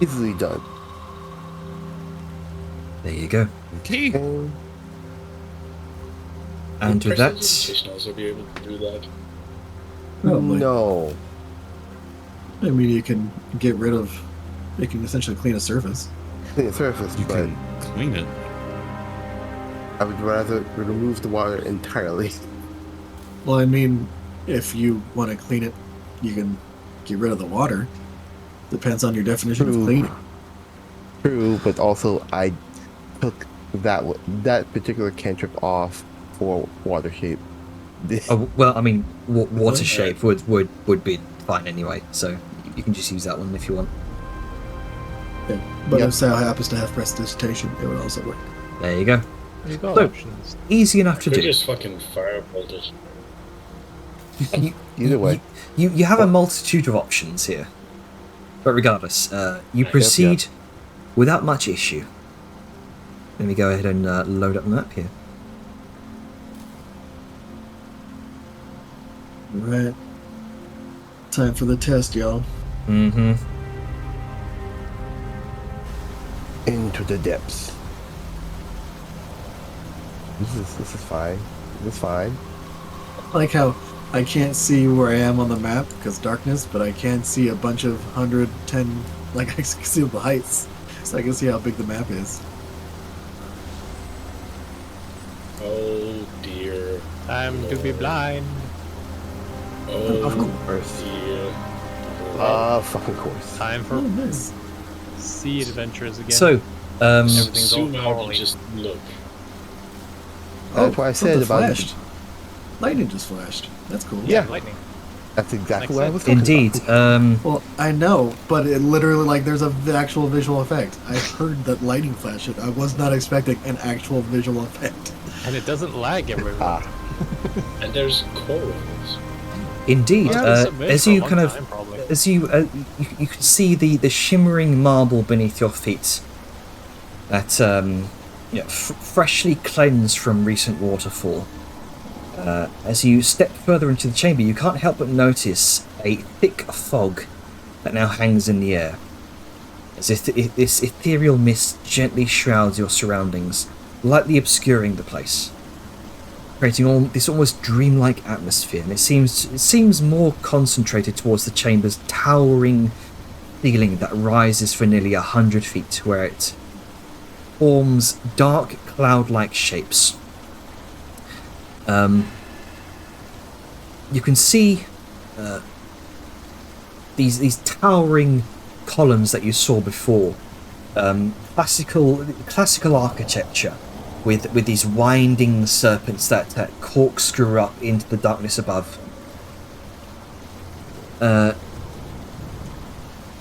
Easily done.
There you go.
Okay.
And
And with that,
Prestidigitation also be able to do that.
Probably.
no.
I mean, you can get rid of. You can essentially clean a surface.
Clean the surface,
You
but
can clean it.
I would rather remove the water entirely.
Well, I mean, if you want to clean it, you can get rid of the water. Depends on your definition
True.
of cleaning.
True, but also I took that particular cantrip off for water shape.
oh, well, I mean, water
Okay.
shape would be fine anyway, so you can just use that one if you want.
Yeah. But
Yep.
if Sal happens to have prestidigitation, it would also work.
There you go.
You got
So-
options.
Easy enough to
Could
do.
just fucking firebolt it.
You,
Either way.
you have a multitude of options here, but regardless, you proceed without much issue. Let me go ahead and load up the map here.
Right. Time for the test, y'all.
Mm-hmm.
Into the depths. This is fine. This is fine.
I like how I can't see where I am on the map because darkness, but I can see a bunch of 110. Like I can see the heights, so I can see how big the map is.
Oh dear.
Time to be blind.
Oh
Of course.
dear.
Fucking course.
Time for
Oh, nice.
sea adventures again.
So,
Everything's all
Zoom out and
correlated.
just look.
That's what I said
something
about
flashed. Lightning just flashed. That's cool.
Yeah.
lightning.
That's exactly
Makes
what I was talking
indeed,
about.
Well, I know, but it literally like there's the actual visual effect. I heard that lightning flash it. I was not expecting an actual visual effect.
And it doesn't lag everywhere.
And there's corals.
indeed.
Well, it's submerged
As
for a
you
long
kind of,
time, probably.
as you can see the shimmering marble beneath your feet, that freshly cleansed from recent waterfall. As you step further into the chamber, you can't help but notice a thick fog that now hangs in the air, as if this ethereal mist gently shrouds your surroundings, lightly obscuring the place, creating this almost dreamlike atmosphere. And it seems more concentrated towards the chamber's towering ceiling that rises for nearly 100 feet, where it forms dark cloud-like shapes. You can see these towering columns that you saw before, classical architecture with these winding serpents that corkscrew up into the darkness above.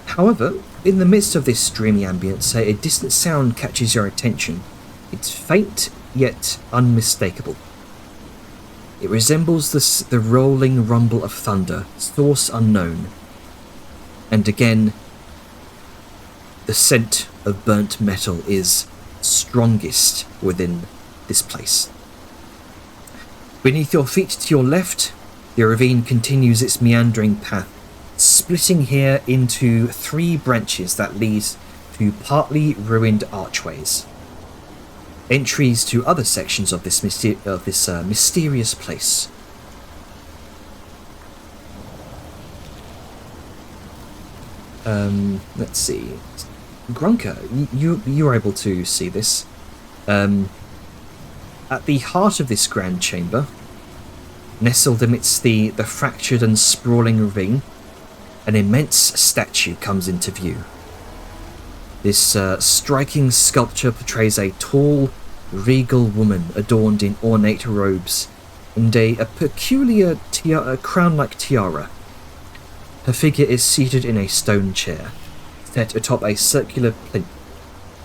However, in the midst of this dreamy ambience, a distant sound catches your attention. It's faint, yet unmistakable. It resembles the rolling rumble of thunder, source unknown. And again, the scent of burnt metal is strongest within this place. Beneath your feet to your left, the ravine continues its meandering path, splitting here into 3 branches that lead to partly ruined archways. Entries to other sections of this mysterious place. Let's see. Grunker, you were able to see this. At the heart of this grand chamber, nestled amidst the fractured and sprawling ravine, an immense statue comes into view. This striking sculpture portrays a tall, regal woman adorned in ornate robes and a peculiar crown-like tiara. Her figure is seated in a stone chair, set atop a circular plinth,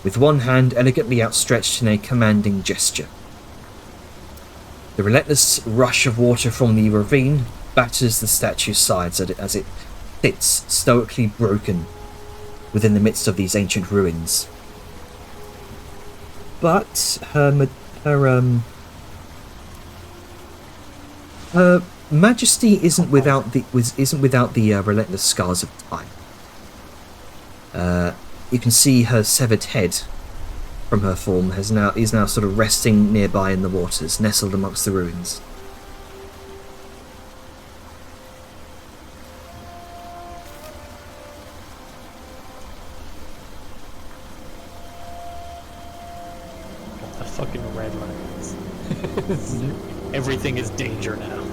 with one hand elegantly outstretched in a commanding gesture. The relentless rush of water from the ravine batters the statue's sides as it sits stoically broken within the midst of these ancient ruins. But her majesty isn't without the relentless scars of time. You can see her severed head from her form is now sort of resting nearby in the waters, nestled amongst the ruins.
The fucking red lines. Everything is danger now.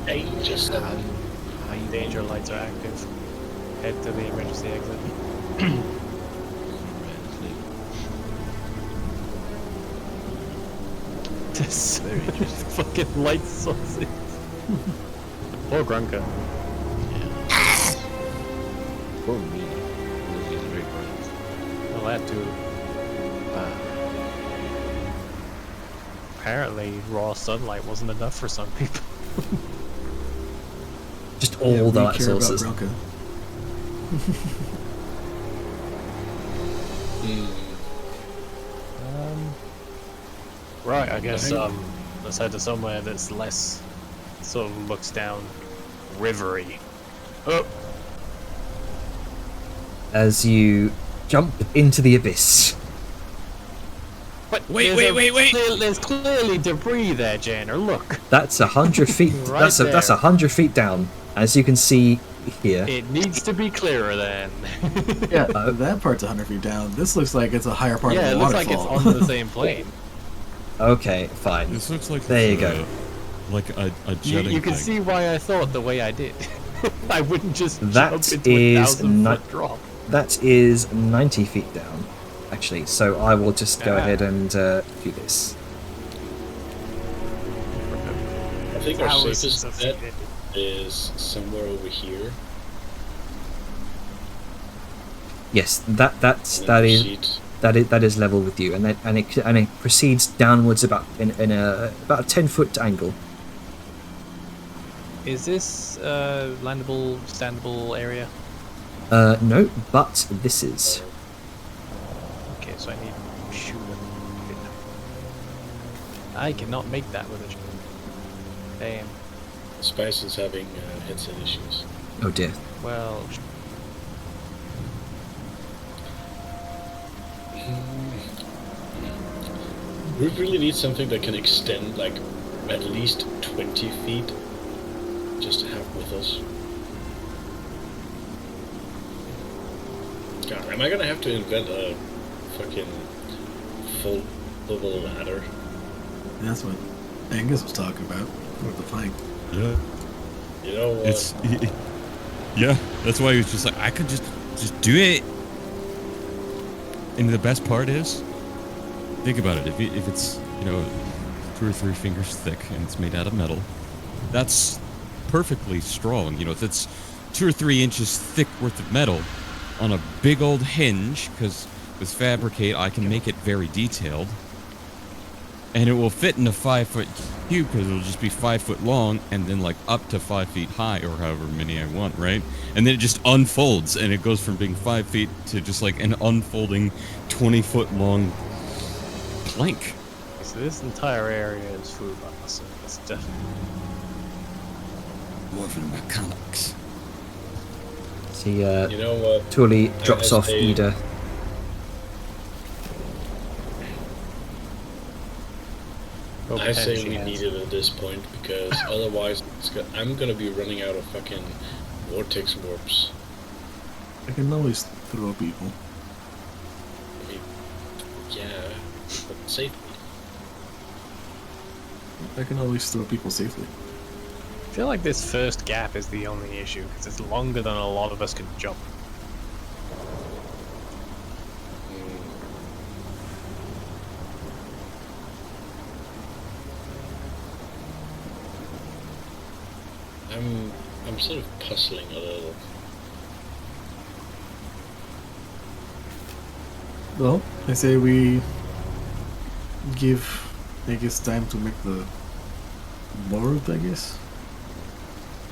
Danger stuff.
Danger lights are active. Head to the emergency exit. This fucking light sources. Poor Grunka.
Poor me. Losing the great brains.
Well, that too. Apparently, raw sunlight wasn't enough for some people.
Just all the light
care about
sources.
Grunka.
Right, I guess let's head to somewhere that's less sort of looks down rivery. Oh,
As you jump into the abyss.
but
Wait.
There's clearly debris there, Janner. Look,
That's 100 feet.
Right
that's 100 feet down, as you can see here.
it needs to be clearer then.
Yeah, that part's 100 feet down. This looks like it's a higher part
Yeah,
of
it
the
looks like
waterfall.
it's on the same plane.
Okay, fine.
This looks like
There
it's
you go.
Like a
You,
jetting
you can
thing.
see why I thought the way I did. I wouldn't just
That
jump into
is
a 1,000-foot drop.
That is 90 feet down, actually. So I will just go
Ah.
ahead and do this.
I think our
Thousands
safest
of
bet
feet.
is somewhere over here.
Yes, that is level with you, and it proceeds downwards about in a 10-foot angle.
Is this landable, standable area?
No, but this is.
Okay, so I need shoot. I cannot make that with a shoot. Damn.
Spice is having headset issues.
Oh dear.
Well,
We really need something that can extend like at least 20 feet just to have with us. God, am I gonna have to invent a fucking foldable ladder?
That's what Angus was talking about with the plank.
Yeah.
You know what?
It's yeah. That's why he was just like, I could just do it. And the best part is, think about it. If it's 2 or 3 fingers thick and it's made out of metal, that's perfectly strong. You know, that's 2 or 3 inches thick worth of metal on a big old hinge, because with Fabricate I can make it very detailed. And it will fit in a 5-foot cube because it'll just be 5 foot long and then like up to 5 feet high or however many I want, right? And then it just unfolds and it goes from being 5 feet to just like an unfolding 20-foot long plank.
So this entire area is food loss, so it's definitely...
Dwarven mechanics.
See,
You know what?
Tully drops off
say-
Ida.
I say
Potentially
we
has-
need it at this point because otherwise I'm gonna be running out of fucking vortex warps.
I can always throw people.
I mean, yeah, but safely.
I can always throw people safely.
I feel like this first gap is the only issue, because it's longer than a lot of us can jump.
I'm sort of puzzling a little.
Well, I say we give, I guess, time to make the board, I guess.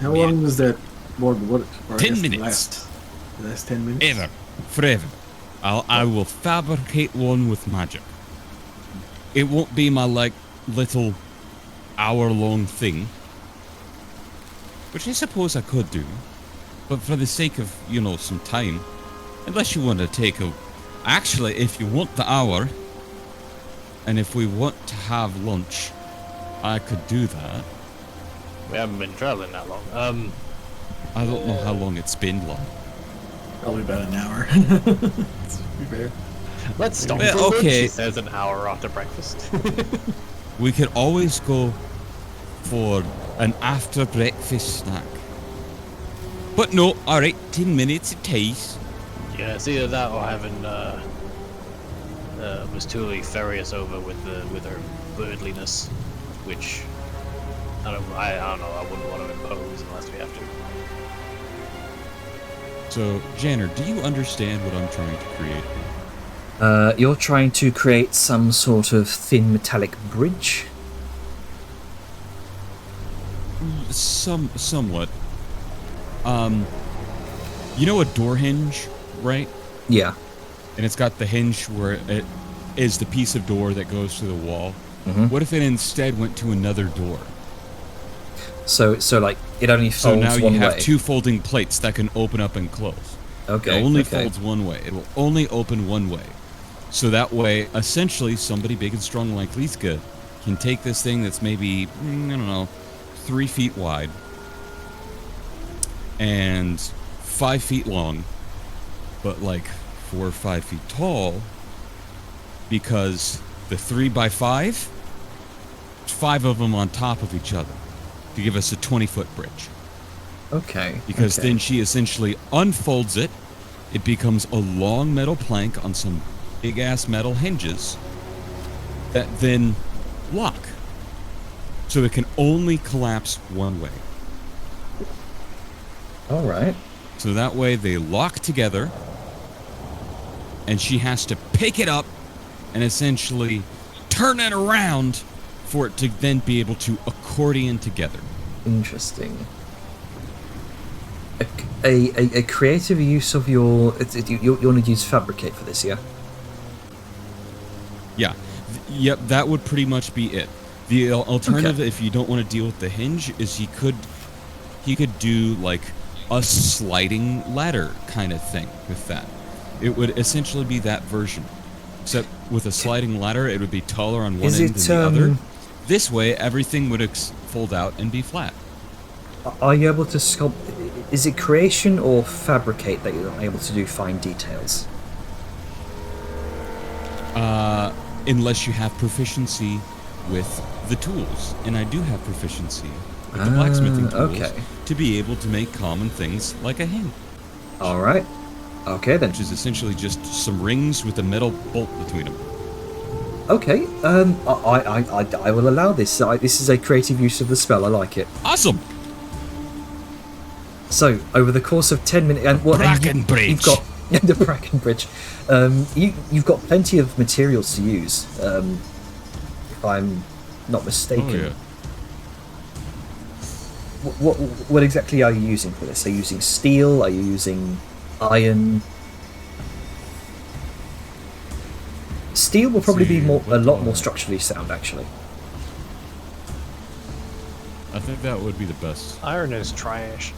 How
Yeah.
long does that board work? Or I
10
guess
minutes.
Last 10 minutes?
Ever. Forever. I will fabricate one with magic. It won't be my, like, little hour-long thing. Which I suppose I could do. But for the sake of, you know, some time. Unless you want to take a... Actually, if you want the hour, and if we want to have lunch, I could do that.
We haven't been traveling that long.
I don't know how long it's been long.
Probably about an hour. To be fair.
Let's stop
Well,
for lunch,
okay.
he says an hour after breakfast.
We could always go for an after breakfast snack. But no, alright, 10 minutes it takes.
Yeah, it's either that or having Miss Thule ferry us over with her birdliness, which I don't know. I wouldn't want to impose unless we have to.
So, Janner, do you understand what I'm trying to create here?
You're trying to create some sort of thin metallic bridge?
Somewhat. You know a door hinge, right?
Yeah.
And it's got the hinge where it is the piece of door that goes to the wall.
Mhm.
What if it instead went to another door?
So like it only folds
So now you
one
have
way.
2 folding plates that can open up and close.
Okay.
It only
okay.
folds one way. It will only open one way. So that way, essentially, somebody big and strong like Liska can take this thing that's maybe, I don't know, 3 feet wide and 5 feet long, but like 4 or 5 feet tall, because the 3x5, 5 of them on top of each other to give us a 20-foot bridge.
Okay.
Because
okay.
then she essentially unfolds it. It becomes a long metal plank on some big-ass metal hinges that then lock. So it can only collapse one way.
All right.
So that way they lock together, and she has to pick it up and essentially turn it around for it to then be able to accordion together.
Interesting. A creative use of your... You want to use Fabricate for this, yeah?
Yeah. Yep, that would pretty much be it. The alternative, if you don't want to deal with the hinge, is he could do like a sliding ladder kind of thing with that. It would essentially be that version. Except with a sliding ladder, it would be taller on one
Is
end
it,
than the other. This way, everything would fold out and be flat.
Are you able to sculpt... Is it creation or Fabricate that you're able to do fine details?
Unless you have proficiency with the tools. And I do have proficiency with the blacksmithing tools
okay.
to be able to make common things like a hinge.
All right. Okay, then.
Which is essentially just some rings with a metal bolt between them.
Okay, I will allow this. This is a creative use of the spell. I like it.
Awesome!
So, over the course of 10 minutes, and
Brackenbridge.
you've got the Brackenbridge. You've got plenty of materials to use, if I'm not mistaken.
Oh, yeah.
What exactly are you using for this? Are you using steel? Are you using iron? Steel will probably be a lot more structurally sound, actually.
I think that would be the best.
Iron is trash.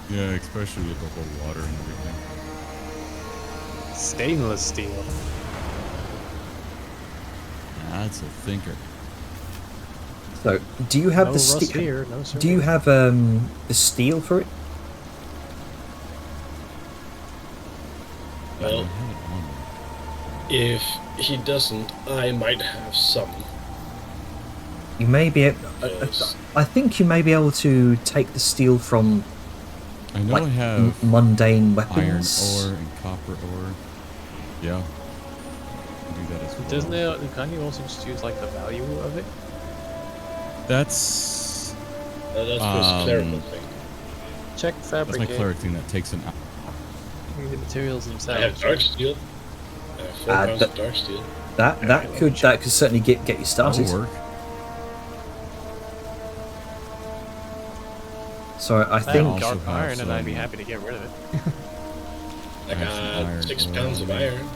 Yeah, especially with the whole water and everything.
Stainless steel.
That's a thinker.
So, do you have
No
the
rust
steel?
here, no sir.
Do you have the steel for it?
Well, if he doesn't, I might have some.
You may be able.
Yes.
I think you may be able to take the steel from
I know
like
I have
mundane
iron
weapons.
ore and copper ore. Yeah. Do that as well.
Doesn't it? Can't you also just use like the value of it?
That's
That's this clerical thing.
Check
my
fabricate.
cleric thing that takes an hour.
The materials
I
themselves.
have dark steel. I have 4 pounds of dark steel.
That could certainly get you started.
That'll work.
So I
I have
think
also
dark
have
iron, and I'd be
some-
happy to get rid of it.
I
I have some
got
iron
6
ore.
pounds of iron.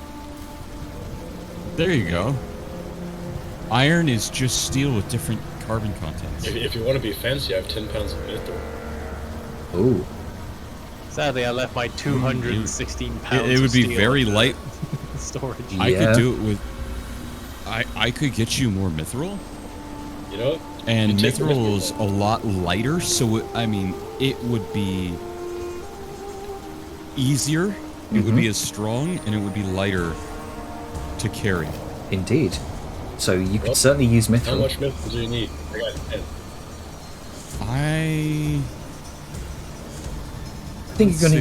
There you go. Iron is just steel with different carbon contents.
If you want to be fancy, I have 10 pounds of metal.
ooh,
Sadly, I left my 216 pounds.
It would
of
be
steel
very
in the
light.
storage.
I
Yeah.
could do it with. I could get you more mithril,
You know?
and
You take the
mithril
mithril
is
then.
a lot lighter, so it would be easier. It would be as strong, and it would be lighter to carry.
indeed. So you could
Well,
certainly use
How
mithril.
much metal do you need? I got 10.
I
think
let's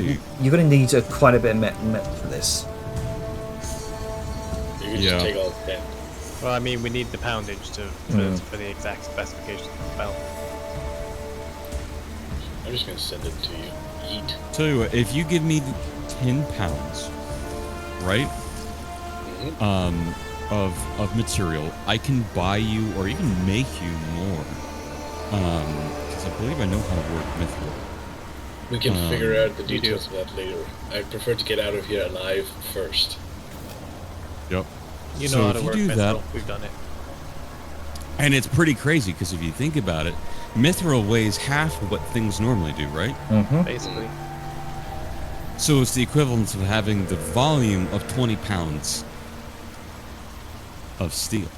you're gonna need quite a bit of metal for this.
You can
Yeah.
just take all 10.
Well, I mean, we need the poundage for the exact specifications of the belt.
I'm just going to send it to you. Yeet.
tell you what, if you give me 10 pounds, right, of material, I can buy you or even make you more. Because I believe I know how to work mithril.
We can figure out the
you do.
details of that later. I prefer to get out of here alive first.
Yep.
You know
So
how
if
to
you
work
do
mithril.
that-
We've done it.
And it's pretty crazy because if you think about it, mithril weighs half of what things normally do, right?
Mm-hmm.
Basically.
So it's the equivalent of having the volume of 20 pounds of steel.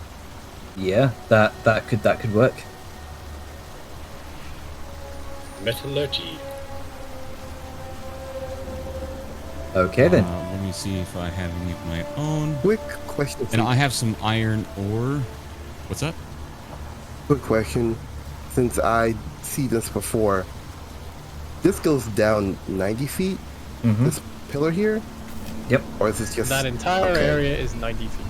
Yeah, that could work.
Metallurgy.
Okay then.
Let me see if I have any of my own.
Quick question.
And I have some iron ore. What's up?
Quick question. Since I see this before, this goes down 90 feet.
Mhm.
This pillar here,
Yep.
or is this just
That entire
okay.
area is 90 feet.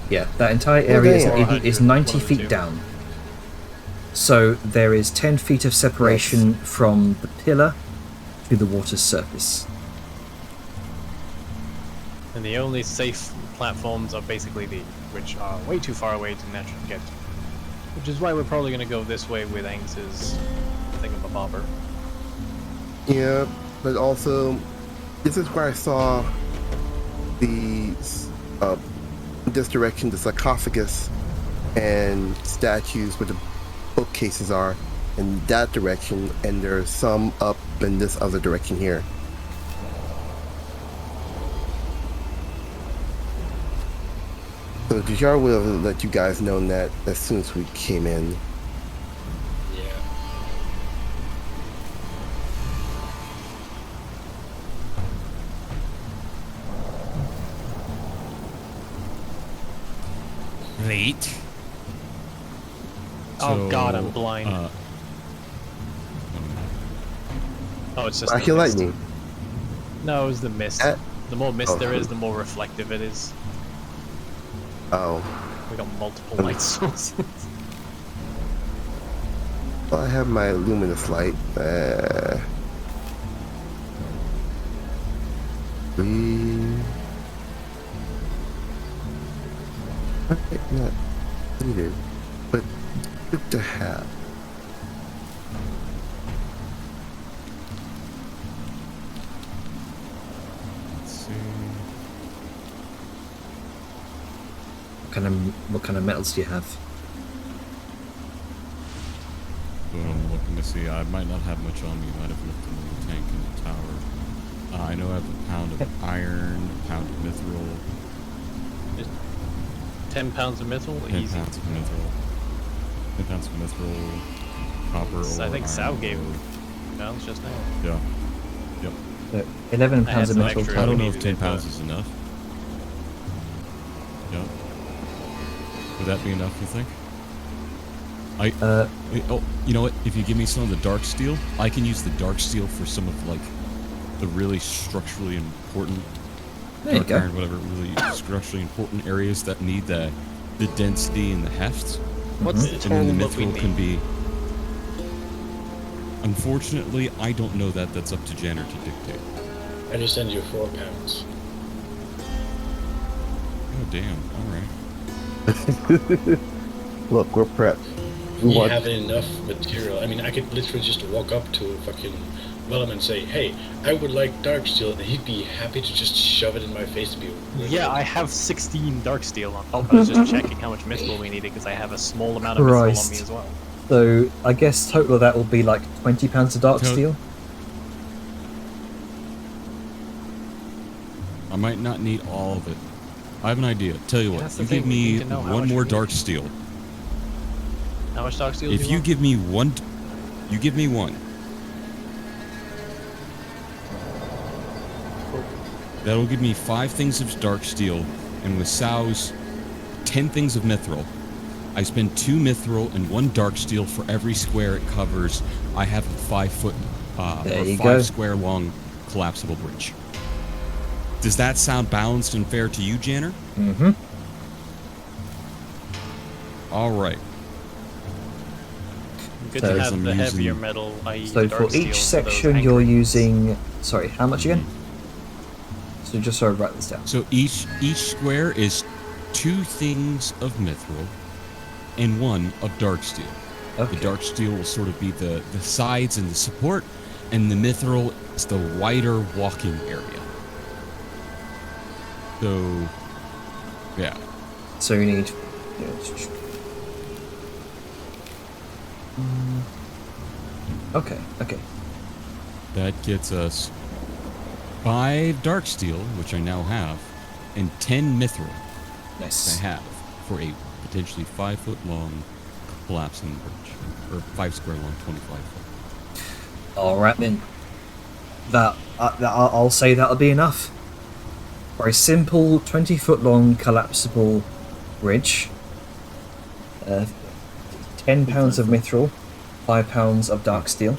Yeah, that entire area
damn.
is 90
100,
feet
102.
down. So there is 10 feet of separation from the pillar to the water's surface.
And the only safe platforms are basically these, which are way too far away to naturally get to. Which is why we're probably going to go this way with Angus's thingamabobber.
Yeah, but also, this is where I saw this direction, the sarcophagus and statues where the bookcases are in that direction, and there's some up in this other direction here. So Dejar would have let you guys know that as soon as we came in.
Yeah.
Late.
Oh god, I'm blind. Oh, it's just the
Black
mist.
lightning.
No, it was the mist.
Uh,
The more mist
oh.
there is, the more reflective it is.
Oh.
We got multiple light sources.
Well, I have my luminous light. Not needed, but good to have.
Let's see.
What kind of metals do you have?
But I'm looking to see. I might not have much on me. I might have left in the tank in the tower. I know I have a pound of iron, a pound of mithril.
10 pounds of mithril?
10
Easy.
pounds of mithril. 10 pounds of mithril, copper,
I
ore,
think Sal
iron,
gave
wood.
pounds just now.
Yeah. Yep.
So 11
I
pounds
had
of
some
metal.
extra.
I don't know
needed
if 10
it,
pounds
but-
is enough. Yep. Would that be enough, you think? Oh, you know what? If you give me some of the dark steel, I can use the dark steel for some of, like, the really structurally important
There you
dark
go.
iron, whatever, really structurally important areas that need the density and the heft.
What's the
And
total
then the
that we
mithril can
need?
be. Unfortunately, I don't know that. That's up to Jenner to dictate.
I just send you 4 pounds.
Oh damn! All right.
Look, we're prepped.
We have enough material. I mean, I could literally just walk up to fucking Willem and say, "Hey, I would like dark steel," and he'd be happy to just shove it in my face to be.
Yeah, I have 16 dark steel on top. I was just checking how much mithril we needed because I have a small amount of mithril on me
Christ.
as well.
So I guess total of that will be like 20 pounds of dark
So-
steel.
I might not need all of it. I have an idea. Tell you what,
That's the
you
thing,
give
we
me
need to know how
one
much
more
we
dark
need.
steel.
How much dark steel do
If you
want?
give me one, you give me one. That'll give me 5 things of dark steel, and with Sau's 10 things of mithril. I spend 2 mithril and 1 dark steel for every square it covers. I have a 5 foot,
There
or
you
5
go.
square long collapsible bridge. Does that sound balanced and fair to you, Janner?
Mm-hmm.
All right.
Good
So
to have
I'm
the
using-
heavier metal, i.e.
So
dark
for
steel
each
those
section you're
anchors.
using... Sorry, how much again? So just so I write this down.
So each square is 2 things of mithril and 1 of dark steel.
Okay.
The dark steel will sort of be the sides and the support, and the mithril is the wider walking area. So, yeah.
So you need... Okay, okay.
That gets us 5 dark steel, which I now have, and 10 mithril
Nice.
I have for a potentially 5 foot long collapsing bridge, or 5 square long, 25 foot.
All right then. I'll say that'll be enough. For a simple 20-foot long collapsible bridge, 10 pounds of mithril, 5 pounds of dark steel.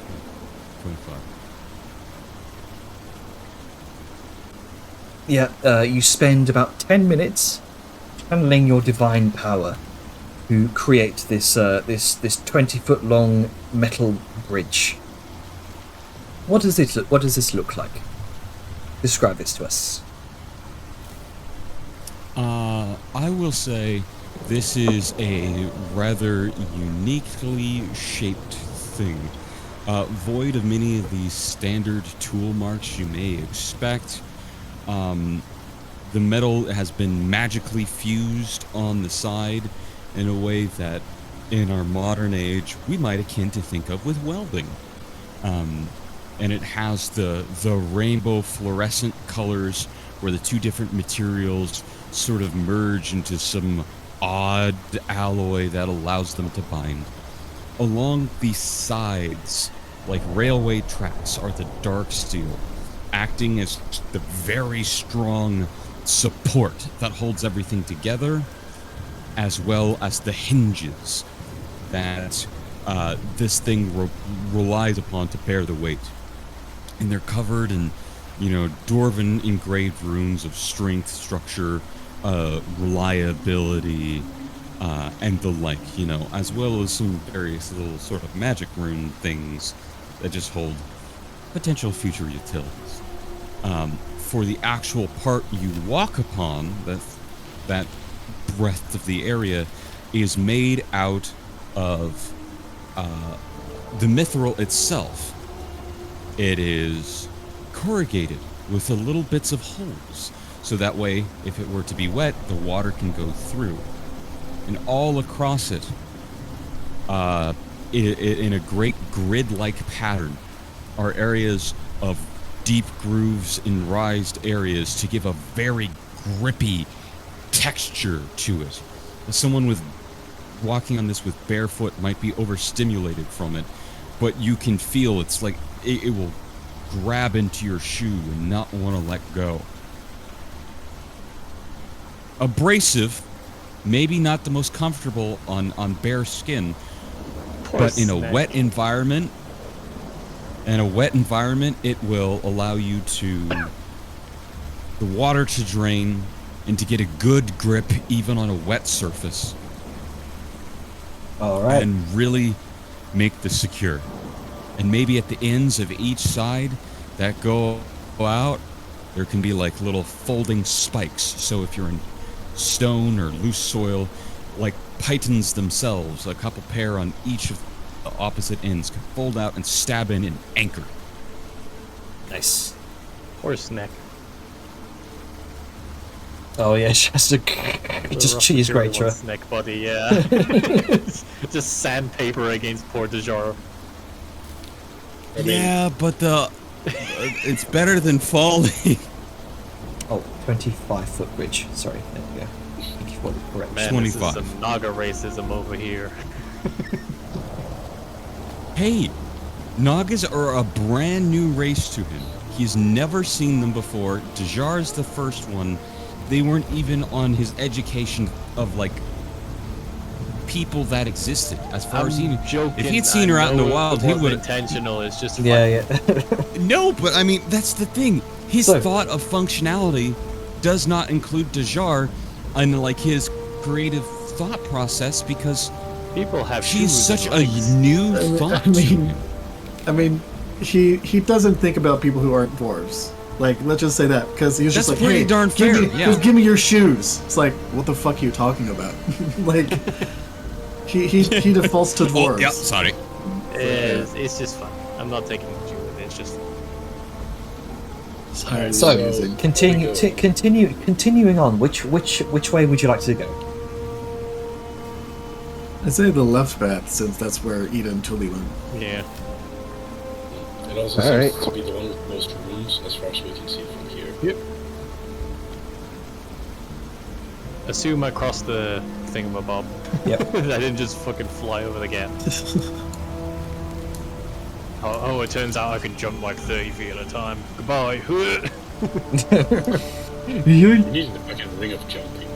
25.
Yeah, you spend about 10 minutes channeling your divine power to create this 20-foot long metal bridge. What does this look like? Describe this to us.
I will say this is a rather uniquely shaped thing. Void of many of these standard tool marks you may expect. The metal has been magically fused on the side in a way that in our modern age we might akin to think of with welding. And it has the rainbow fluorescent colors where the 2 different materials sort of merge into some odd alloy that allows them to bind. Along the sides, like railway tracks, are the dark steel, acting as the very strong support that holds everything together, as well as the hinges that this thing relies upon to bear the weight. And they're covered in, dwarven engraved runes of strength, structure, reliability, and the like, as well as some various little sort of magic rune things that just hold potential future utilities. for the actual part you walk upon, that breadth of the area, is made out of the mithril itself. It is corrugated with the little bits of holes, so that way, if it were to be wet, the water can go through. And all across it, in a great grid-like pattern, are areas of deep grooves in raised areas to give a very grippy texture to it. Someone walking on this with barefoot might be overstimulated from it, but you can feel it's like it will grab into your shoe and not want to let go. Abrasive, maybe not the most comfortable on bare skin, but in a wet environment, it will allow you the water to drain and to get a good grip even on a wet surface.
All right.
And really make this secure. And maybe at the ends of each side that go out, there can be like little folding spikes. So if you're in stone or loose soil, like pythons themselves, a couple pair on each of the opposite ends can fold out and stab in and anchor.
Nice.
Horse neck.
Oh yeah, she has to just cheese grate her.
Neck body, yeah. Just sandpaper against poor Dejaro.
Yeah, but it's better than falling.
Oh, 25-foot bridge. Sorry, there we go. Thank you for the correction.
Man,
25.
this is some Naga racism over here.
Hey, Nagas are a brand new race to him. He's never seen them before. Dejar's the first one. They weren't even on his education of like people that existed. As far as he knew,
joking.
if he'd seen her out in the wild, he would.
Intentional. It's just fun.
Yeah.
No, but I mean that's the thing. His
So-
thought of functionality does not include Dejar and like his creative thought process because
People have.
she's
shoes
such
and
a
legs.
new thought to him.
I mean, he doesn't think about people who aren't dwarves. Like, let's just say that, because he's just
That's
like,
pretty
hey,
darn
give
fair,
me,
yeah.
just give me your shoes. It's like, what the fuck are you talking about? Like, he defaults to dwarves.
Oh, yeah, sorry.
It's just fun. I'm not taking issue with it. It's just fun.
Sorry,
So,
music.
continuing on. Which way would you like to go?
I say the left path, since that's where Ida and Tully went.
Yeah.
It also
All right.
seems to be the one with most rooms, as far as we can see from here.
Yep. Assume I crossed the thingamabob.
Yep.
I didn't just fucking fly over the gap. Oh, it turns out I can jump like 30 feet at a time. Goodbye.
He's in the fucking ring of jumping.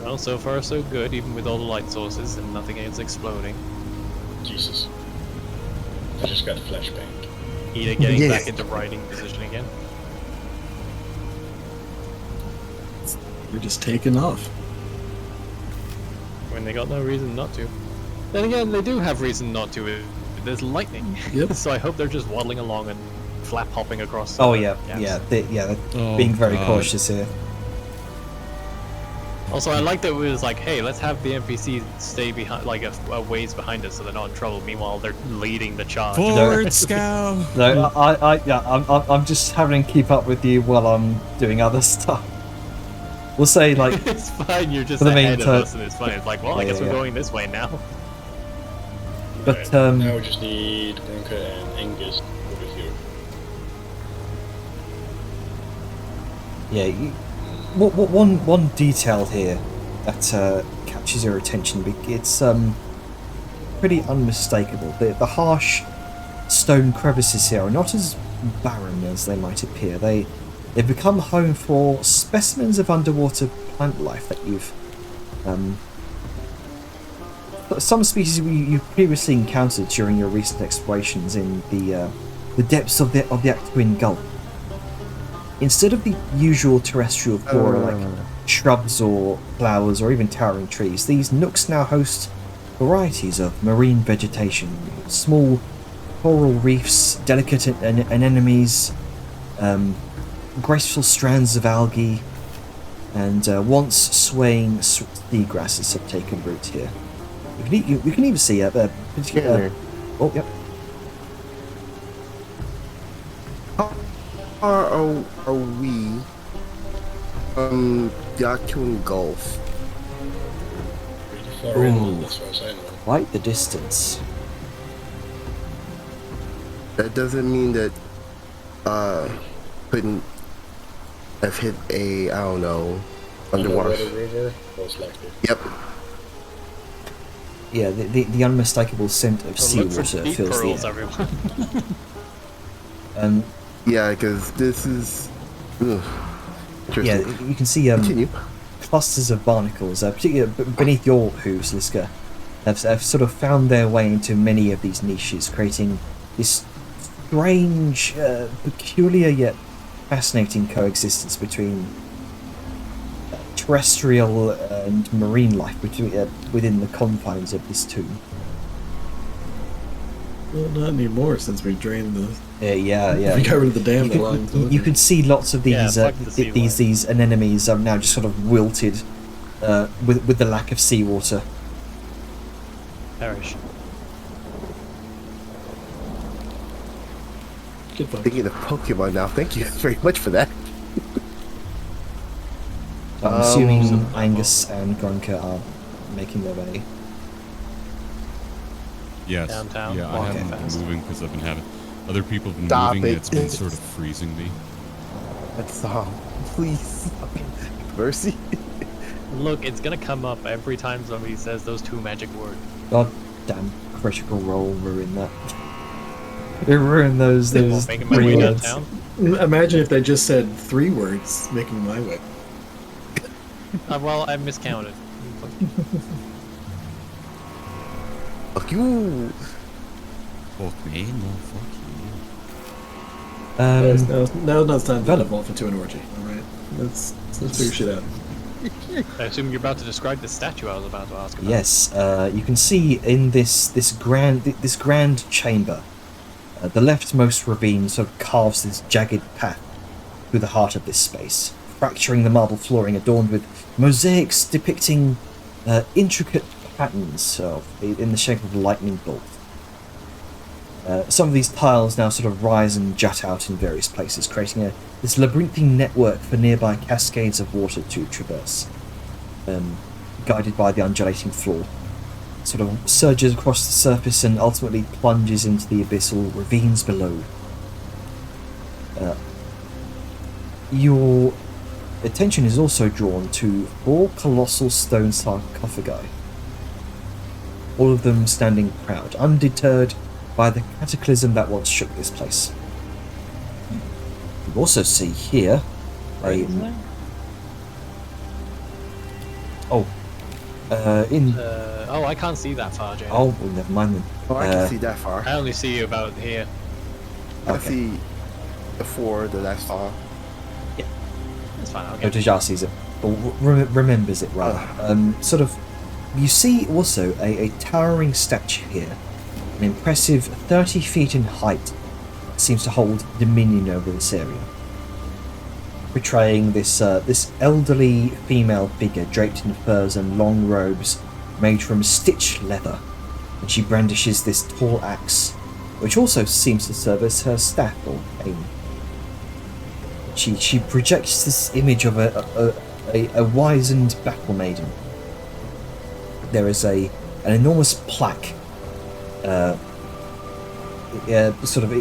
Well, so far so good, even with all the light sources and nothing is exploding.
Jesus. I just got a flashbang.
Ida getting
Yeah.
back into riding position again.
We're just taking off.
When they got no reason not to. Then again, they do have reason not to. There's lightning.
Yep.
So I hope they're just waddling along and flap hopping across.
Oh yeah,
gaps.
they're
Oh,
being very
God.
cautious here.
Also, I like that it was like, hey, let's have the NPCs stay behind, like a ways behind us, so they're not in trouble. Meanwhile, they're leading the charge.
Forward scout.
No, I'm just having to keep up with you while I'm doing other stuff. We'll say like
It's fine. You're just
For the
ahead of
meantime-
us, and it's fine. It's like, well, I
Yeah,
guess we're
yeah.
going this way now.
But,
Right, now we just need Bronca and Angus over here.
yeah, one detail here that captures your attention. It's pretty unmistakable. The harsh stone crevices here are not as barren as they might appear. They've become home for specimens of underwater plant life that you've some species you've previously encountered during your recent explorations in the depths of the Actuin Gulf. Instead of the usual terrestrial flora like shrubs or flowers or even towering trees, these nooks now host varieties of marine vegetation, small coral reefs, delicate anemones, graceful strands of algae, and once swaying seagrasses have taken root here. You can even see a particular. Oh, yep.
How far are we from Yakun Gulf?
Pretty far inland, as far as I know.
Quite the distance.
That doesn't mean that couldn't have hit a, I don't know, underwater.
River, most likely.
Yep.
Yeah, the unmistakable scent of
Well, look for
seawater
deep
fills
pearls,
the air.
everyone.
Yeah, because this is. Ugh.
Yeah,
Interesting.
you can see
Continue.
clusters of barnacles, particularly beneath your hooves, Liska, have sort of found their way into many of these niches, creating this strange, peculiar yet fascinating coexistence between terrestrial and marine life within the confines of this tomb.
Well, not anymore since we drained the.
Yeah.
We got rid of the dam that allowed them to
You could see lots of
Yeah,
these
fuck the seawater.
these anemones are now just sort of wilted with the lack of seawater.
Perish.
Goodbye.
Thinking of Pokemon now. Thank you very much for that.
I'm assuming Angus and Grunker are making their way.
Yes.
Downtown?
Yeah, I
Walking
haven't
fast.
been moving because I've been having other people have been
Stop
moving.
it.
It's been sort of freezing me.
That's please. Mercy.
Look, it's gonna come up every time somebody says those two magic words.
God damn, critical role ruin that. It ruined those
Making my
three
way
words.
downtown.
Imagine if they just said 3 words, making my way.
Well, I miscounted.
Fuck you.
Fuck me, no, fuck
Now it's time to
Vellum.
evolve into an orgy. Alright? Let's figure shit out.
I assume you're about to describe the statue I was about to ask about.
Yes, you can see in this grand chamber, the leftmost ravine sort of carves this jagged path through the heart of this space, fracturing the marble flooring adorned with mosaics depicting intricate patterns in the shape of a lightning bolt. Some of these tiles now sort of rise and jut out in various places, creating this labyrinthine network for nearby cascades of water to traverse, guided by the undulating floor. It sort of surges across the surface and ultimately plunges into the abyssal ravines below. Your attention is also drawn to 4 colossal stone sarcophagi, all of them standing proud, undeterred by the cataclysm that once shook this place. You also see here a
Oh, I can't see that far, Jay.
well, never mind then.
Oh, I can see that far.
I only see you about here.
I
Okay.
see the 4 that I saw.
That's fine. I'll
Oh,
get
Deja sees it, or remembers it rather. Sort of, you see also a towering statue here, an impressive 30 feet in height, seems to hold dominion over this area, portraying this elderly female figure draped in furs and long robes made from stitched leather, and she brandishes this tall axe, which also seems to serve as her staff or cane. She projects this image of a wizened battle maiden. There is an enormous plaque, sort of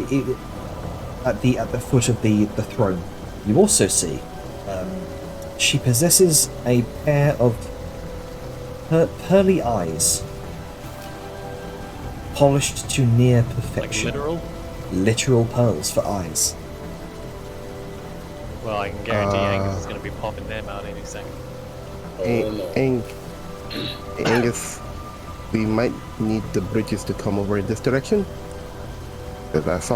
at the foot of the throne. You also see she possesses a pair of pearly eyes, polished to near
like
perfection.
literal.
Literal pearls for eyes.
Well, I can guarantee Angus is going to be popping them out any second.
Angus, we might need the bridges to come over in this direction. Because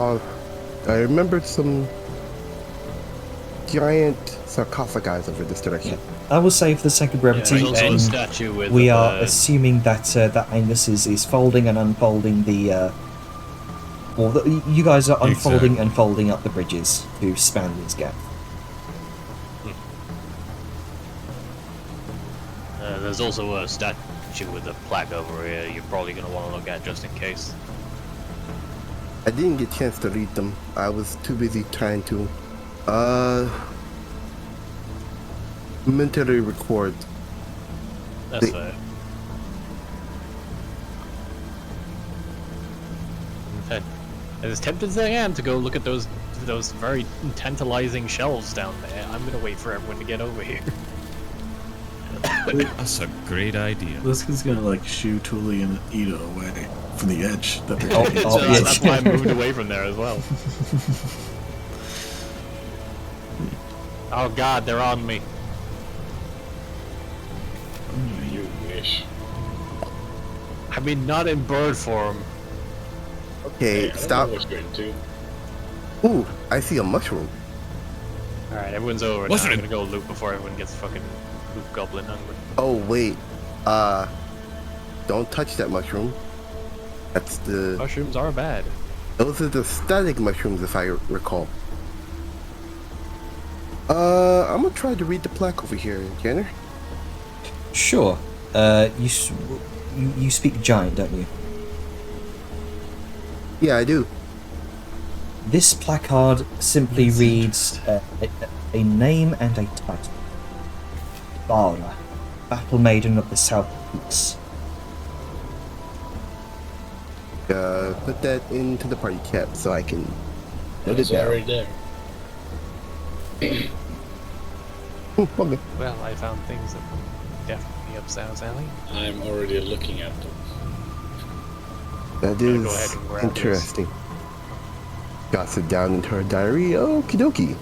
I remembered some giant sarcophagi over this direction.
I will say for the sake of brevity,
There's also a statue with
we
a
are
bird.
assuming that that Angus is folding and unfolding the Well, you guys are unfolding
Exactly.
and folding up the bridges to span these gaps.
There's also a statue with a plaque over here you're probably going to want to look at just in case.
I didn't get a chance to read them. I was too busy trying to mentally record.
That's
They-
fair. As tempted as I am to go look at those very tantalizing shelves down there, I'm gonna wait for everyone to get over here.
That's a great idea.
This is gonna like shoo Tuli and Ida away from the edge that they're
Oh,
taking.
oh,
So
yeah.
that's why I moved away from there as well. Oh god, they're on me.
You wish.
I mean, not in bird form.
Okay,
I don't
stop.
know what's going to.
Ooh, I see a mushroom.
Alright, everyone's over
What's
now. I'm
it?
gonna go loot before everyone gets fucking loot goblin hungry.
Oh wait, don't touch that mushroom. That's the.
Mushrooms are bad.
Those are the static mushrooms, if I recall. I'm gonna try to read the plaque over here, Jenner.
Sure. You speak giant, don't you?
Yeah, I do.
This placard simply reads a name and a title. Bara, Battle Maiden of the South Peaks.
Put that into the party chat so I can note it
It's
down.
already there.
Okay.
Well, I found things that would definitely up Sal's alley.
I'm already looking at them.
That
Gonna
is
go ahead and grab
interesting. Got it down into her diary. Okie dokie.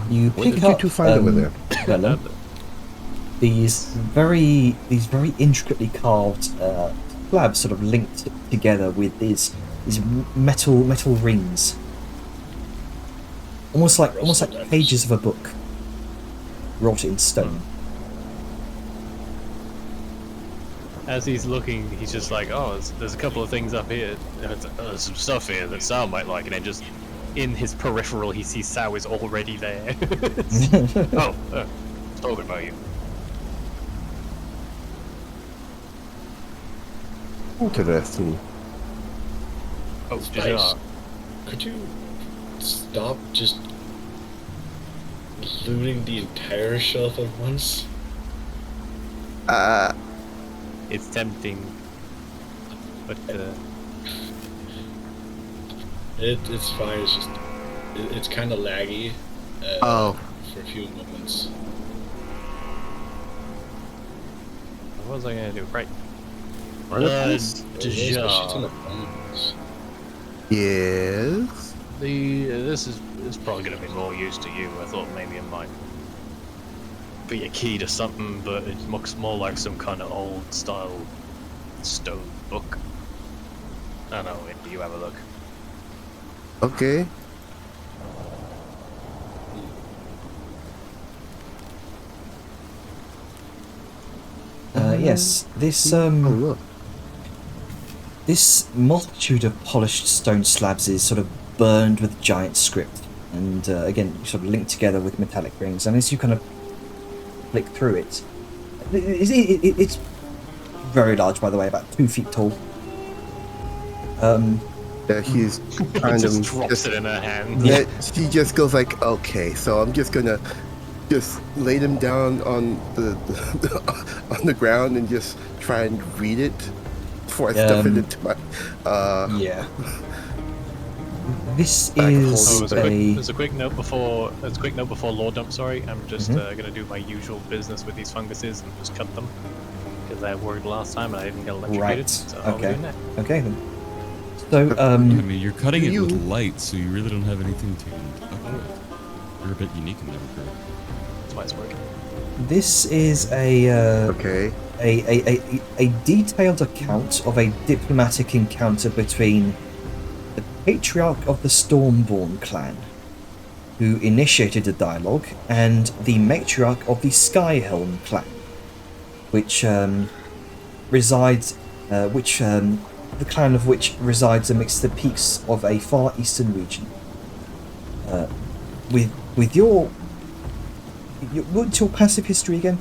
You
What
pick
did you
up
two find over there?
Vellum, these very intricately carved slabs, sort of linked together with these metal rings, almost like pages of a book, wrought in stone.
As he's looking, he's just like, oh, there's a couple of things up here. There's some stuff here that Sal might like, and then just in his peripheral, he sees Sal is already there. Oh, talking about you.
Interesting.
Oh,
Spice,
Jajar.
could you stop just looting the entire shelf at once?
It's tempting, but
It's fine. It's just it's kind of laggy.
Oh.
For a few moments.
what was I gonna do? Right.
Especially to
Jajar.
my phones.
Yes.
This is probably gonna be more use to you. I thought maybe it might be a key to something, but it looks more like some kind of old style stone book. I don't know. You have a look.
Okay.
Yes, this
Oh, look.
this multitude of polished stone slabs is sort of burned with giant script, and again sort of linked together with metallic rings. And as you kind of flick through it, it's very large, by the way, about 2 feet tall.
That he's kind
just
of
drops it in her hand.
that she just goes like, okay, so I'm just gonna just lay them down on the on the ground and just try and read it before I stuff it into my
Yeah. This
Back of
is
holding
There's a quick note before lore dump. Sorry, I'm just gonna do my usual business with these funguses and just cut them because I worried last time and I didn't get electrocuted.
right.
So I'll be
Okay.
doing that.
Okay then. So
I mean, you're cutting it
You-
with light, so you really don't have anything to upgrade. You're a bit unique in that regard.
That's why it's working.
this is a
okay.
a detailed account of a diplomatic encounter between the patriarch of the Stormborn clan, who initiated the dialogue, and the matriarch of the Skyhelm clan, which resides, the clan of which resides amidst the peaks of a far eastern region. With your what's your passive history again?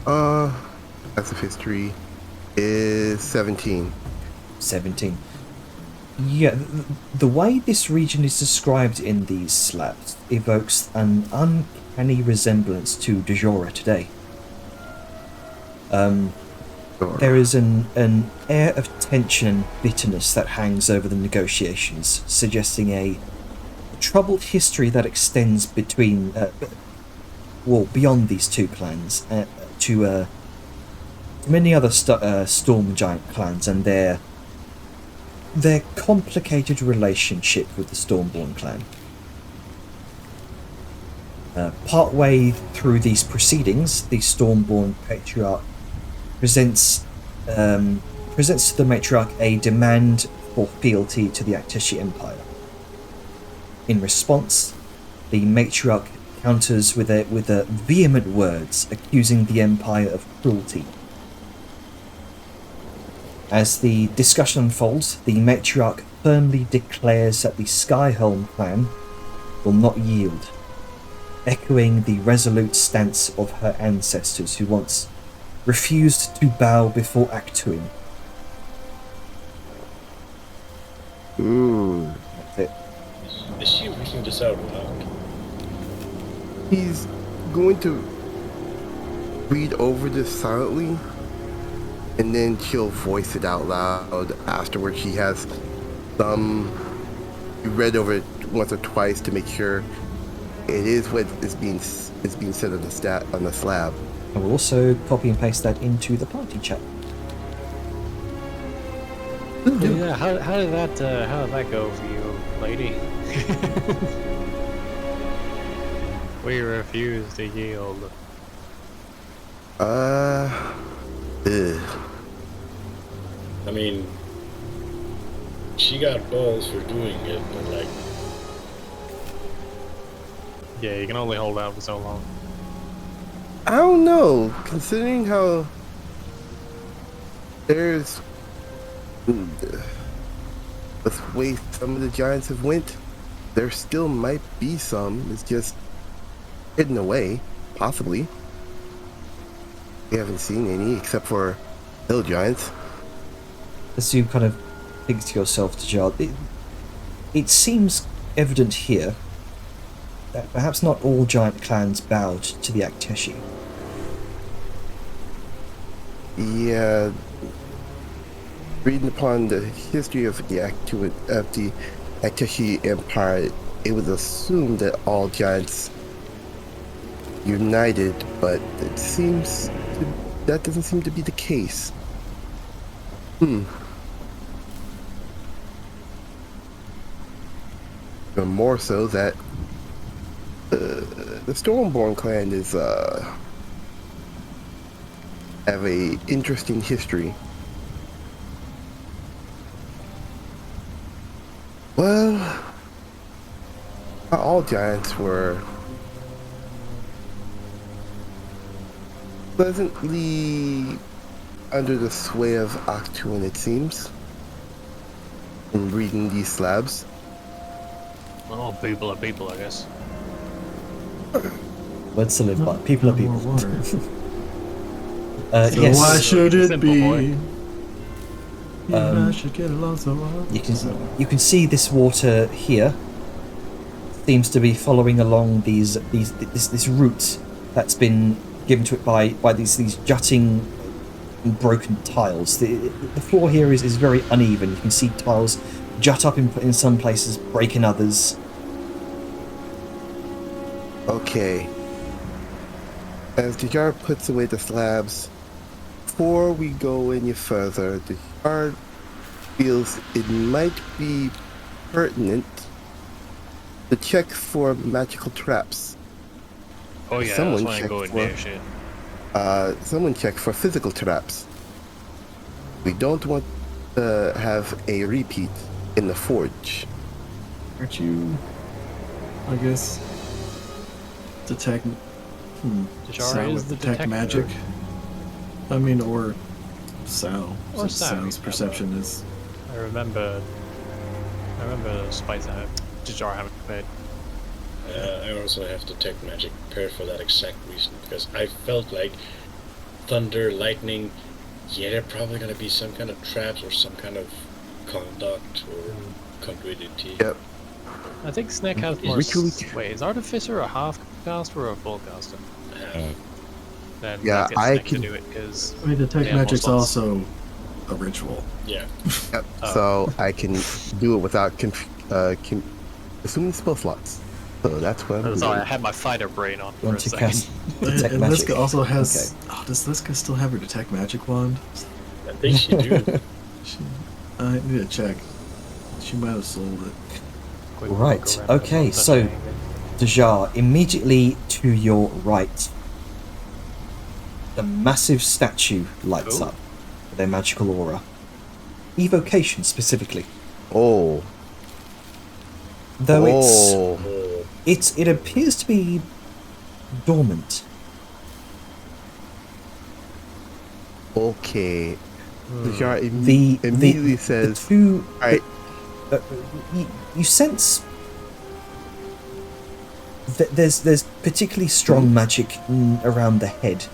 Passive history is 17.
17. Yeah, the way this region is described in these slabs evokes an uncanny resemblance to Dejora today. There is an air of tension and bitterness that hangs over the negotiations, suggesting a troubled history that extends between, beyond these two clans, to many other Storm Giant clans and their complicated relationship with the Stormborn clan. Partway through these proceedings, the Stormborn Patriarch presents to the Matriarch a demand for fealty to the Akteshi Empire. In response, the Matriarch counters with vehement words accusing the Empire of cruelty. As the discussion unfolds, the Matriarch firmly declares that the Skyhelm clan will not yield, echoing the resolute stance of her ancestors who once refused to bow before Actuin.
Ooh.
That's it.
Is she reading this out loud?
He's going to read over this silently, and then she'll voice it out loud afterwards. She has he read over it once or twice to make sure it is what is being said on the slab.
I will also copy and paste that into the party chat.
Yeah, how did that go for you, lady? We refuse to yield.
I mean, she got balls for doing it, but like...
Yeah, you can only hold out for so long.
I don't know, considering how there's the way some of the giants have went, there still might be some. It's just hidden away, possibly. We haven't seen any except for hill giants.
As you kind of think to yourself, Tajal, it seems evident here that perhaps not all giant clans bowed to the Akteshi.
Yeah, reading upon the history of the Akteshi Empire, it was assumed that all giants united, but that doesn't seem to be the case. Even more so that the Stormborn clan is have a interesting history. Well, not all giants were pleasantly under the sway of Actuin, it seems, in reading these slabs.
Well, people are people, I guess.
Words to live by. People are people.
So
yes.
why should it
Simple
be?
boy.
I should get along so well.
You can see this water here seems to be following along this route that's been given to it by these jutting broken tiles. The floor here is very uneven. You can see tiles jut up in some places, break in others.
Okay. As Dejar puts away the slabs, before we go any further, Dejar feels it might be pertinent to check for magical traps.
Oh yeah,
Someone
that's why I go in
checked
there, shit.
Someone check for physical traps. We don't want to have a repeat in the forge.
Aren't you, I guess, detect...
Jara is the
detect
detective.
magic? I mean, or Sal.
Or
since
Sal,
Sal's
yeah,
perception is.
I remember Spice Jar having played.
I also have detect magic prepared for that exact reason, because I felt like thunder, lightning, yeah, they're probably gonna be some kind of traps or some kind of conduct or conduity.
Yep.
I think Snack has more.
Ritually-
Wait, is Artificer a half caster or a full caster? Then
Yeah,
let's get
I
Snack
can-
to do it because
I mean, detect
They have more
magic's
slots.
also a ritual.
Yeah.
Yep.
Oh.
So I can do it without assuming spell slots. So that's what I'm
I'm
doing.
sorry, I had my fighter brain on for a
Want to
second.
cast detect
And
magic?
Liska also has. Oh, does Liska still have her detect magic wand?
I think she do.
I need to check. She might have sold it.
Quick
Right,
look around
okay,
the
so-
thing.
Dejar, immediately to your right, the massive statue lights
Oh.
up with a magical aura. Evocation specifically.
Oh.
Though
Oh.
it appears to be dormant.
Okay. The jar
The
immediately
the
says,
two.
"Alright."
You sense that there's particularly strong magic around the head.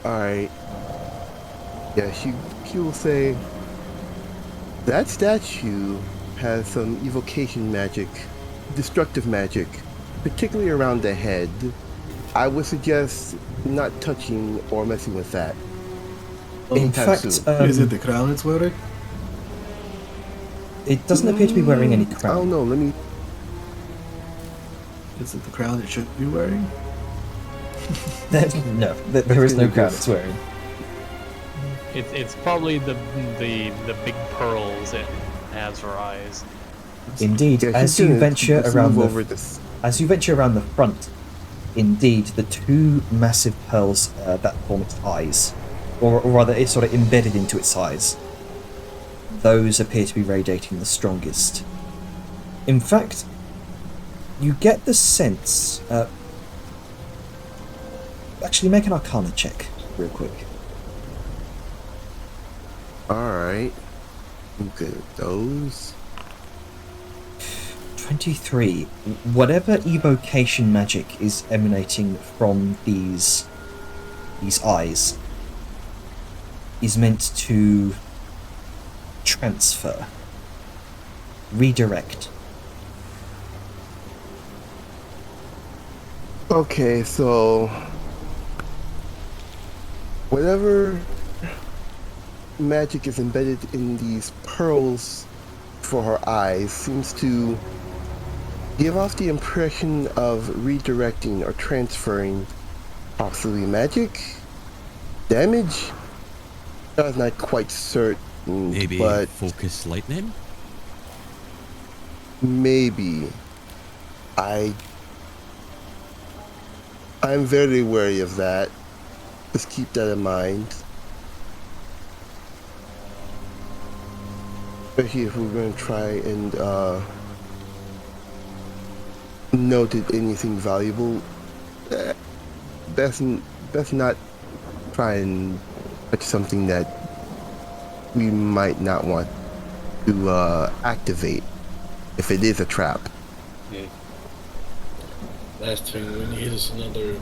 Alright. Yeah, she will say, that statue has some evocation magic, destructive magic, particularly around the head. I would suggest not touching or messing with that.
In
Anytime
fact,
soon.
Is it the crown it's wearing?
it doesn't appear to be wearing any
I don't
crown.
know, let me...
Is it the crown it should be wearing?
No, there is no crown it's wearing.
It's probably the big pearls it has for eyes.
Indeed,
Yeah,
as
she's
you
gonna
venture
just
around
move
the
over this.
As you venture around the front, indeed, the two massive pearls that form its eyes, or rather, it's sort of embedded into its eyes, those appear to be radiating the strongest. In fact, you get the sense... actually, make an Arcana check, real quick.
Alright. I'm good at those.
23. Whatever evocation magic is emanating from these eyes is meant to transfer, redirect.
Okay, so whatever magic is embedded in these pearls for her eyes seems to give off the impression of redirecting or transferring possibly magic damage. I was not quite certain,
Maybe
but
focus lightning?
maybe. I'm very wary of that. Just keep that in mind. Especially if we're going to try and noted anything valuable. Best not try and touch something that we might not want to activate if it is a trap.
Yeah. Last thing we need is another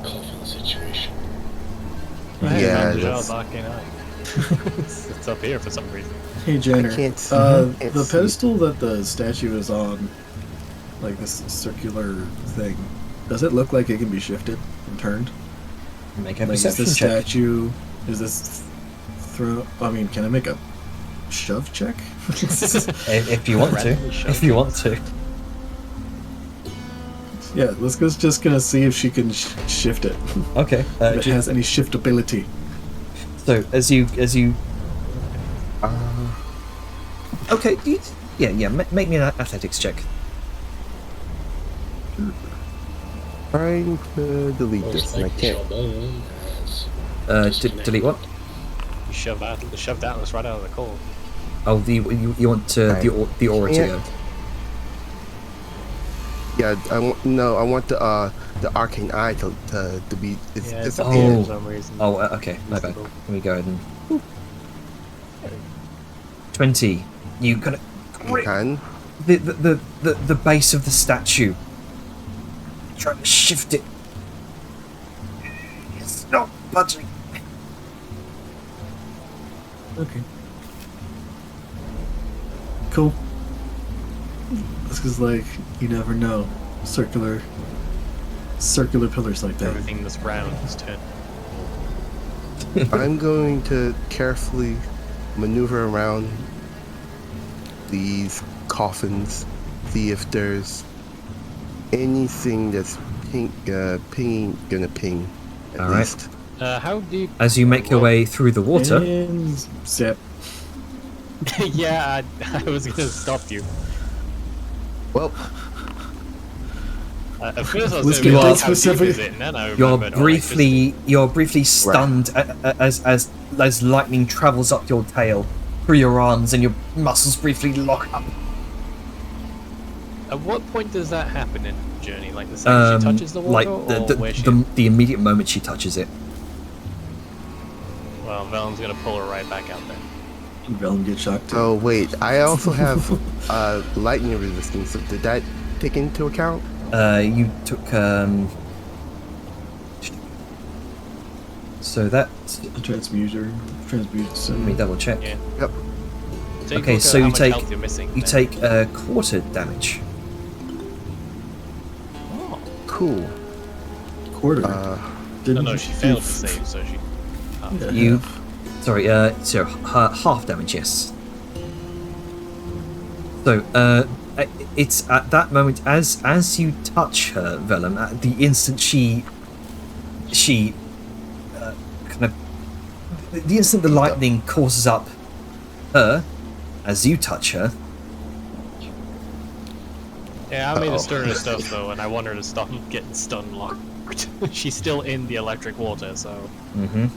coffin situation.
Hey,
Yeah,
found the
that's-
Zhao Bakke Knight. It's up here for some reason.
Hey Jenner,
can't see- can't
the
see.
pedestal that the statue is on, like this circular thing, does it look like it can be shifted and turned?
Make a
Like, is
perception
this
check.
statue, is this throw? I mean, can I make a shove check?
If you want to.
Randomly shove
If you want to.
Yeah, let's go. Just gonna see if she can shift it.
Okay.
If it has any shiftability.
So as you okay, make me an athletics check.
Trying to delete
Most
this, and I
likely
can't.
Shalom has
Delete what?
You shoved Atlas right out of the cold.
Oh, you want
Right.
the aura to
Can't-
go.
Yeah, I want the arcane eye to be. It's
Yeah,
disappeared.
for some reason.
Oh, okay. My bad.
Visible.
Let me go ahead and. 20. You kind of grip
Can.
the base of the statue. Trying to shift it. It's not budging.
Okay. Cool. This is like, you never know. Circular pillars like that.
Everything that's round is turned.
I'm going to carefully maneuver around these coffins, see if there's anything that's pinging, gonna ping. At
All right.
least.
How deep?
As you make your way through the water,
And zip.
Yeah, I was gonna stop you.
Well,
At first I was
Let's
saying,
get
like,
that
how deep
specific.
is it? And then I
you're
remembered,
briefly stunned as lightning travels up your tail through your arms and your muscles briefly lock up.
At what point does that happen in the journey? Like the second she touches the water,
like
or where she?
the immediate moment she touches it.
Well, Velen's gonna pull her right back out then.
Velen gets shocked too.
oh wait, I also have lightning resistance. So did that take into account?
You took so that
Transmuter.
let me double check.
Yeah.
Yep.
Take a
Okay,
look
so
at
you
how much
take-
health you're missing,
You
then.
take quarter damage.
Oh.
Cool.
Quarter.
No,
Didn't
no, she failed to save, so she.
Yeah,
You-
half.
Sorry, so half damage, yes. So, it's at that moment as you touch her, Vellum, at the instant she kind of the instant the lightning causes up her as you touch her.
Yeah, I made
Uh-oh.
a stir of stuff though, and I want her to stop getting stun locked. She's still in the electric water, so
Mm-hmm.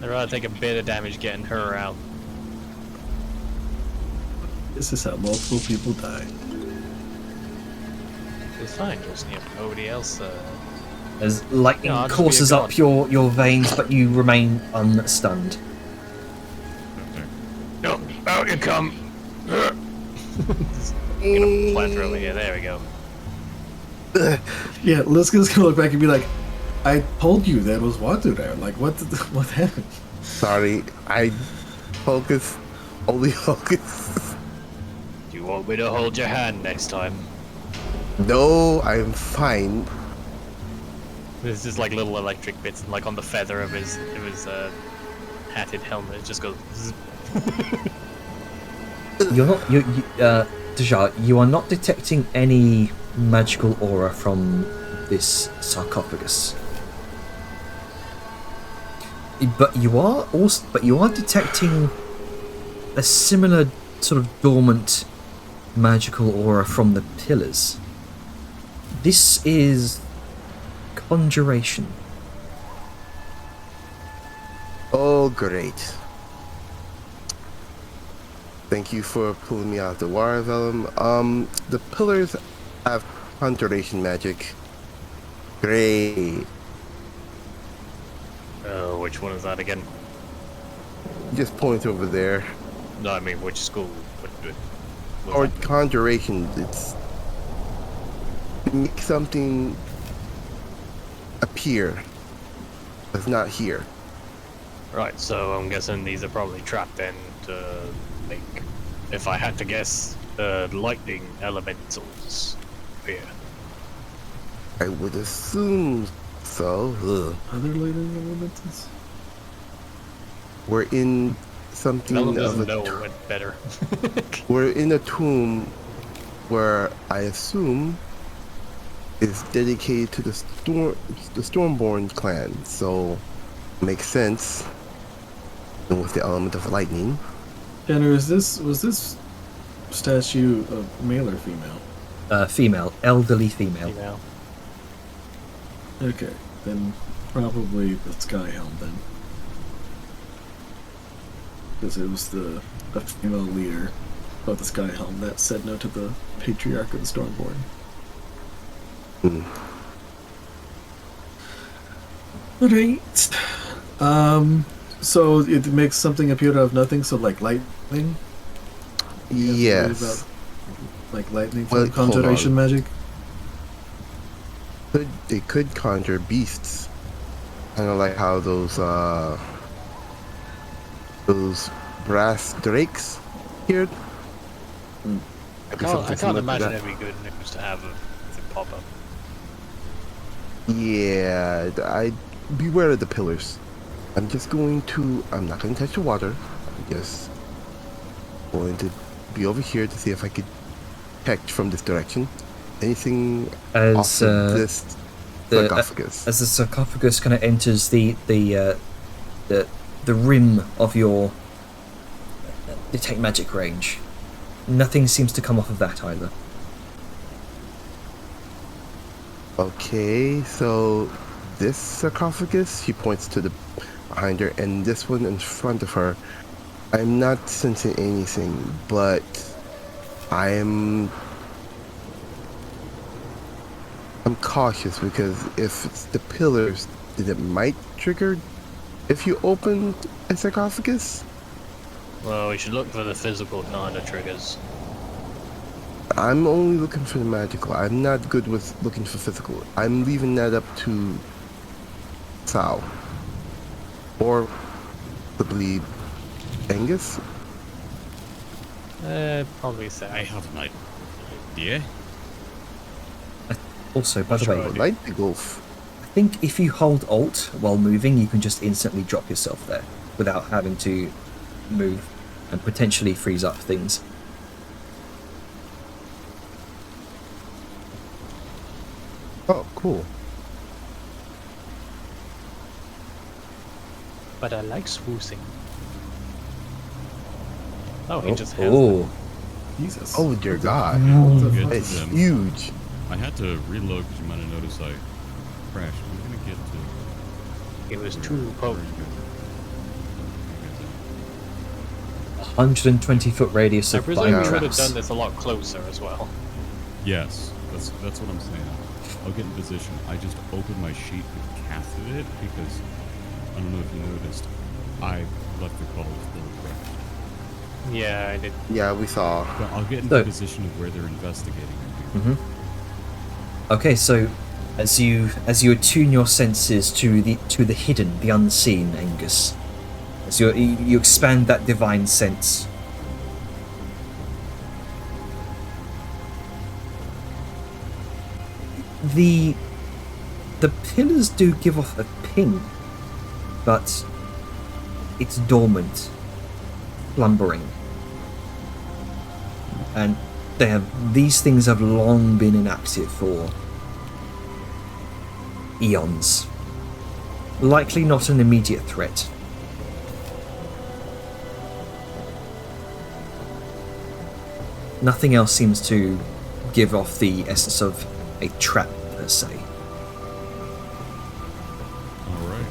I'd rather take a bit of damage getting her out.
This is how multiple people die.
It's fine, just nobody else.
As lightning
Yeah, I'll just be a
courses up
god.
your veins, but you remain unstunned.
No, out you come. Gonna plant her over here. There we go.
Yeah, Liska's gonna look back and be like, I told you there was water there. Like, what happened?
Sorry, I only focus.
Do you want me to hold your hand next time?
No, I'm fine.
There's just like little electric bits, and like on the feather of his hatted helmet, it just goes. Zzz.
You're not Deja, you are not detecting any magical aura from this sarcophagus. But you are detecting a similar sort of dormant magical aura from the pillars. This is conjuration.
Oh, great. Thank you for pulling me out of the wire, Vellum. The pillars have conjuration magic. Great.
Which one is that again?
Just point over there.
No, I mean which school? What
Or conjuration, it's make something appear that's not here.
Right, so I'm guessing these are probably trapped then to make, if I had to guess, lightning elementals appear.
I would assume so. Ugh.
Other lightning elementals?
We're in something
Vellum
of
doesn't
a
know it better.
We're in a tomb where I assume is dedicated to the Stormborn clan, so makes sense. And with the element of lightning.
Tanner, was this statue a male or female?
Female, elderly female.
Female.
Okay, then probably the Sky Helm then. Because it was the female leader of the Sky Helm that said no to the Patriarch of the Stormborn. Alright. So it makes something appear out of nothing, so like lightning? You have to worry
Yes.
about, like lightning
Well,
from conjuration magic?
They could conjure beasts. Kind of like how those brass drakes appeared.
I can't imagine it'd be good news to have a thing pop up.
Yeah, I beware of the pillars. I'm not going to touch the water. I'm just going to be over here to see if I could catch from this direction anything off of this sarcophagus.
As the sarcophagus kind of enters the rim of your detect magic range, nothing seems to come off of that either.
Okay, so this sarcophagus, she points to the behind her, and this one in front of her, I'm not sensing anything, but I'm cautious because if it's the pillars, then it might trigger if you open a sarcophagus.
Well, we should look for the physical kind of triggers.
I'm only looking for the magical. I'm not good with looking for physical. I'm leaving that up to Sal. Or probably Angus.
Probably say.
I have an idea.
Also, by the way,
Would like to golf.
I think if you hold Alt while moving, you can just instantly drop yourself there without having to move and potentially freeze up things.
Oh, cool.
But I like swoosing. Oh, he just has
Oh,
Jesus.
Oh dear God.
Get to
It's
them.
huge.
I had to reload because you might have noticed I crashed. I'm gonna get to.
It was too potent.
120-foot radius
I
of
presume
fire
we would have
traps.
done this a lot closer as well.
Yes, that's what I'm saying. I'll get in position. I just opened my sheet and casted it because I don't know if you noticed. I left the call full crashed.
Yeah, I did.
Yeah, we saw.
But I'll get into
So-
position of where they're investigating.
Okay, so as you attune your senses to the hidden, the unseen, Angus, as you expand that divine sense, the pillars do give off a ping, but it's dormant, slumbering, and these things have long been inactive for eons. Likely not an immediate threat. Nothing else seems to give off the essence of a trap per se.
All right.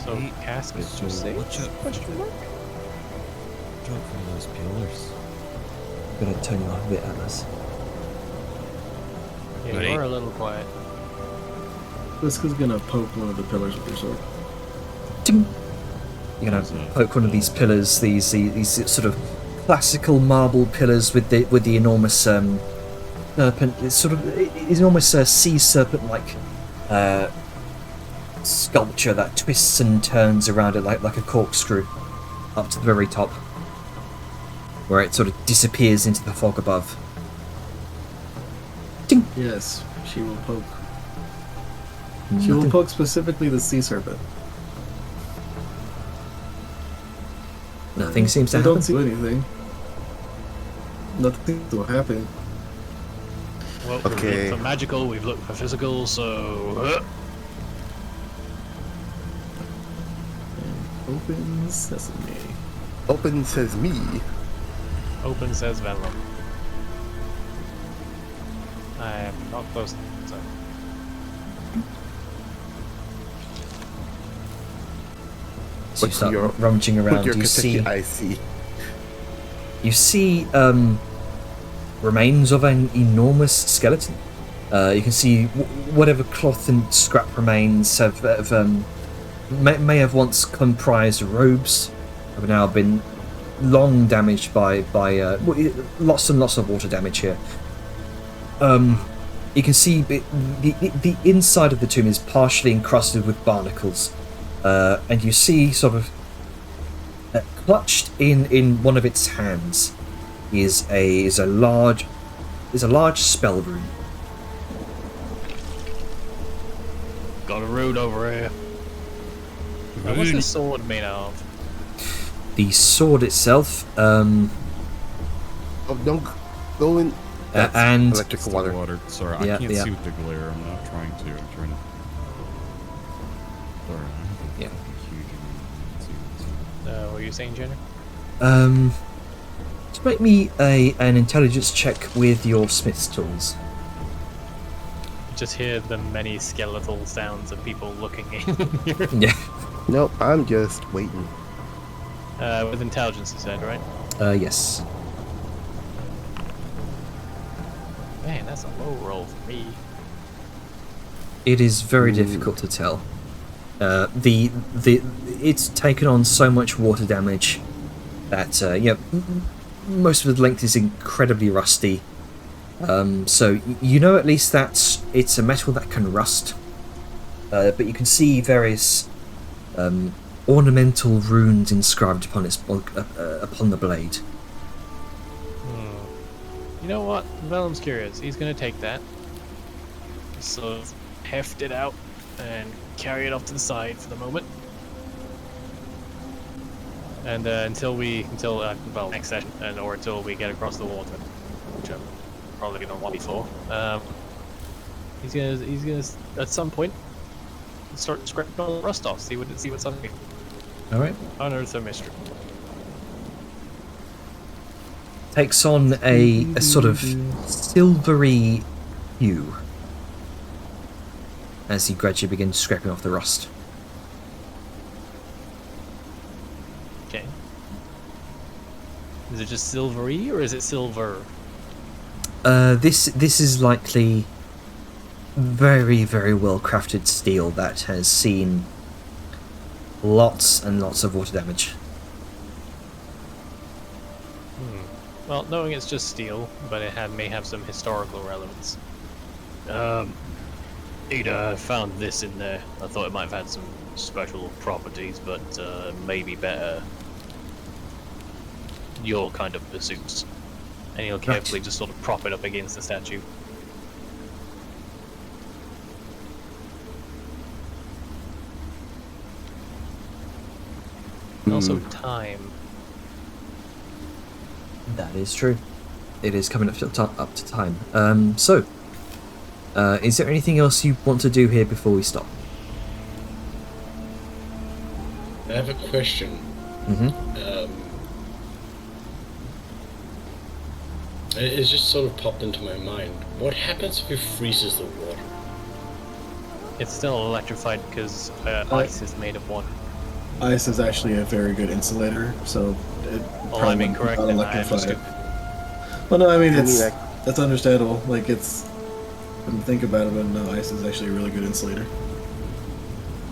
So, caskets
So
just say?
watch out. Watch out for those pillars.
I'm gonna turn you off a bit, Atlas.
Yeah,
Ready?
you are a little quiet.
Liska's gonna poke one of the pillars with her sword.
Ding! You're gonna poke one of these pillars, these sort of classical marble pillars with the enormous serpent. It's sort of it's almost a sea serpent-like sculpture that twists and turns around it like a corkscrew up to the very top, where it sort of disappears into the fog above. Ding!
Yes, she will poke. She will poke specifically the sea serpent.
Nothing seems to
I
happen.
don't see anything. Nothing will happen.
Well,
Okay.
we've looked for magical, we've looked for physical, so...
Open sesame.
Open says me.
Open says Venlo. I am not close, so...
as you
With
start
your-
rummaging
With
around,
your
you see
Kentucky IC.
remains of an enormous skeleton. You can see whatever cloth and scrap remains may have once comprised robes, have now been long damaged by lots and lots of water damage here. You can see the inside of the tomb is partially encrusted with barnacles, and you see sort of clutched in one of its hands is a large spell rune.
Got a root over here.
Now, what's this sword made out of?
The sword itself,
Oh, don't go in. That's
and
electrical water.
Sorry,
Yeah,
I can't
yeah.
see with the glare. I'm not trying to. I'm trying to. Sorry, I have a
Yeah.
huge amount.
What were you saying, Jenner?
just make me an intelligence check with your smith's tools.
Just hear the many skeletal sounds of people looking in here.
Yeah.
Nope, I'm just waiting.
With intelligence, you said, right?
Yes.
Man, that's a low roll for me.
It is very difficult to tell. It's taken on so much water damage that most of the length is incredibly rusty. So you know at least that it's a metal that can rust. But you can see various ornamental runes inscribed upon upon the blade.
You know what? Vellum's curious. He's gonna take that, sort of heft it out, and carry it off to the side for the moment. And until next session, or until we get across the water, which I'm probably gonna want before. He's gonna at some point start scraping all the rust off, see what's under.
All right.
Unearth a mystery.
Takes on a sort of silvery hue as he gradually begins scraping off the rust.
Okay. Is it just silvery or is it silver?
This is likely very, very well crafted steel that has seen lots and lots of water damage.
Well, knowing it's just steel, but it may have some historical relevance.
I found this in there. I thought it might have had some special properties, but maybe better your kind of pursuits. And he'll carefully just sort of prop it up against the statue.
And also time.
That is true. It is coming up to time. So, is there anything else you want to do here before we stop?
I have a question. It's just sort of popped into my mind. What happens if it freezes the water?
It's still electrified because ice is made of water.
Ice is actually a very good insulator, so it
Well, I'm incorrect
not
then. I am
electrify it.
stupid.
Well, no, I mean
I
it's
mean,
that's understandable. Like it's when you think about it, but no, ice is actually a really good insulator.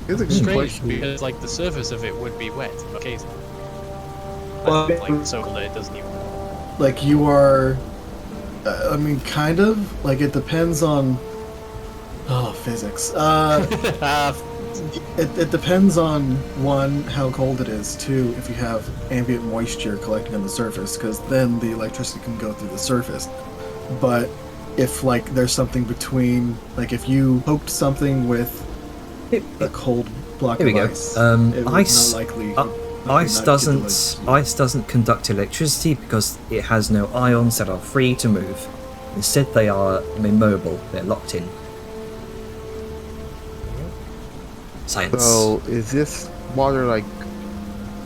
Here's a good
Strange,
question.
because like the surface of it would be wet, okay?
Well,
Like so that it doesn't even.
Like you are, I mean, kind of. Like it depends on. Oh, physics. It depends on one, how cold it is, two, if you have ambient moisture collecting on the surface, because then the electricity can go through the surface. But if like there's something between, like if you poked something with a cold block
Here we
of
go.
ice,
Um,
it would
ice-
not likely.
Ice doesn't conduct electricity because it has no ions that are free to move. Instead, they are immobile. They're locked in. Science.
So, is this water like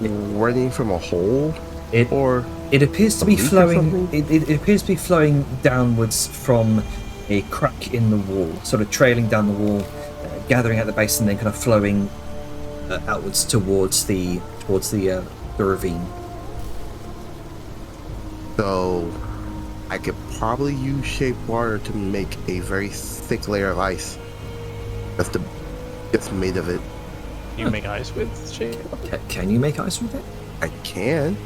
running from a hole?
It
Or
It appears to be
leak or
flowing.
something?
It appears to be flowing downwards from a crack in the wall, sort of trailing down the wall, gathering at the base, and then kind of flowing outwards towards the ravine.
So I could probably use shape water to make a very thick layer of ice. That's made of it.
You make ice with shape?
Can you make ice with it?
I can.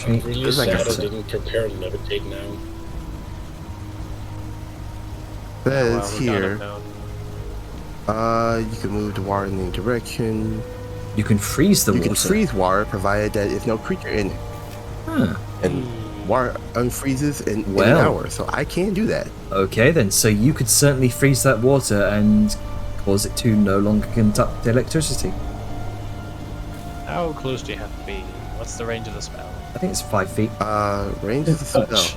I'm really
It's like
sad
a-
I didn't prepare levitate now.
Says
we got it
here,
now.
you can move the water in any direction.
You can freeze the
You
water.
can freeze water provided that there's no creature in it.
Huh.
And water unfreezes in an
Well.
hour, so I can do that.
Okay then, so you could certainly freeze that water and cause it to no longer conduct electricity.
How close do you have to be? What's the range of the spell?
I think it's 5 feet.
Range of the spell.
Touch.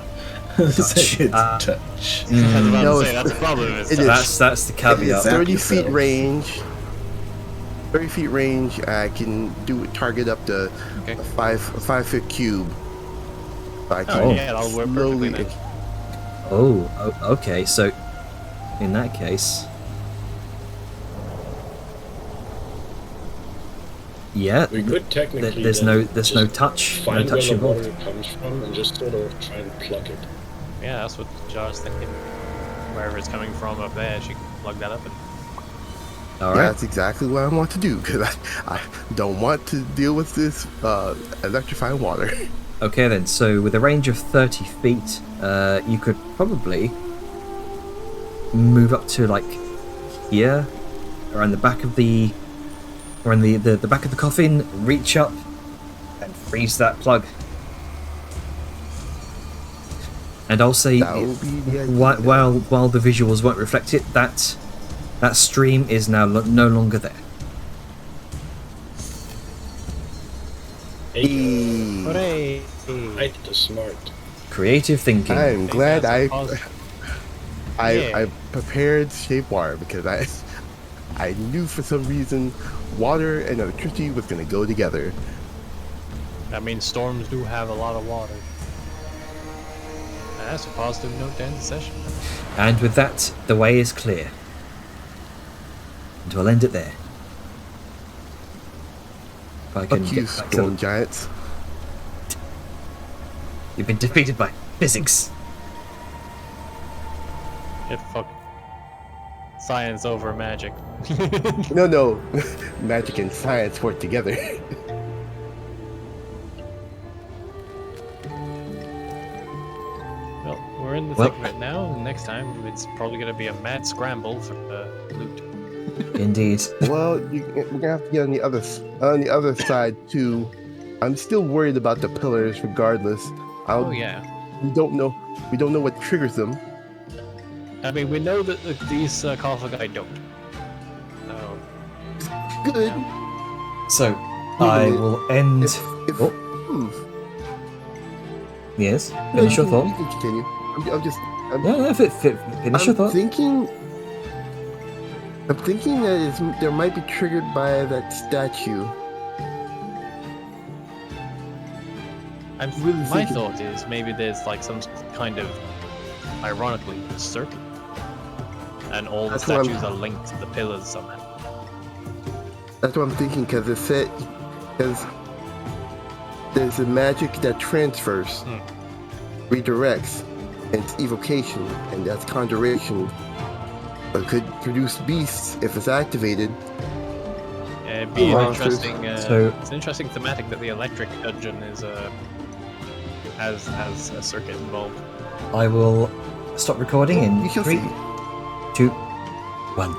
Touch.
Touch.
I was about
No,
to say, that's the problem. Is
it is.
That's the caveat.
30 feet
yourself.
range. 30 feet range. I can target up to
Okay.
a 5 foot cube. So I can
Oh, yeah, that'll work perfectly then.
Okay, so in that case, yeah,
We could technically
there's
then
there's no
just
touch, no
find
touch
where the
involved.
water comes from and just sort of try and pluck it.
Yeah, that's what Jar's thinking. Wherever it's coming from up there, she can plug that up and
All
Yeah,
right,
that's exactly what I want to do because I don't want to deal with this electrifying water.
okay then. So with a range of 30 feet, you could probably move up to like here, around the back of the, around the back of the coffin, reach up and freeze that plug. And I'll say,
That would be the idea.
while the visuals won't reflect it, that stream is now no longer there.
Hey,
hooray!
I did smart.
Creative thinking.
I'm glad
That's
I
positive.
I
Yeah.
prepared shape water because I knew for some reason water and electricity was gonna go together.
That means storms do have a lot of water. And that's a positive note to end the session.
And with that, the way is clear. And we'll end it there. If I can
Fuck you,
get back to
stone giants.
You've been defeated by physics.
Get fuck science over magic.
No, magic and science work together.
Well, we're in the thick of it now, and next time it's probably going to be a mad scramble for loot.
Indeed.
Well, we're gonna have to get on the other side too. I'm still worried about the pillars, regardless.
Oh yeah.
We don't know what triggers them.
I mean, we know that these sarcophagi don't. So,
Good.
So, I will end.
If
Oh,
move.
yes. Finish your
You
thought.
can continue. I'm just.
Yeah, finish your thought.
I'm thinking that there might be triggered by that statue. Really
my
thinking-
thought is maybe there's like some kind of, ironically, circuit, and all the
That's what I'm-
statues are linked to the pillars somehow.
That's what I'm thinking because because there's a magic that transfers, redirects, and it's evocation, and that's conjuration. But it could produce beasts if it's activated.
It'd be an
Monsters.
interesting.
So-
It's an interesting thematic that the electric dungeon is has a circuit involved.
I will stop recording in
You shall
3,
see.
2, 1.